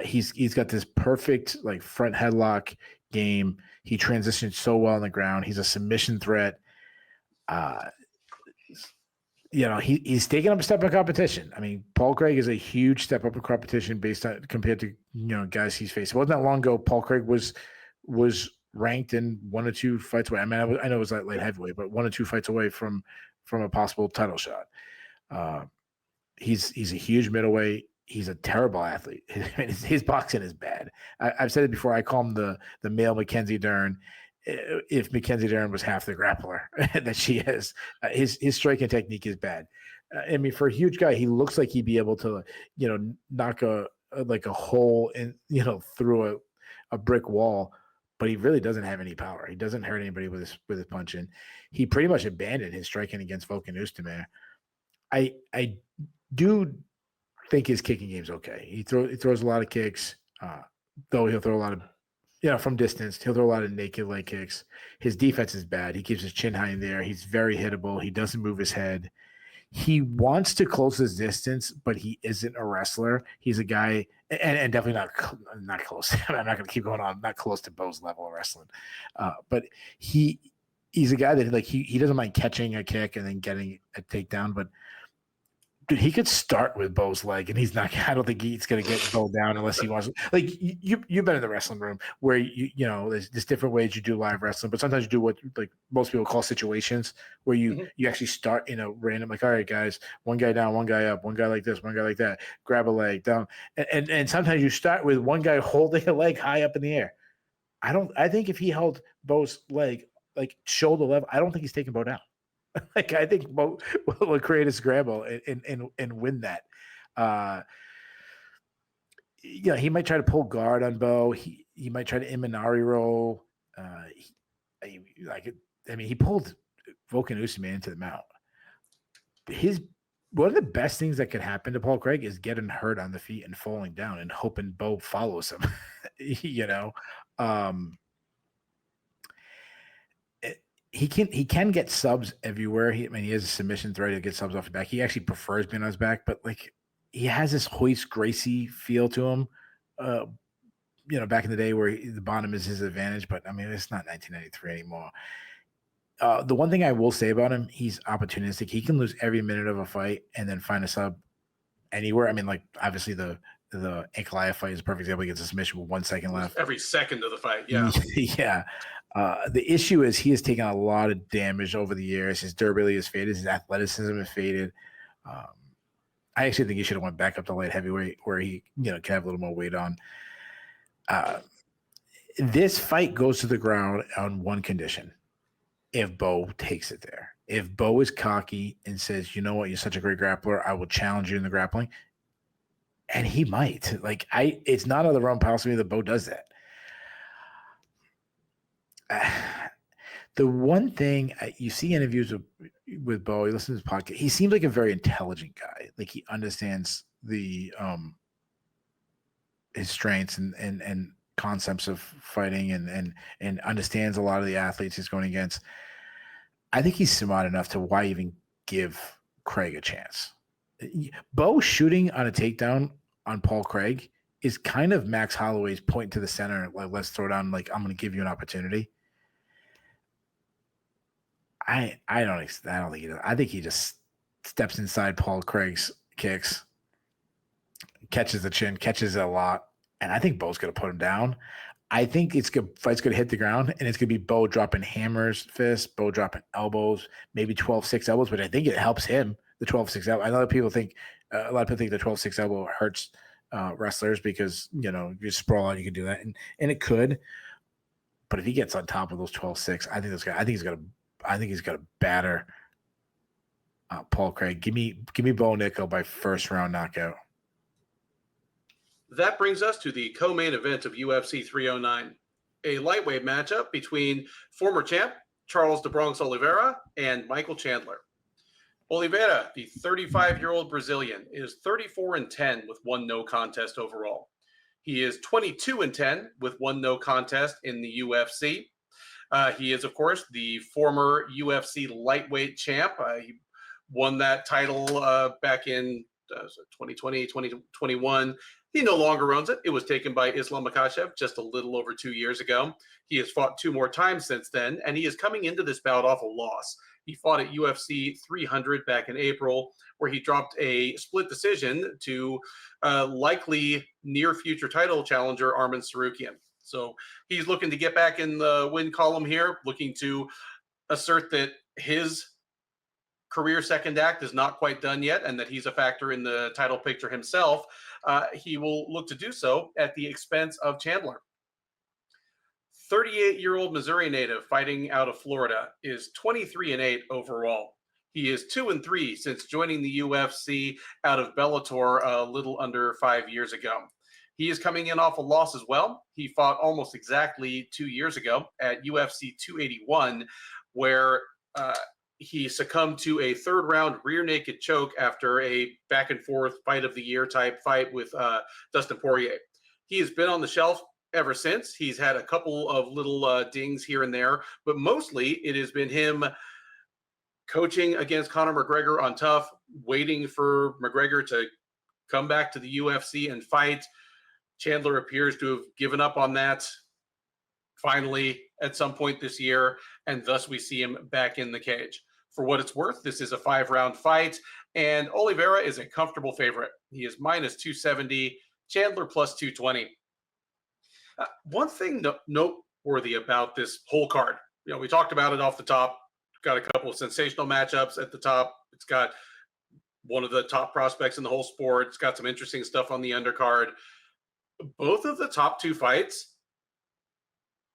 He's got this perfect front headlock game. He transitions so well on the ground. He's a submission threat. He's taking up a step in competition. Paul Craig is a huge step up in competition compared to guys he's faced. It wasn't that long ago. Paul Craig was ranked in 1 or 2 fights away. I mean, I know it was like light heavyweight, but 1 or 2 fights away from a possible title shot. He's a huge middleweight. He's a terrible athlete. His boxing is bad. I've said it before. I call him the male Mackenzie Dern. If Mackenzie Dern was half the grappler that she is, his striking technique is bad. I mean, for a huge guy, he looks like he'd be able to, knock a hole in, through a brick wall, but he really doesn't have any power. He doesn't hurt anybody with his punching. He pretty much abandoned his striking against Volkan Oezdemir. I do think his kicking game's okay. He throws a lot of kicks, though he'll throw a lot of, from distance. He'll throw a lot of naked leg kicks. His defense is bad. He keeps his chin high in there. He's very hittable. He doesn't move his head. He wants to close his distance, but he isn't a wrestler. He's a guy, and definitely not close. I'm not going to keep going on. Not close to Bo's level of wrestling, but he's a guy that he doesn't mind catching a kick and then getting a takedown, but. Dude, he could start with Bo's leg, and he's not. I don't think he's going to get Bo down unless he wants. Like you've been in the wrestling room where there's different ways you do live wrestling, but sometimes you do what like most people call situations where you actually start in a random all right, guys, one guy down, one guy up, one guy like this, one guy like that, grab a leg down, and sometimes you start with one guy holding a leg high up in the air. I think if he held Bo's leg like shoulder level, I don't think he's taking Bo down. I think Bo will create a scramble and win that. He might try to pull guard on Bo. He might try to Imanari roll. He pulled Volkan Oezdemir into the mount. One of the best things that could happen to Paul Craig is getting hurt on the feet and falling down and hoping Bo follows him. He can get subs everywhere. He has a submission threat. He'll get subs off the back. He actually prefers being on his back, but he has this Hoist Gracie feel to him. Back in the day where the bottom is his advantage, but I mean, it's not 1993 anymore. The one thing I will say about him, he's opportunistic. He can lose every minute of a fight and then find a sub anywhere. I mean, obviously the Ankalaev fight is a perfect example. He gets a submission with 1 second left. Every second of the fight, yeah. Yeah. The issue is he has taken a lot of damage over the years. His durability has faded. His athleticism has faded. I actually think he should have went back up to light heavyweight where he, can have a little more weight on. This fight goes to the ground on one condition. If Bo takes it there. If Bo is cocky and says, you know what, you're such a great grappler, I will challenge you in the grappling. And he might. It's not out of the realm possibility that Bo does that. The one thing you see interviews with Bo, you listen to his podcast, he seems like a very intelligent guy. Like he understands his strengths and concepts of fighting and understands a lot of the athletes he's going against. I think he's smart enough to why even give Craig a chance. Bo shooting on a takedown on Paul Craig is kind of Max Holloway's point to the center. Like, let's throw down. Like, I'm going to give you an opportunity. I don't think he does. I think he just steps inside Paul Craig's kicks, catches the chin, catches it a lot, and I think Bo's going to put him down. I think fight's going to hit the ground, and it's going to be Bo dropping hammers, fists, Bo dropping elbows, maybe 12-6 elbows, but I think it helps him, the 12-6 elbow. I know people think a lot of people think the 12-6 elbow hurts wrestlers because, you sprawl out, you can do that, and it could. But if he gets on top of those 12-6, I think he's got to batter Paul Craig. Give me Bo Nickal by first round knockout. That brings us to the co-main event of UFC 309, a lightweight matchup between former champ Charles de Bronx Oliveira and Michael Chandler. Oliveira, the 35-year-old Brazilian, is 34-10 with 1 no contest overall. He is 22-10 with 1 no contest in the UFC. He is, of course, the former UFC lightweight champ. He won that title back in 2020, 2021. He no longer owns it. It was taken by Islam Makhachev just a little over 2 years ago. He has fought 2 more times since then, and he is coming into this bout off a loss. He fought at UFC 300 back in April, where he dropped a split decision to likely near future title challenger Arman Tsarukyan. So he's looking to get back in the win column here, looking to assert that his career second act is not quite done yet and that he's a factor in the title picture himself. He will look to do so at the expense of Chandler. 38-year-old Missouri native fighting out of Florida is 23-8 overall. He is 2-3 since joining the UFC out of Bellator a little under 5 years ago. He is coming in off a loss as well. He fought almost exactly 2 years ago at UFC 281, where he succumbed to a third-round rear naked choke after a back-and-forth fight of the year type fight with Dustin Poirier. He has been on the shelf ever since. He's had a couple of little dings here and there, but mostly it has been him coaching against Conor McGregor on Tough, waiting for McGregor to come back to the UFC and fight. Chandler appears to have given up on that finally at some point this year, and thus we see him back in the cage. For what it's worth, this is a 5-round fight, and Oliveira is a comfortable favorite. He is minus 270, Chandler plus 220. One thing noteworthy about this whole card, we talked about it off the top. Got a couple of sensational matchups at the top. It's got one of the top prospects in the whole sport. It's got some interesting stuff on the undercard. Both of the top 2 fights,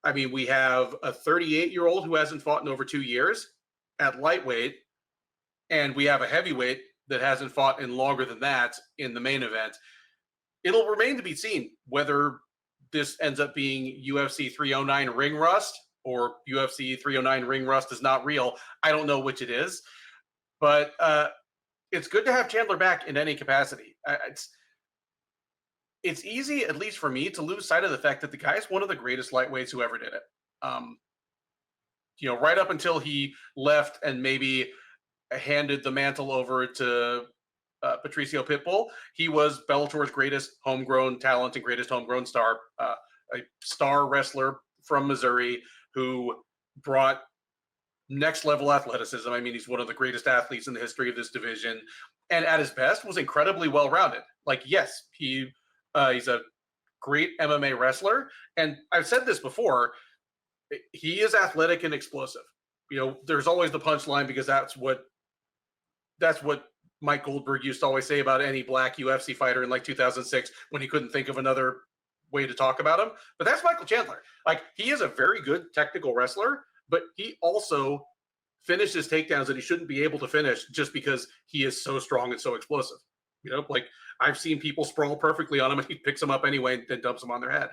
I mean, we have a 38-year-old who hasn't fought in over 2 years at lightweight, and we have a heavyweight that hasn't fought in longer than that in the main event. It'll remain to be seen whether this ends up being UFC 309 ring rust or UFC 309 ring rust is not real. I don't know which it is, but it's good to have Chandler back in any capacity. It's easy, at least for me, to lose sight of the fact that the guy's one of the greatest lightweights who ever did it. Right up until he left and maybe handed the mantle over to Patricio Pitbull, he was Bellator's greatest homegrown talent and greatest homegrown star, a star wrestler from Missouri who brought next level athleticism. I mean, he's one of the greatest athletes in the history of this division, and at his best was incredibly well-rounded. Like, yes, he's a great MMA wrestler, and I've said this before, he is athletic and explosive. There's always the punchline because that's what Mike Goldberg used to always say about any black UFC fighter in like 2006 when he couldn't think of another way to talk about him. But that's Michael Chandler. Like, he is a very good technical wrestler, but he also finishes takedowns that he shouldn't be able to finish just because he is so strong and so explosive. Like, I've seen people sprawl perfectly on him and he picks them up anyway and then dumps them on their head.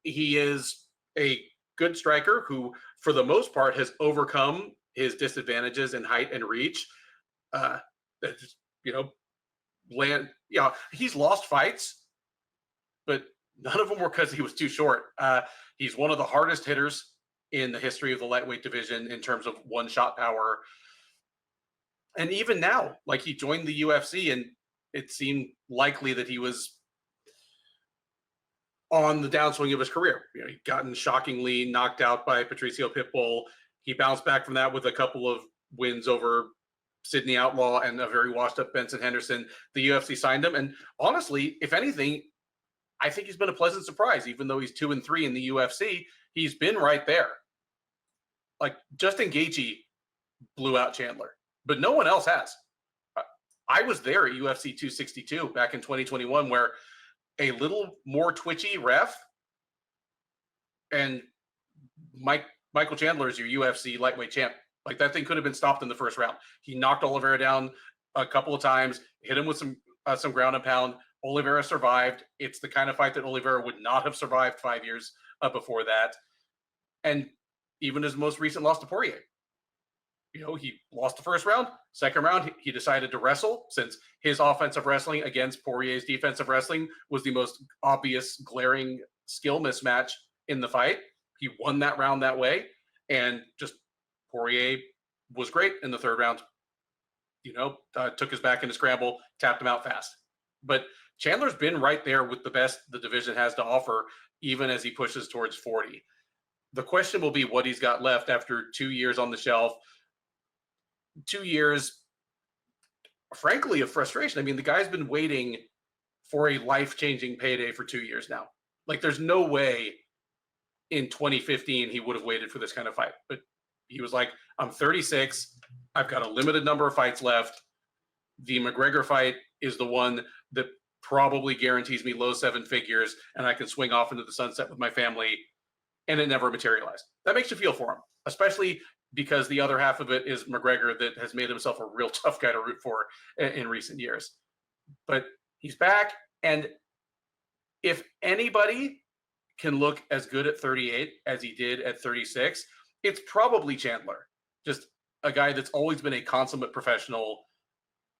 He is a good striker who, for the most part, has overcome his disadvantages in height and reach. He's lost fights, but none of them were because he was too short. He's one of the hardest hitters in the history of the lightweight division in terms of one-shot power. And even now, like, he joined the UFC and it seemed likely that he was on the downswing of his career. He'd gotten shockingly knocked out by Patricio Pitbull. He bounced back from that with a couple of wins over Sidney Outlaw and a very washed-up Benson Henderson. The UFC signed him, and honestly, if anything, I think he's been a pleasant surprise. Even though he's 2-3 in the UFC, he's been right there. Like, Justin Gaethje blew out Chandler, but no one else has. I was there at UFC 262 back in 2021, where a little more twitchy ref and Michael Chandler is your UFC lightweight champ. Like, that thing could have been stopped in the first round. He knocked Oliveira down a couple of times, hit him with some ground and pound. Oliveira survived. It's the kind of fight that Oliveira would not have survived 5 years before that. And even his most recent loss to Poirier, he lost the first round. Second round, he decided to wrestle, since his offensive wrestling against Poirier's defensive wrestling was the most obvious, glaring skill mismatch in the fight. He won that round that way, and just Poirier was great in the third round. Took his back in a scramble, tapped him out fast. But Chandler's been right there with the best the division has to offer, even as he pushes towards 40. The question will be what he's got left after 2 years on the shelf. 2 years, frankly, of frustration. I mean, the guy's been waiting for a life-changing payday for 2 years now. Like, there's no way in 2015 he would have waited for this kind of fight. But he was like, I'm 36. I've got a limited number of fights left. The McGregor fight is the one that probably guarantees me low seven figures, and I can swing off into the sunset with my family. And it never materialized. That makes you feel for him, especially because the other half of it is McGregor that has made himself a real tough guy to root for in recent years. But he's back, and if anybody can look as good at 38 as he did at 36, it's probably Chandler. Just a guy that's always been a consummate professional,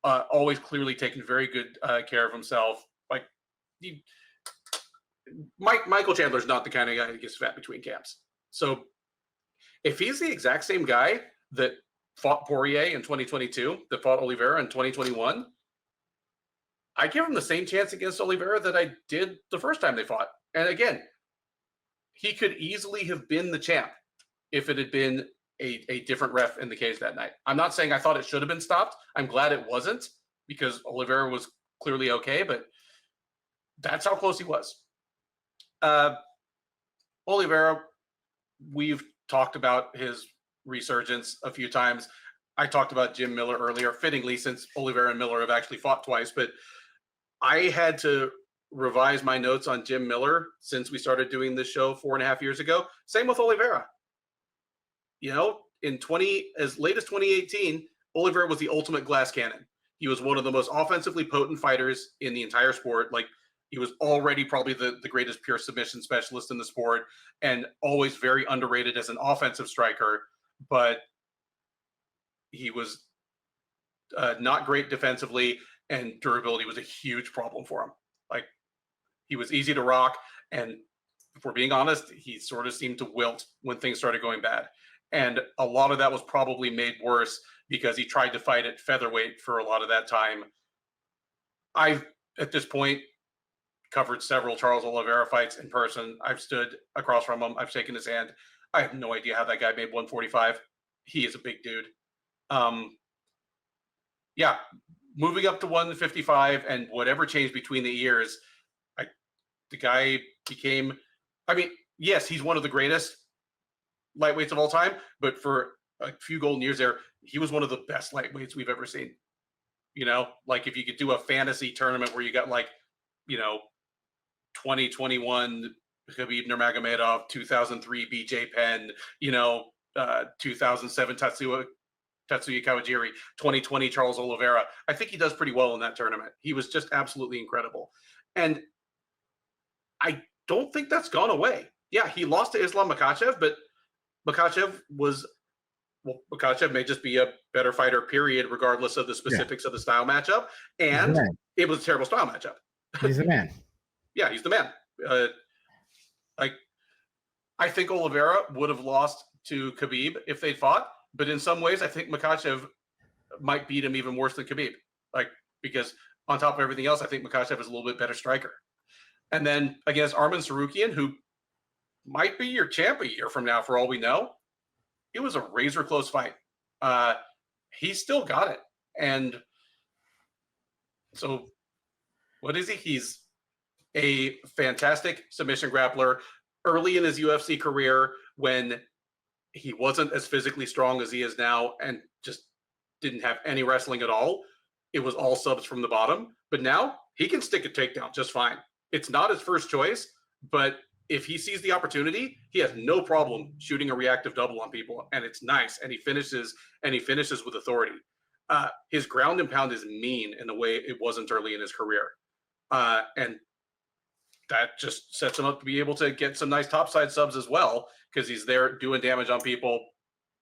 always clearly taken very good care of himself. Like, Michael Chandler's not the kind of guy that gets fat between camps. So if he's the exact same guy that fought Poirier in 2022, that fought Oliveira in 2021, I give him the same chance against Oliveira that I did the first time they fought. And again, he could easily have been the champ if it had been a different ref in the cage that night. I'm not saying I thought it should have been stopped. I'm glad it wasn't, because Oliveira was clearly okay, but that's how close he was. Oliveira, we've talked about his resurgence a few times. I talked about Jim Miller earlier, fittingly, since Oliveira and Miller have actually fought twice, but I had to revise my notes on Jim Miller since we started doing this show 4.5 years ago. Same with Oliveira. You know, as late as 2018, Oliveira was the ultimate glass cannon. He was one of the most offensively potent fighters in the entire sport. Like, he was already probably the greatest pure submission specialist in the sport, and always very underrated as an offensive striker. But he was not great defensively, and durability was a huge problem for him. Like, he was easy to rock, and if we're being honest, he sort of seemed to wilt when things started going bad. And a lot of that was probably made worse because he tried to fight at featherweight for a lot of that time. I've, at this point, covered several Charles Oliveira fights in person. I've stood across from him. I've shaken his hand. I have no idea how that guy made 145. He is a big dude. Yeah, moving up to 155 and whatever changed between the years, the guy became, I mean, yes, he's one of the greatest lightweights of all time, but for a few golden years there, he was one of the best lightweights we've ever seen. You know, like, if you could do a fantasy tournament where you got, like, you know, 2021 Khabib Nurmagomedov, 2003 BJ Penn, you know, 2007 Tatsuya Kawajiri, 2020 Charles Oliveira. I think he does pretty well in that tournament. He was just absolutely incredible. And I don't think that's gone away. Yeah, he lost to Islam Makhachev, but Makhachev may just be a better fighter, period, regardless of the specifics of the style matchup. And it was a terrible style matchup. He's the man. Yeah, he's the man. I think Oliveira would have lost to Khabib if they fought, but in some ways, I think Makhachev might beat him even worse than Khabib. Because on top of everything else, I think Makhachev is a little bit better striker. And then against Arman Sarukian, who might be your champ a year from now, for all we know, it was a razor close fight. He still got it. And so what is he? He's a fantastic submission grappler. Early in his UFC career, when he wasn't as physically strong as he is now and just didn't have any wrestling at all, it was all subs from the bottom. But now he can stick a takedown just fine. It's not his first choice, but if he sees the opportunity, he has no problem shooting a reactive double on people, and it's nice. And he finishes with authority. His ground and pound is mean in a way it wasn't early in his career. And that just sets him up to be able to get some nice topside subs as well, because he's there doing damage on people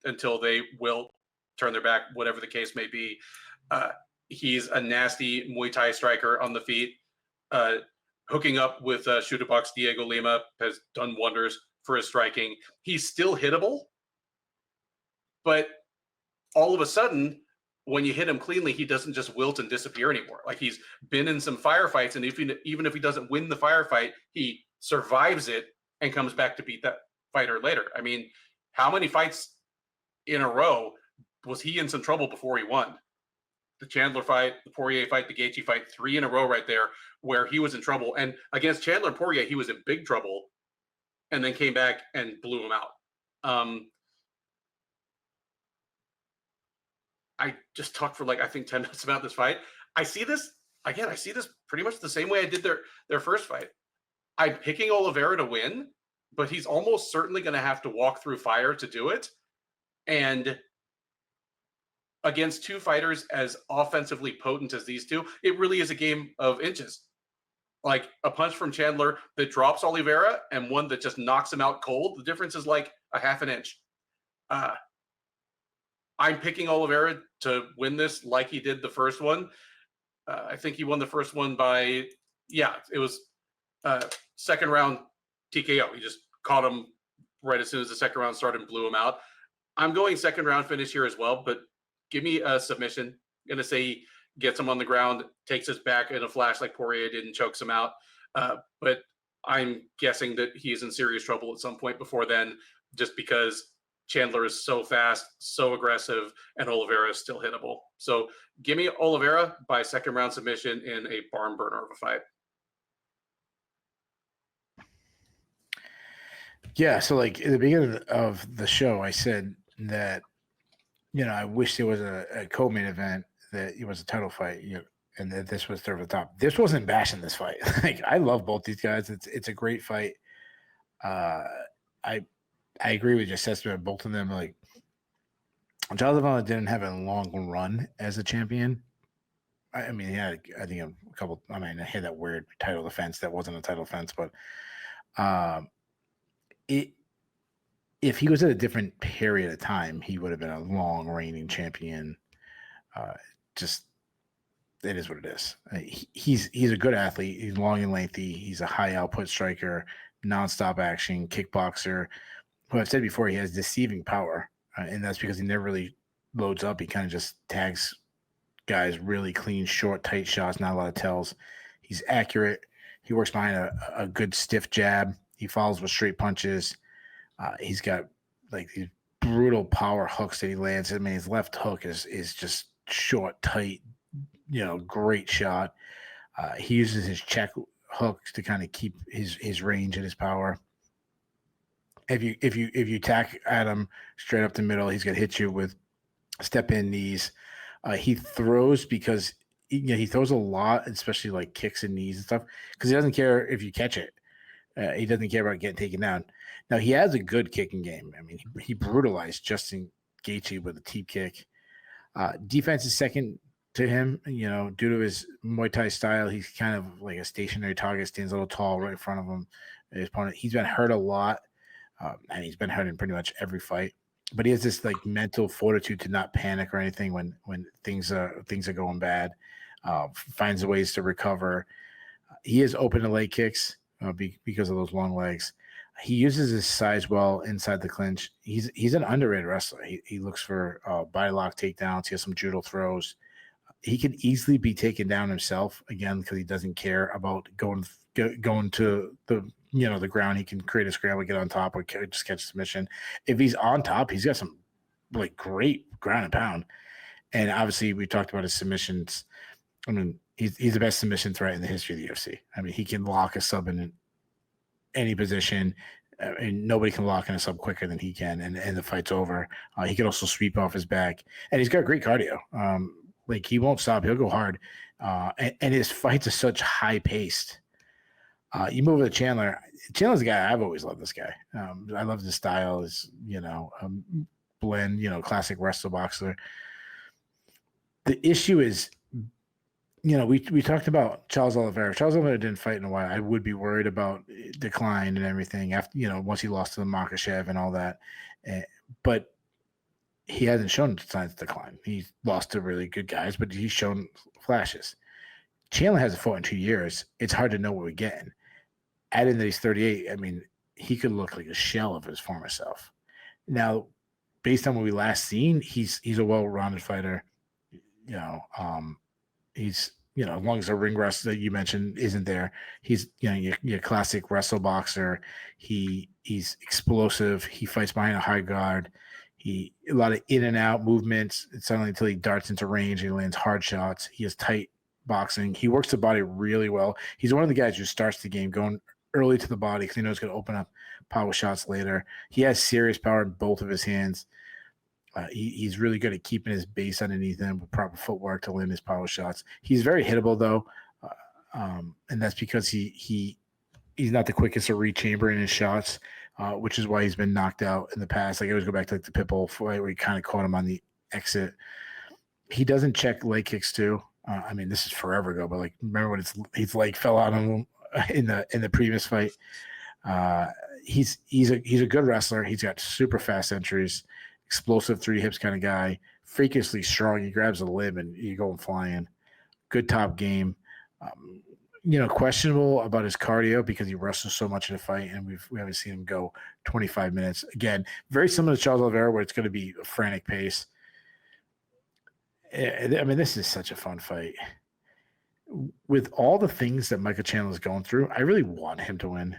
until they will turn their back, whatever the case may be. He's a nasty Muay Thai striker on the feet. Hooking up with Shooterbox Diego Lima has done wonders for his striking. He's still hittable, but all of a sudden, when you hit him cleanly, he doesn't just wilt and disappear anymore. Like, he's been in some firefights, and even if he doesn't win the firefight, he survives it and comes back to beat that fighter later. I mean, how many fights in a row was he in some trouble before he won? the Chandler fight, the Poirier fight, the Gaethje fight, 3 in a row right there where he was in trouble. And against Chandler and Poirier, he was in big trouble and then came back and blew him out. I just talked for I think 10 minutes about this fight. I see this pretty much the same way I did their first fight. I'm picking Oliveira to win, but he's almost certainly going to have to walk through fire to do it. And against two fighters as offensively potent as these two, it really is a game of inches. Like a punch from Chandler that drops Oliveira and one that just knocks him out cold. The difference is like a half an inch. I'm picking Oliveira to win this like he did the first one. I think he won the first one by, it was second round TKO. He just caught him right as soon as the second round started and blew him out. I'm going second round finish here as well, but give me a submission. I'm going to say he gets him on the ground, takes his back in a flash like Poirier did and chokes him out. But I'm guessing that he's in serious trouble at some point before then, just because Chandler is so fast, so aggressive, and Oliveira is still hittable. So give me Oliveira by second round submission in a barn burner of a fight. Yeah, so like at the beginning of the show, I said that, I wish there was a co-main event that it was a title fight, and that this was third at the top. This wasn't bashing this fight. Like I love both these guys. It's a great fight. I agree with your assessment of both of them. Like Jonathan didn't have a long run as a champion. I mean, he had, I think, a couple. I mean, he had that weird title defense that wasn't a title defense, but if he was at a different period of time, he would have been a long reigning champion. Just it is what it is. He's a good athlete. He's long and lengthy. He's a high output striker, nonstop action, kickboxer. Who I've said before, he has deceiving power, and that's because he never really loads up. He kind of just tags guys really clean, short, tight shots, not a lot of tells. He's accurate. He works behind a good stiff jab. He follows with straight punches. He's got like these brutal power hooks that he lands. I mean, his left hook is just short, tight, great shot. He uses his check hooks to kind of keep his range and his power. If you tack at him straight up the middle, he's gonna hit you with step in knees. He throws because he throws a lot, especially like kicks and knees and stuff, because he doesn't care if you catch it. He doesn't care about getting taken down. Now he has a good kicking game. I mean, he brutalized Justin Gaethje with a teep kick. Defense is second to him. Due to his Muay Thai style, he's kind of like a stationary target, stands a little tall right in front of him. His opponent. He's been hurt a lot. And he's been hurt in pretty much every fight, but he has this like mental fortitude to not panic or anything when things are going bad. Finds ways to recover. He is open to leg kicks because of those long legs. He uses his size well inside the clinch. He's an underrated wrestler. He looks for body lock takedowns. He has some judo throws. He could easily be taken down himself again because he doesn't care about going to the ground. He can create a scramble, get on top, or just catch a submission. If he's on top, he's got some like great ground and pound. And obviously, we talked about his submissions. I mean, he's the best submission threat in the history of the UFC. I mean, he can lock a sub in any position, and nobody can lock in a sub quicker than he can, and the fight's over. He can also sweep off his back, and he's got great cardio. Like he won't stop; he'll go hard, and his fights are such high paced. You move with Chandler. Chandler's a guy I've always loved. This guy, I love his style. His blend, classic wrestler boxer. The issue is, we talked about Charles Oliveira. Charles Oliveira didn't fight in a while. I would be worried about decline and everything after, once he lost to the Makhachev and all that. But he hasn't shown signs of decline. He's lost to really good guys, but he's shown flashes. Chandler hasn't fought in 2 years. It's hard to know what we're getting. Adding that he's 38, I mean, he could look like a shell of his former self. Now, based on what we last seen, he's a well-rounded fighter. He's as long as the ring rust that you mentioned isn't there, he's your classic wrestle boxer. He's explosive. He fights behind a high guard. a lot of in and out movements. It's suddenly until he darts into range. He lands hard shots. He has tight boxing. He works the body really well. He's one of the guys who starts the game going early to the body because he knows it's going to open up power shots later. He has serious power in both of his hands. He's really good at keeping his base underneath him with proper footwork to land his power shots. He's very hittable, though, and that's because he's not the quickest at rechambering his shots, which is why he's been knocked out in the past. Like I always go back to like the Pitbull fight where he kind of caught him on the exit. He doesn't check leg kicks too. I mean, this is forever ago, but like remember when his leg fell out on him in the previous fight. He's a good wrestler. He's got super fast entries. Explosive 3 hips kind of guy, freakishly strong. He grabs a limb and you go flying. Good top game. Questionable about his cardio because he wrestles so much in a fight, and we haven't seen him go 25 minutes. Again, very similar to Charles Oliveira, where it's going to be a frantic pace. I mean, this is such a fun fight. With all the things that Michael Chandler is going through, I really want him to win,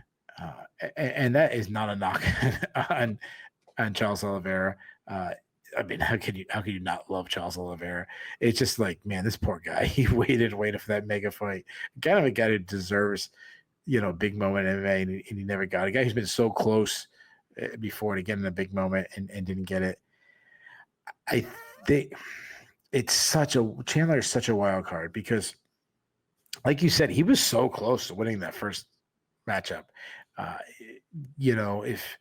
and that is not a knock on Charles Oliveira. I mean, how could you not love Charles Oliveira? It's just like, man, this poor guy. He waited for that mega fight. Kind of a guy who deserves, a big moment in MMA, and he never got it. A guy who's been so close before to getting a big moment and didn't get it. I think Chandler is such a wild card because, like you said, he was so close to winning that first matchup. If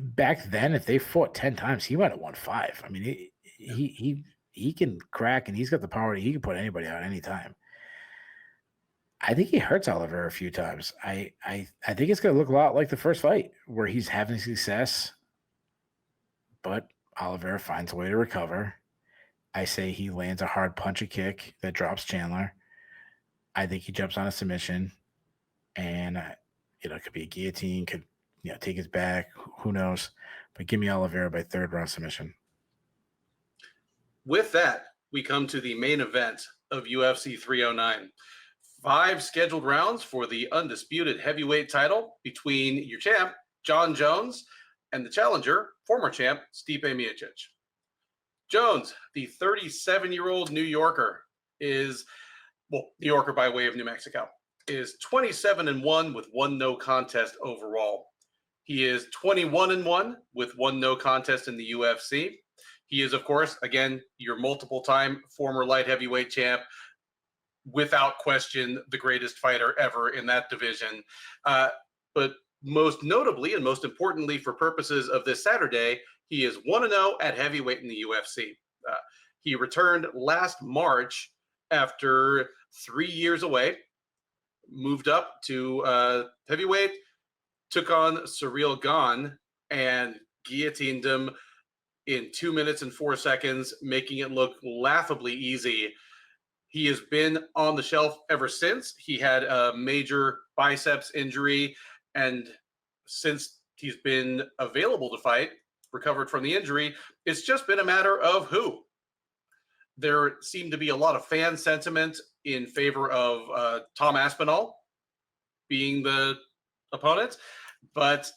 back then, if they fought 10 times, he might have won 5. I mean, he can crack, and he's got the power. He can put anybody out anytime. I think he hurts Oliveira a few times. I think it's going to look a lot like the first fight where he's having success, but Oliveira finds a way to recover. I say he lands a hard punch, a kick that drops Chandler. I think he jumps on a submission, and it could be a guillotine, could take his back. Who knows? But give me Oliveira by 3rd round submission. With that, we come to the main event of UFC 309. 5 scheduled rounds for the undisputed heavyweight title between your champ, Jon Jones, and the challenger, former champ, Stipe Miocic. Jones, the 37-year-old New Yorker, New Yorker by way of New Mexico, is 27-1 with 1 no contest overall. He is 21-1 with 1 no contest in the UFC. He is, of course, again, your multiple-time former light heavyweight champ, without question, the greatest fighter ever in that division. But most notably and most importantly for purposes of this Saturday, he is 1-0 at heavyweight in the UFC. He returned last March after 3 years away, moved up to heavyweight, took on Ciryl Gane and guillotined him in 2 minutes and 4 seconds, making it look laughably easy. He has been on the shelf ever since. He had a major biceps injury, and since he's been available to fight, recovered from the injury, it's just been a matter of who. There seemed to be a lot of fan sentiment in favor of Tom Aspinall being the opponent, but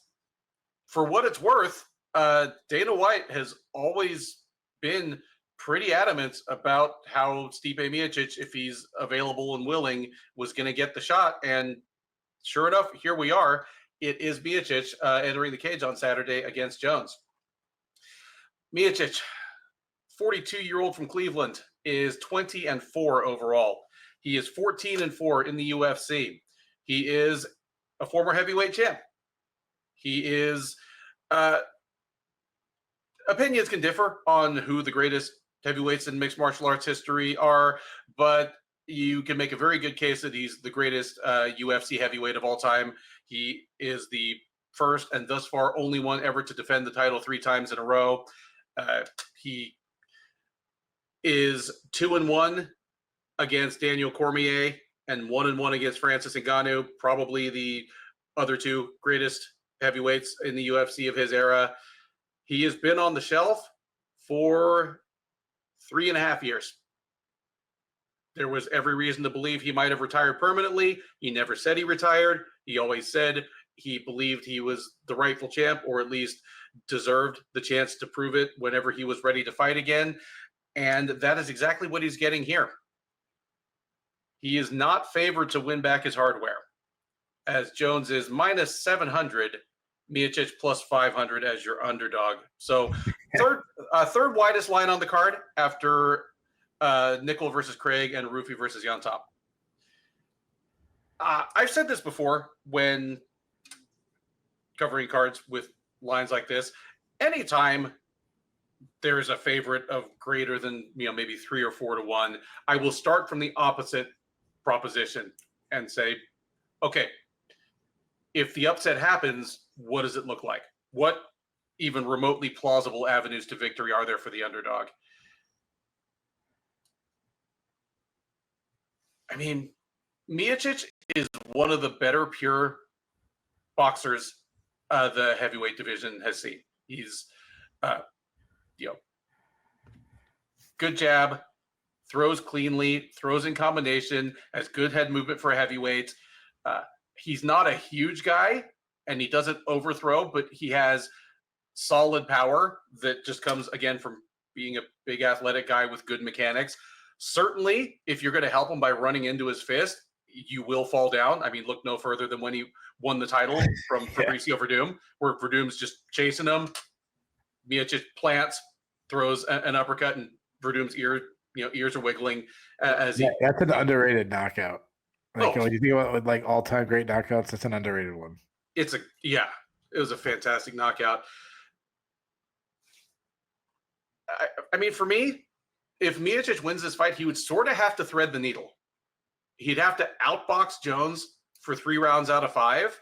for what it's worth, Dana White has always been pretty adamant about how Stipe Miocic, if he's available and willing, was going to get the shot. And sure enough, here we are. It is Miocic entering the cage on Saturday against Jones. Miocic, 42-year-old from Cleveland, is 20-4 overall. He is 14-4 in the UFC. He is a former heavyweight champ. He is opinions can differ on who the greatest heavyweights in mixed martial arts history are, but you can make a very good case that he's the greatest UFC heavyweight of all time. He is the first and thus far only one ever to defend the title 3 times in a row. He is 2-1 against Daniel Cormier and 1-1 against Francis Ngannou, probably the other 2 greatest heavyweights in the UFC of his era. He has been on the shelf for 3.5 years. There was every reason to believe he might have retired permanently. He never said he retired. He always said he believed he was the rightful champ, or at least deserved the chance to prove it whenever he was ready to fight again. And that is exactly what he's getting here. He is not favored to win back his hardware, as Jones is minus 700, Miocic plus 500 as your underdog. So third widest line on the card after Nickal versus Craig and Ruffy versus Llontop. I've said this before when covering cards with lines like this. Anytime there's a favorite of greater than maybe 3 or 4 to 1, I will start from the opposite proposition and say, okay, if the upset happens, what does it look like? What even remotely plausible avenues to victory are there for the underdog? I mean, Miocic is one of the better pure boxers the heavyweight division has seen. He's, good jab, throws cleanly, throws in combination, has good head movement for heavyweight. He's not a huge guy, and he doesn't overthrow, but he has solid power that just comes, again, from being a big athletic guy with good mechanics. Certainly, if you're going to help him by running into his fist, you will fall down. I mean, look no further than when he won the title from Mauricio Verdum, where Verdum's just chasing him. Miocic plants, throws an uppercut, and Verdum's ears are wiggling as he. That's an underrated knockout. Like when you think about like all-time great knockouts, that's an underrated one. It was a fantastic knockout. I mean, for me, if Miocic wins this fight, he would sort of have to thread the needle. He'd have to outbox Jones for 3 rounds out of 5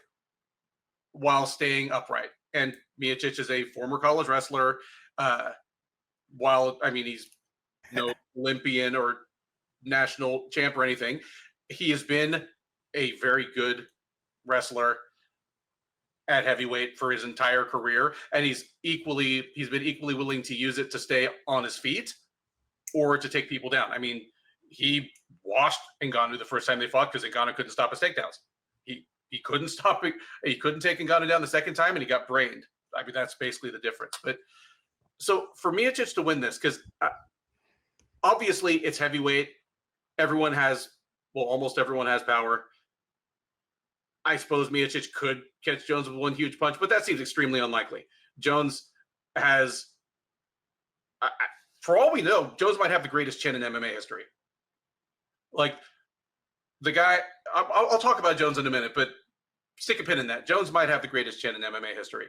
while staying upright. And Miocic is a former college wrestler. He's no Olympian or national champ or anything. He has been a very good wrestler at heavyweight for his entire career, and he's been equally willing to use it to stay on his feet or to take people down. I mean, he washed Ngannou the first time they fought because Ngannou couldn't stop his takedowns. He couldn't stop it. He couldn't take Ngannou down the second time, and he got brained. I mean, that's basically the difference. But so for Miocic to win this, because obviously it's heavyweight, almost everyone has power. I suppose Miocic could catch Jones with one huge punch, but that seems extremely unlikely. Jones has, for all we know, Jones might have the greatest chin in MMA history. Like, the guy, I'll talk about Jones in a minute, but stick a pin in that. Jones might have the greatest chin in MMA history.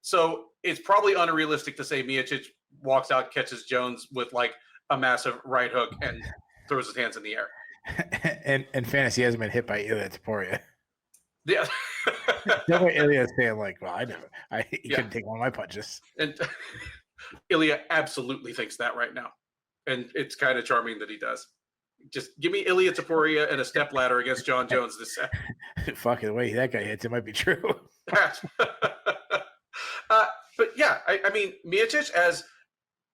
So it's probably unrealistic to say Miocic walks out, catches Jones with like a massive right hook and throws his hands in the air. And fantasy hasn't been hit by Elliott Tybura. Yeah. No way Elliott's saying like, well, he couldn't take one of my punches. And Ilya absolutely thinks that right now. And it's kind of charming that he does. Just give me Elliott Tybura and a step ladder against Jon Jones this set. Fuck it, the way that guy hits, it might be true. But yeah, I mean, Miocic as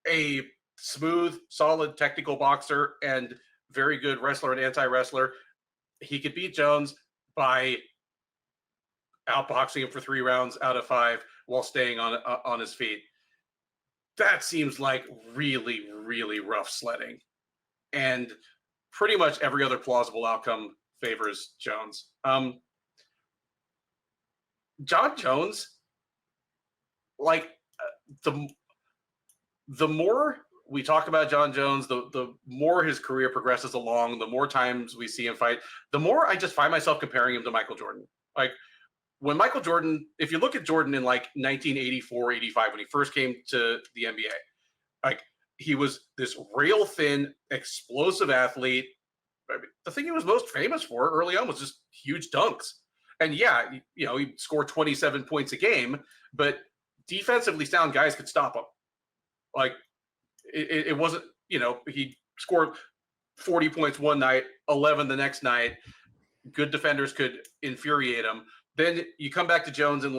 a smooth, solid, technical boxer and very good wrestler and anti-wrestler, he could beat Jones by outboxing him for 3 rounds out of 5 while staying on his feet. That seems like really, really rough sledding. And pretty much every other plausible outcome favors Jones. Jon Jones, like, the more we talk about Jon Jones, the more his career progresses along, the more times we see him fight, the more I just find myself comparing him to Michael Jordan. Like, when Michael Jordan, if you look at Jordan in like 1984, 85, when he first came to the NBA, like, he was this rail thin, explosive athlete. I mean, the thing he was most famous for early on was just huge dunks. And yeah, he scored 27 points a game, but defensively sound guys could stop him. Like, it wasn't, he scored 40 points one night, 11 the next night. Good defenders could infuriate him. Then you come back to Jones in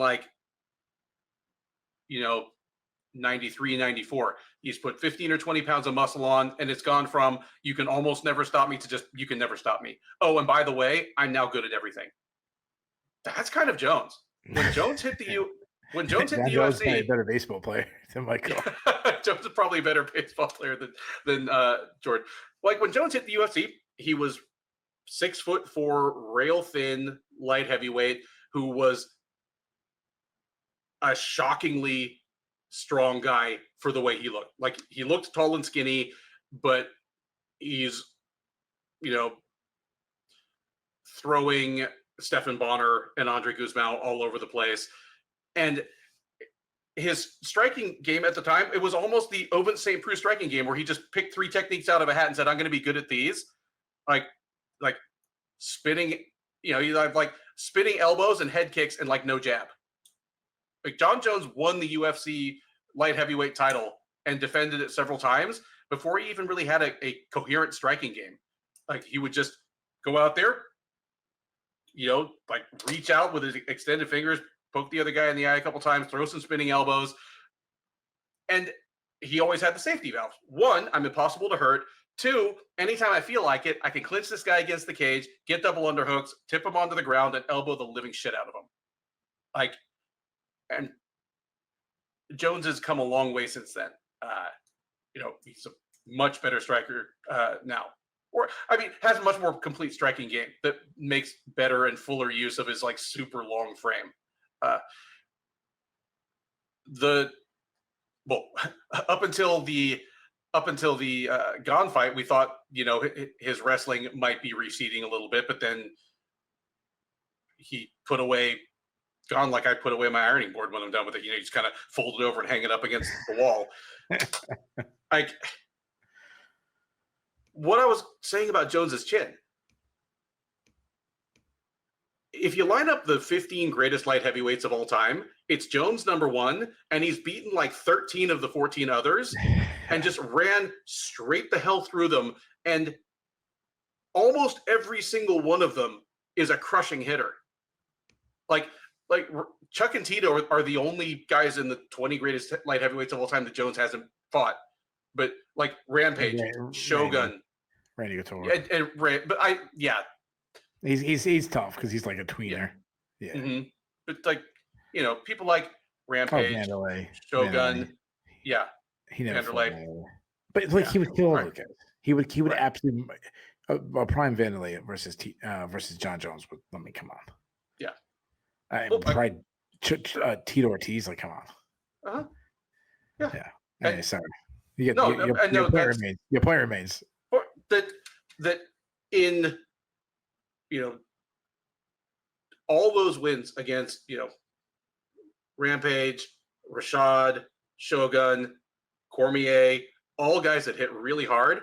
93, 94. He's put 15 or 20 pounds of muscle on, and it's gone from you can almost never stop me to just you can never stop me. Oh, and by the way, I'm now good at everything. That's kind of Jones. when Jones hit the Jon Jones is probably a UFC, better baseball player than Michael. Jones is probably a better baseball player than Jordan. Like when Jones hit the UFC, he was 6'4", rail thin, light heavyweight who was a shockingly strong guy for the way he looked. Like he looked tall and skinny, but he's, throwing Stephan Bonner and Andre Guzman all over the place. And his striking game at the time, it was almost the Oban St. Preux striking game where he just picked 3 techniques out of a hat and said, I'm going to be good at these. Like spinning, like spinning elbows and head kicks and like no jab. Like Jon Jones won the UFC light heavyweight title and defended it several times before he even really had a coherent striking game. Like he would just go out there, like reach out with his extended fingers, poke the other guy in the eye a couple times, throw some spinning elbows. And he always had the safety valve. 1, I'm impossible to hurt. 2, anytime I feel like it, I can clinch this guy against the cage, get double underhooks, tip him onto the ground, and elbow the living shit out of him. And Jones has come a long way since then. He's a much better striker now. Or, has a much more complete striking game that makes better and fuller use of his like super long frame. Up until the Gall fight, we thought his wrestling might be receding a little bit, but then he put away Gall like I put away my ironing board when I'm done with it. You just kind of fold it over and hang it up against the wall. What I was saying about Jones's chin. If you line up the 15 greatest light heavyweights of all time, it's Jones number 1, and he's beaten like 13 of the 14 others and just ran straight the hell through them. And almost every single one of them is a crushing hitter. Like Chuck and Tito are the only guys in the 20 greatest light heavyweights of all time that Jones hasn't fought. But like Rampage, Shogun, Randy Couture, but he's tough because he's like a tweener. Yeah. Mm-hmm. But people like Rampage, Shogun, Vanderlei. Yeah, he never Vanderlei. But he would kill all the guys. He would absolutely a prime Vanderlei versus Jon Jones. But let me come on. Yeah. Tito Ortiz, like come on. Yeah. Sorry. Your point remains. That in all those wins against Rampage, Rashad, Shogun, Cormier, all guys that hit really hard,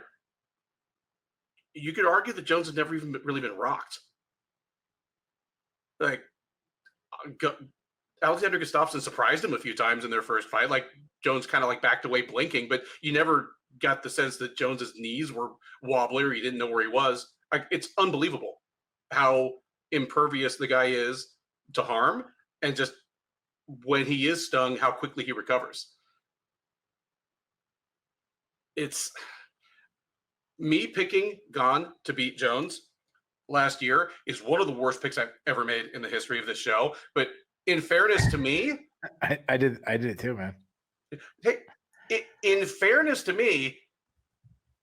you could argue that Jones has never even really been rocked. Like Alexander Gustafsson surprised him a few times in their first fight. Like Jones kind of like backed away blinking, but you never got the sense that Jones's knees were wobbly or he didn't know where he was. Like it's unbelievable how impervious the guy is to harm, and just when he is stung, how quickly he recovers. It's me picking Gall to beat Jones last year is one of the worst picks I've ever made in the history of this show. But in fairness to me, I did it too, man. Hey, in fairness to me,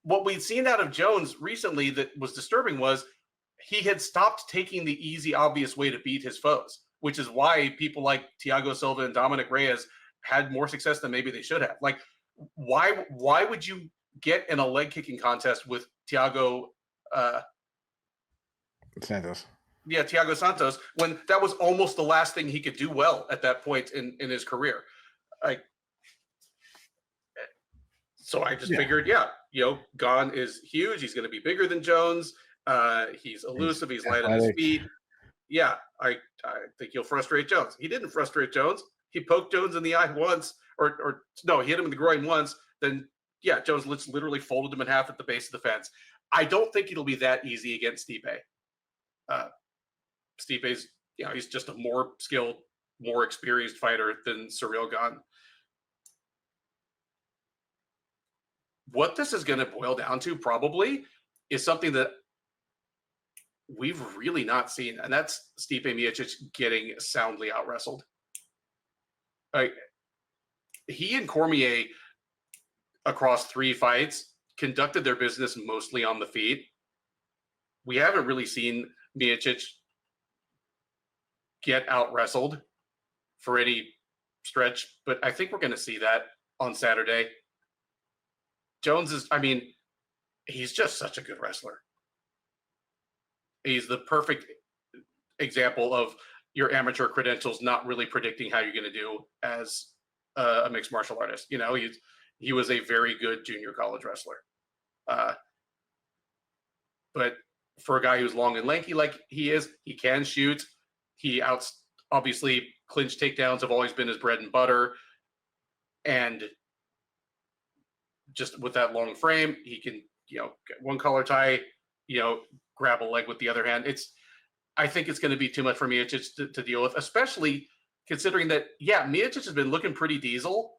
what we'd seen out of Jones recently that was disturbing was he had stopped taking the easy, obvious way to beat his foes, which is why people like Thiago Silva and Dominic Reyes had more success than maybe they should have. Like, why would you get in a leg kicking contest with Thiago Santos? Yeah, Thiago Santos, when that was almost the last thing he could do well at that point in his career. So I just figured, Gall is huge. He's going to be bigger than Jones. He's elusive. He's light on his feet. Yeah, I think he'll frustrate Jones. He didn't frustrate Jones. He poked Jones in the eye once, or no, he hit him in the groin once. Then, Jones literally folded him in half at the base of the fence. I don't think it'll be that easy against Stipe. Stipe's, he's just a more skilled, more experienced fighter than Ciryl Gane. What this is going to boil down to probably is something that we've really not seen, and that's Stipe Miocic getting soundly out wrestled. Like, he and Cormier across 3 fights conducted their business mostly on the feet. We haven't really seen Miocic get out wrestled for any stretch, but I think we're going to see that on Saturday. Jones is, I mean, he's just such a good wrestler. He's the perfect example of your amateur credentials not really predicting how you're going to do as a mixed martial artist. You know, he was a very good junior college wrestler. But for a guy who's long and lanky like he is, he can shoot. Obviously, clinch takedowns have always been his bread and butter. And just with that long frame, he can, you know, get one collar tie, you know, grab a leg with the other hand. I think it's going to be too much for Miocic to deal with, especially considering that, yeah, Miocic has been looking pretty diesel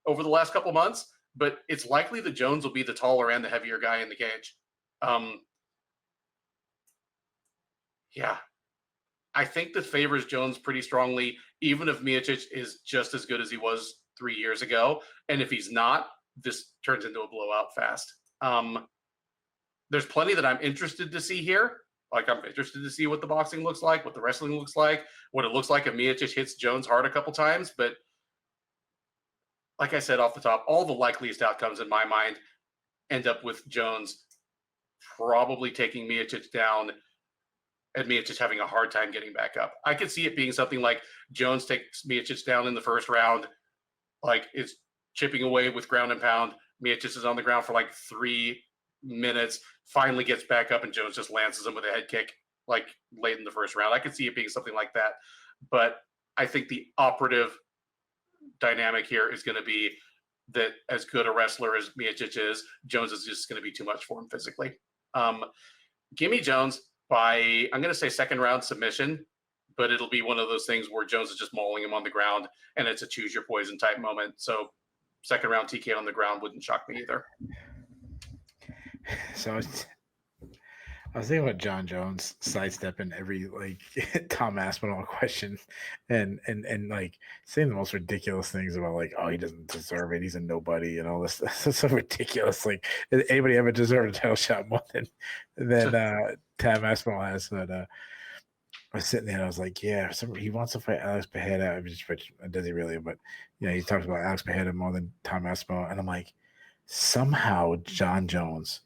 over the last couple months, but it's likely that Jones will be the taller and the heavier guy in the cage. Yeah, I think that favors Jones pretty strongly, even if Miocic is just as good as he was 3 years ago. And if he's not, this turns into a blowout fast. There's plenty that I'm interested to see here. Like, I'm interested to see what the boxing looks like, what the wrestling looks like, what it looks like if Miocic hits Jones hard a couple times. But like I said off the top, all the likeliest outcomes in my mind end up with Jones probably taking Miocic down and Miocic having a hard time getting back up. I could see it being something like Jones takes Miocic down in the first round, like it's chipping away with ground and pound. Miocic is on the ground for like 3 minutes, finally gets back up, and Jones just lances him with a head kick like late in the first round. I could see it being something like that. But I think the operative dynamic here is going to be that as good a wrestler as Miocic is, Jones is just going to be too much for him physically. Give me Jones by, I'm going to say second round submission, but it'll be one of those things where Jones is just mauling him on the ground and it's a choose your poison type moment. So second round TK on the ground wouldn't shock me either. So I was thinking about Jon Jones sidestepping every like Tom Aspinall question and like saying the most ridiculous things about like, oh, he doesn't deserve it, he's a nobody and all this. That's so ridiculous. Like, did anybody ever deserve a title shot more than Tom Aspinall has? But I was sitting there and I was like, yeah, he wants to fight Alex Pereira, which does he really? But you know, he talks about Alex Pereira more than Tom Aspinall, and I'm like, somehow Jon Jones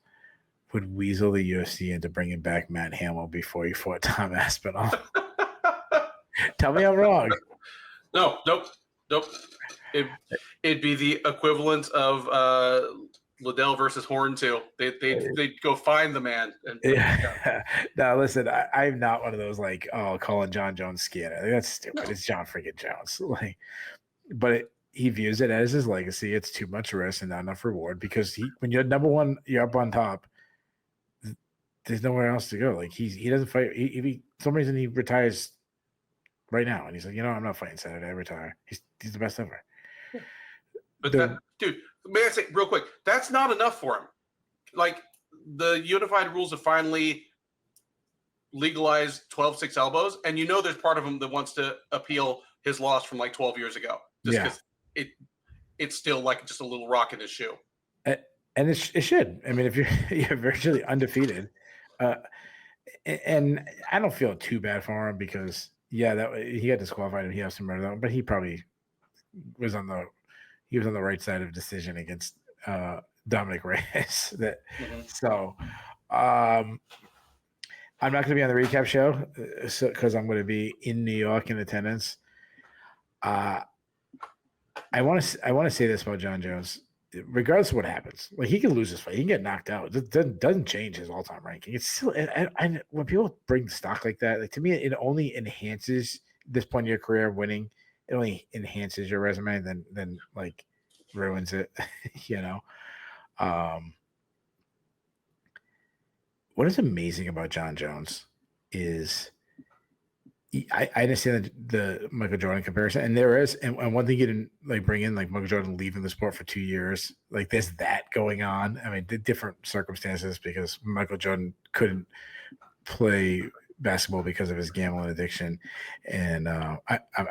would weasel the UFC into bringing back Matt Hamill before he fought Tom Aspinall. Tell me I'm wrong. Nope. It'd be the equivalent of Liddell versus Horn too. They'd go find the man. Yeah. Now listen, I'm not one of those like, oh, calling Jon Jones scared. That's stupid. No. It's Jon freaking Jones. Like, but he views it as his legacy. It's too much risk and not enough reward because when you're number one, you're up on top. There's nowhere else to go. Like he doesn't fight. If some reason he retires right now, and he's like, I'm not fighting Saturday. I retire. He's the best ever. But dude, may I say real quick? That's not enough for him. Like, the unified rules have finally legalized 12-6 elbows, and there's part of him that wants to appeal his loss from like 12 years ago, just because it's still like just a little rock in his shoe. And it should. I mean, if you're virtually undefeated. And I don't feel too bad for him because he got disqualified and he has some murder, but he probably was on the right side of decision against Dominic Reyes. So I'm not going to be on the recap show because I'm going to be in New York in attendance. I want to say this about Jon Jones. Regardless of what happens, like, he can lose this fight, he can get knocked out. It doesn't change his all-time ranking. It's still, and when people bring stock like that, like, to me, it only enhances this point in your career winning. It only enhances your resume than like ruins it. What is amazing about Jon Jones is I understand the Michael Jordan comparison, and there is, and one thing you didn't like bring in, like Michael Jordan leaving the sport for 2 years, like there's that going on. I mean, different circumstances because Michael Jordan couldn't play basketball because of his gambling addiction, and I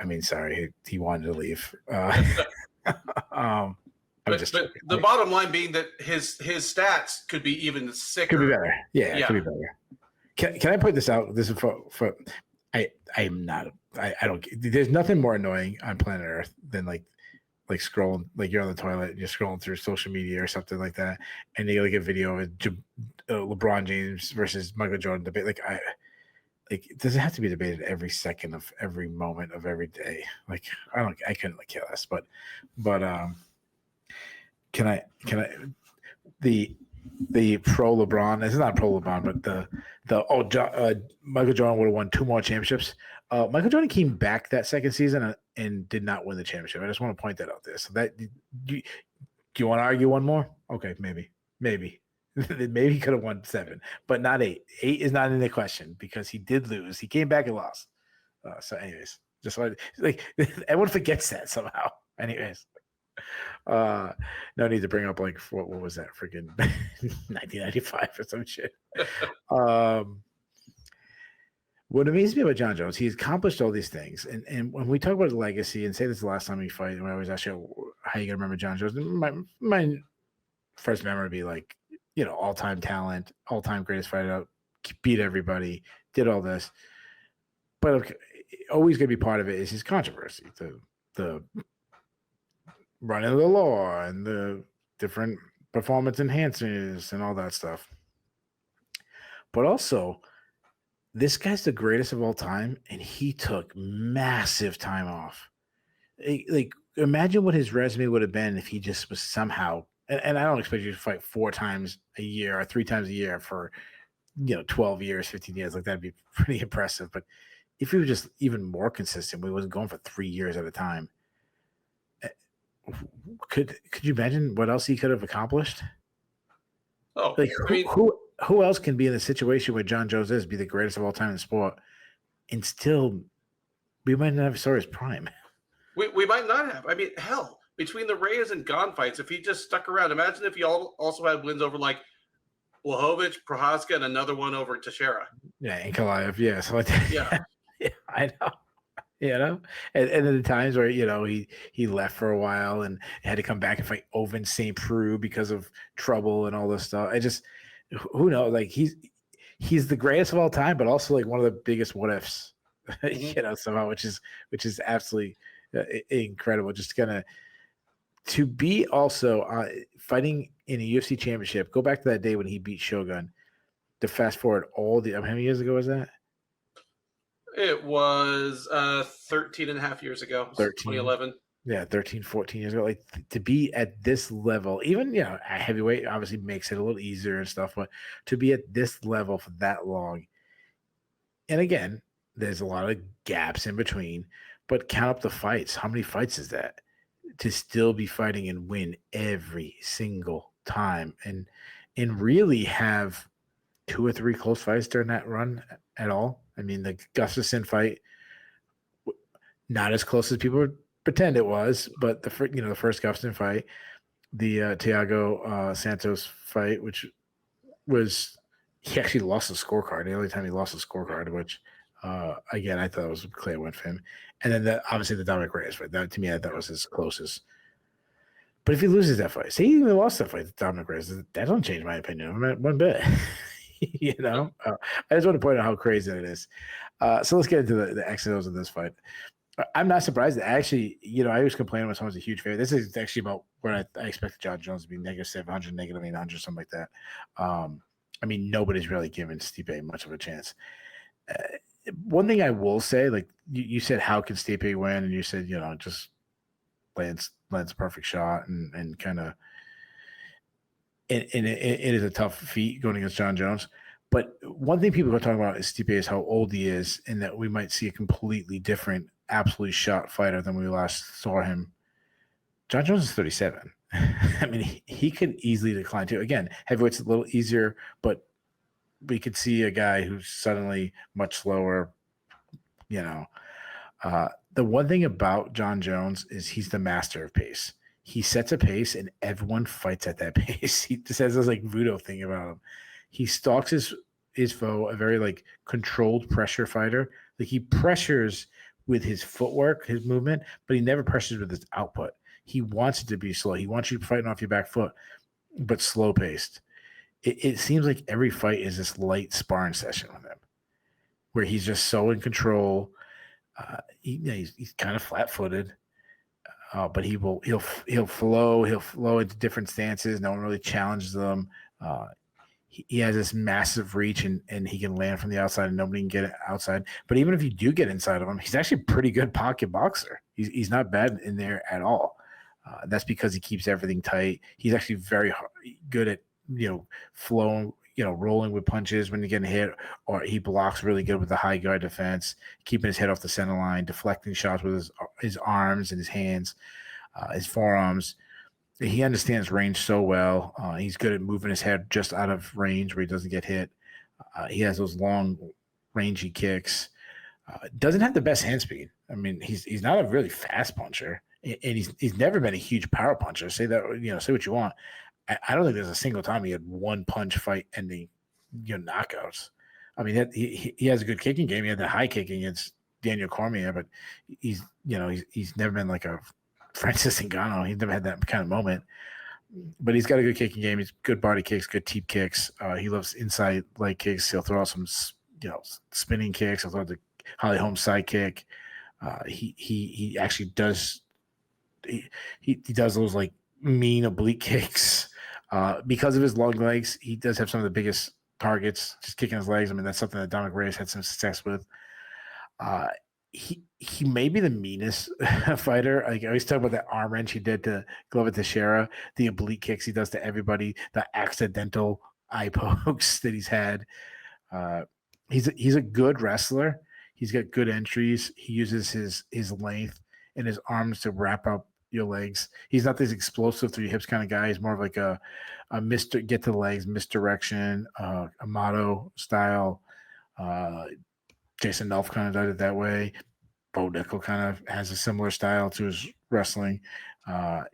mean, sorry, he wanted to leave. But the bottom line being that his stats could be even sicker. Could be better. Yeah, it could be better. Can I put this out? This is for I'm not. I don't. There's nothing more annoying on planet Earth than like scrolling, like you're on the toilet and you're scrolling through social media or something like that, and you like a video of LeBron James versus Michael Jordan debate. Does it have to be debated every second of every moment of every day? Like I couldn't care less. But can I the pro LeBron? It's not pro LeBron, but Michael Jordan would have won 2 more championships. Michael Jordan came back that second season and did not win the championship. I just want to point that out there. So that do you want to argue one more? Okay, maybe maybe he could have won 7, but not 8. 8 is not in the question because he did lose. He came back and lost. So, anyways, just like everyone forgets that somehow. Anyways. No need to bring up like what was that freaking 1995 or some shit. What amazes me about Jon Jones, he's accomplished all these things, and when we talk about his legacy and say this is the last time we fight, when I always ask you how you gonna remember Jon Jones, my first memory would be like, all-time talent, all-time greatest fighter, beat everybody, did all this, but always gonna be part of it is his controversy, the running the law and the different performance enhancers and all that stuff. But also, this guy's the greatest of all time, and he took massive time off. Like, imagine what his resume would have been if he just was somehow, and I don't expect you to fight 4 times a year or 3 times a year for, 12 years, 15 years. Like, that'd be pretty impressive. But if he was just even more consistent, we wasn't going for 3 years at a time. Could you imagine what else he could have accomplished? Oh, like who else can be in a situation where Jon Jones be the greatest of all time in the sport, and still we might not have saw his prime. We might not have. I mean, hell, between the Reyes and Gall fights, if he just stuck around, imagine if he also had wins over like Blachowicz, Prochazka, and another one over Teixeira. Yeah, and Kalaev. Yeah, so yeah, I know. And then the times where he left for a while and had to come back and fight Oban St. Preux because of trouble and all this stuff. I just, who knows? Like he's the greatest of all time, but also like one of the biggest what ifs, somehow, which is absolutely incredible. Just to be also fighting in a UFC championship. Go back to that day when he beat Shogun. To fast forward how many years ago was that? It was 13 and a half years ago. 2011. Yeah, 13, 14 years ago. Like to be at this level, even, a heavyweight obviously makes it a little easier and stuff, but to be at this level for that long. And again, there's a lot of gaps in between, but count up the fights. How many fights is that? To still be fighting and win every single time and really have 2 or 3 close fights during that run at all. I mean, the Gustafsson fight, not as close as people pretend it was, but the first Gustafsson fight, the Thiago Santos fight, which was he actually lost the scorecard. The only time he lost the scorecard, which again I thought was a clear win for him. And then obviously the Dominic Reyes fight. That to me I thought was his closest. But if he loses that fight, say he even lost that fight to Dominic Reyes, that don't change my opinion one bit. I just want to point out how crazy that is. So let's get into the X's and O's of this fight. I'm not surprised that actually, I was complaining when someone's a huge favorite. This is actually about where I expected Jon Jones to be -700, -800, something like that. I mean, nobody's really given Stipe much of a chance. One thing I will say, like you said, how can Stipe win? And you said, just lands a perfect shot and kind of. And it is a tough feat going against Jon Jones. But one thing people are talking about is Stipe is how old he is, and that we might see a completely different, absolute shot fighter than we last saw him. Jon Jones is 37. I mean, he could easily decline too. Again, heavyweight's a little easier, but we could see a guy who's suddenly much slower. The one thing about Jon Jones is he's the master of pace. He sets a pace and everyone fights at that pace. He just has this like voodoo thing about him. He stalks foe, a very like controlled pressure fighter. Like he pressures with his footwork, his movement, but he never pressures with his output. He wants it to be slow. He wants you fighting off your back foot, but slow paced. It seems like every fight is this light sparring session with him, where he's just so in control. He's kind of flat footed. But he'll flow into different stances. No one really challenges them. He has this massive reach and he can land from the outside and nobody can get it outside. But even if you do get inside of him, he's actually a pretty good pocket boxer. He's not bad in there at all. That's because he keeps everything tight. He's actually very good at flowing, rolling with punches when you're getting hit, or he blocks really good with the high guard defense, keeping his head off the center line, deflecting shots with his arms and his hands, his forearms. He understands range so well. He's good at moving his head just out of range where he doesn't get hit. He has those long, rangy kicks. Doesn't have the best hand speed. I mean, he's not a really fast puncher, and he's never been a huge power puncher. Say that, say what you want. I don't think there's a single time he had one punch fight ending, knockouts. I mean, he has a good kicking game. He had the high kicking against Daniel Cormier, but he's never been like a Francis Ngannou. He's never had that kind of moment. But he's got a good kicking game. He's good body kicks, good teep kicks. He loves inside leg kicks. He'll throw out some, spinning kicks. He'll throw the Holly Holm side kick. He actually does. He does those like mean oblique kicks. Because of his long legs, he does have some of the biggest targets, just kicking his legs. I mean, that's something that Dominic Reyes had some success with. He may be the meanest fighter. Like I always talk about that arm wrench he did to Glover Teixeira, the oblique kicks he does to everybody, the accidental eye pokes that he's had. He's a good wrestler. He's got good entries. He uses his length and his arms to wrap up your legs. He's not this explosive through your hips kind of guy. He's more of like a get to the legs, misdirection, Amato style. Jason Nelf kind of did it that way. Bo Nickal kind of has a similar style to his wrestling.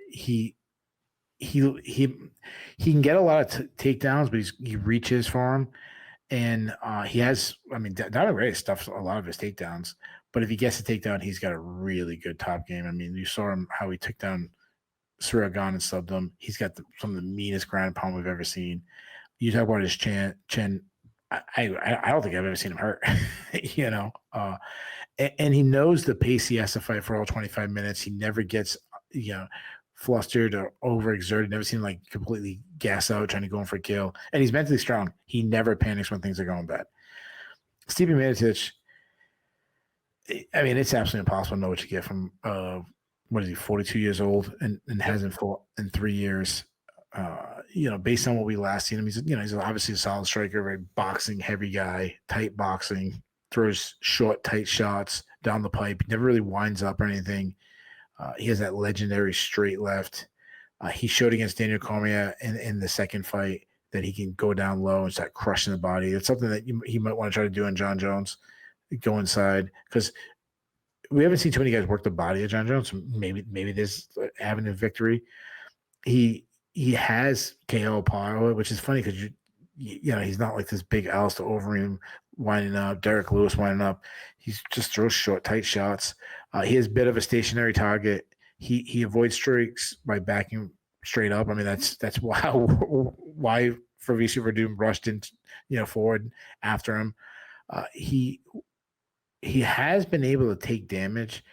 He can get a lot of takedowns, but he reaches for him. And he has, I mean, Dominic Reyes stuffs a lot of his takedowns, but if he gets a takedown, he's got a really good top game. I mean, you saw him how he took down Ciryl Gane and subbed him. He's got some of the meanest ground and pound we've ever seen. You talk about his chin. I don't think I've ever seen him hurt, and he knows the pace he has to fight for all 25 minutes. He never gets, flustered or overexerted. Never seen him like completely gas out trying to go in for a kill. And he's mentally strong. He never panics when things are going bad. Stipe Miocic, I mean, it's absolutely impossible to know what you get from, 42 years old and hasn't fought in 3 years. Based on what we last seen him, he's obviously a solid striker, very boxing heavy guy, tight boxing, throws short, tight shots down the pipe. He never really winds up or anything. He has that legendary straight left. He showed against Daniel Cormier in the second fight that he can go down low and start crushing the body. It's something that he might want to try to do on Jon Jones, go inside, because we haven't seen too many guys work the body of Jon Jones. Maybe there's avenue of victory. He has KO power, which is funny because he's not like this big Alistair Overeem winding up, Derek Lewis winding up. He just throws short, tight shots. He has a bit of a stationary target. He avoids streaks by backing straight up. I mean, that's why Fabricio Verdum rushed in, forward after him. He has been able to take damage,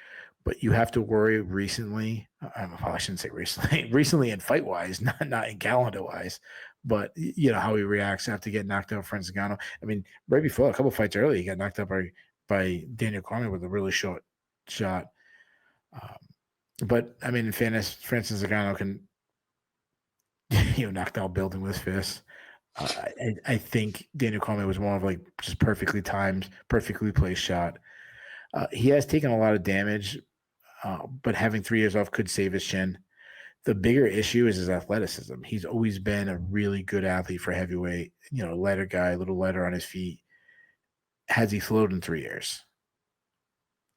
but you have to worry recently. I shouldn't say recently. Recently in fight wise, not in calendar wise, but how he reacts after getting knocked out Francis Ngannou. I mean, right before a couple fights early, he got knocked out by Daniel Cormier with a really short shot. But I mean, in fairness, Francis Ngannou can knock down a building with his fists. I think Daniel Cormier was more of like just perfectly timed, perfectly placed shot. He has taken a lot of damage, but having 3 years off could save his chin. The bigger issue is his athleticism. He's always been a really good athlete for heavyweight, lighter guy, a little lighter on his feet. Has he flowed in 3 years?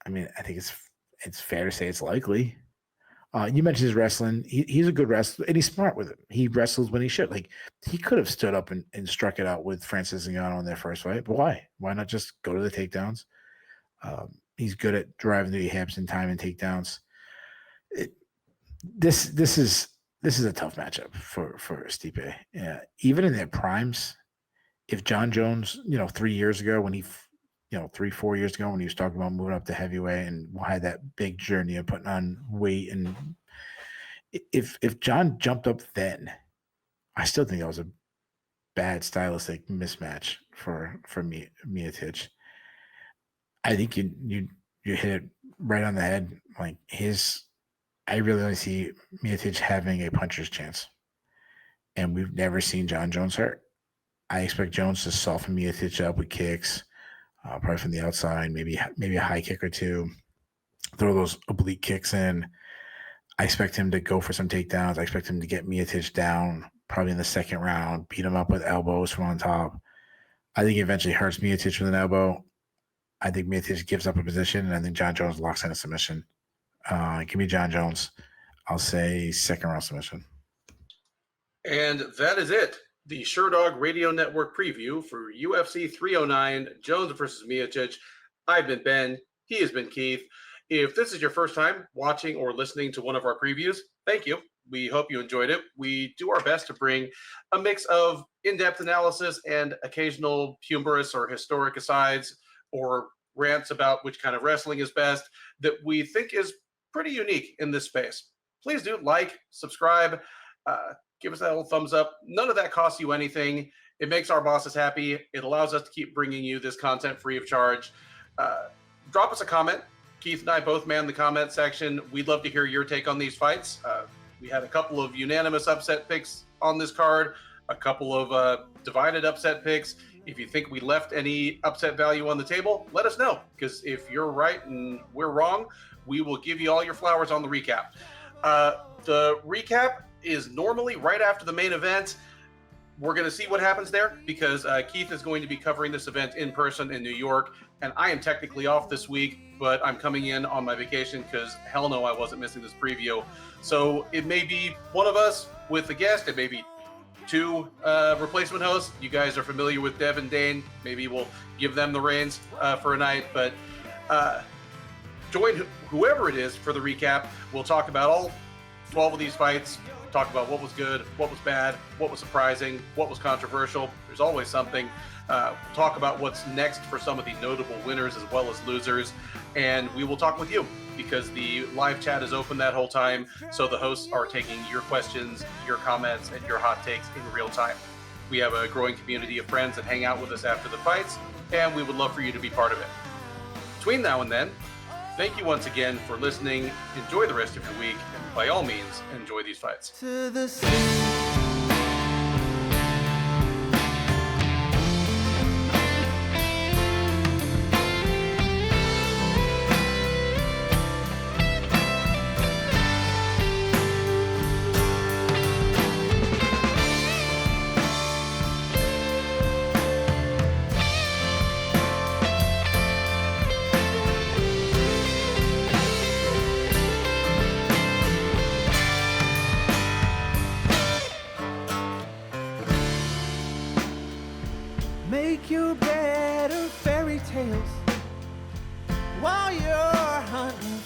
I mean, I think it's fair to say it's likely. You mentioned his wrestling. He's a good wrestler, and he's smart with it. He wrestles when he should. Like, he could have stood up and struck it out with Francis Ngannou in their first fight, but why? Why not just go to the takedowns? He's good at driving the hips and time and takedowns. This is a tough matchup for Stipe. Yeah, even in their primes, if Jon Jones, 3 years ago when he, 3-4 years ago when he was talking about moving up to heavyweight and had that big journey of putting on weight, and if Jon jumped up then, I still think that was a bad stylistic mismatch for Miocic. I think you hit it right on the head. Like, I really only see Miocic having a puncher's chance, and we've never seen Jon Jones hurt. I expect Jones to soften Miocic up with kicks, probably from the outside, maybe a high kick or two, throw those oblique kicks in. I expect him to go for some takedowns. I expect him to get Miocic down probably in the second round, beat him up with elbows from on top. I think he eventually hurts Miocic with an elbow. I think Miocic gives up a position, and I think Jon Jones locks in a submission. Give me Jon Jones. I'll say second round submission. And that is it. The Sherdog Radio Network preview for UFC 309, Jones versus Miocic. I've been Ben. He has been Keith. If this is your first time watching or listening to one of our previews, thank you. We hope you enjoyed it. We do our best to bring a mix of in-depth analysis and occasional humorous or historic asides or rants about which kind of wrestling is best that we think is pretty unique in this space. Please do like, subscribe, give us that little thumbs up. None of that costs you anything. It makes our bosses happy. It allows us to keep bringing you this content free of charge. Drop us a comment. Keith and I both man the comment section. We'd love to hear your take on these fights. We had a couple of unanimous upset picks on this card, a couple of divided upset picks. If you think we left any upset value on the table, let us know, because if you're right and we're wrong, we will give you all your flowers on the recap. The recap is normally right after the main event. We're going to see what happens there, because Keith is going to be covering this event in person in New York, and I am technically off this week, but I'm coming in on my vacation because hell no, I wasn't missing this preview. So it may be one of us with a guest. It may be two replacement hosts. You guys are familiar with Dev and Dane. Maybe we'll give them the reins for a night, but join whoever it is for the recap. We'll talk about all 12 of these fights, talk about what was good, what was bad, what was surprising, what was controversial. There's always something. Talk about what's next for some of the notable winners as well as losers, and we will talk with you, because the live chat is open that whole time, so the hosts are taking your questions, your comments, and your hot takes in real time. We have a growing community of friends that hang out with us after the fights, and we would love for you to be part of it. Between now and then, thank you once again for listening. Enjoy the rest of your week, and by all means, enjoy these fights. To the sea. Make your bed of fairy tales while you're hunting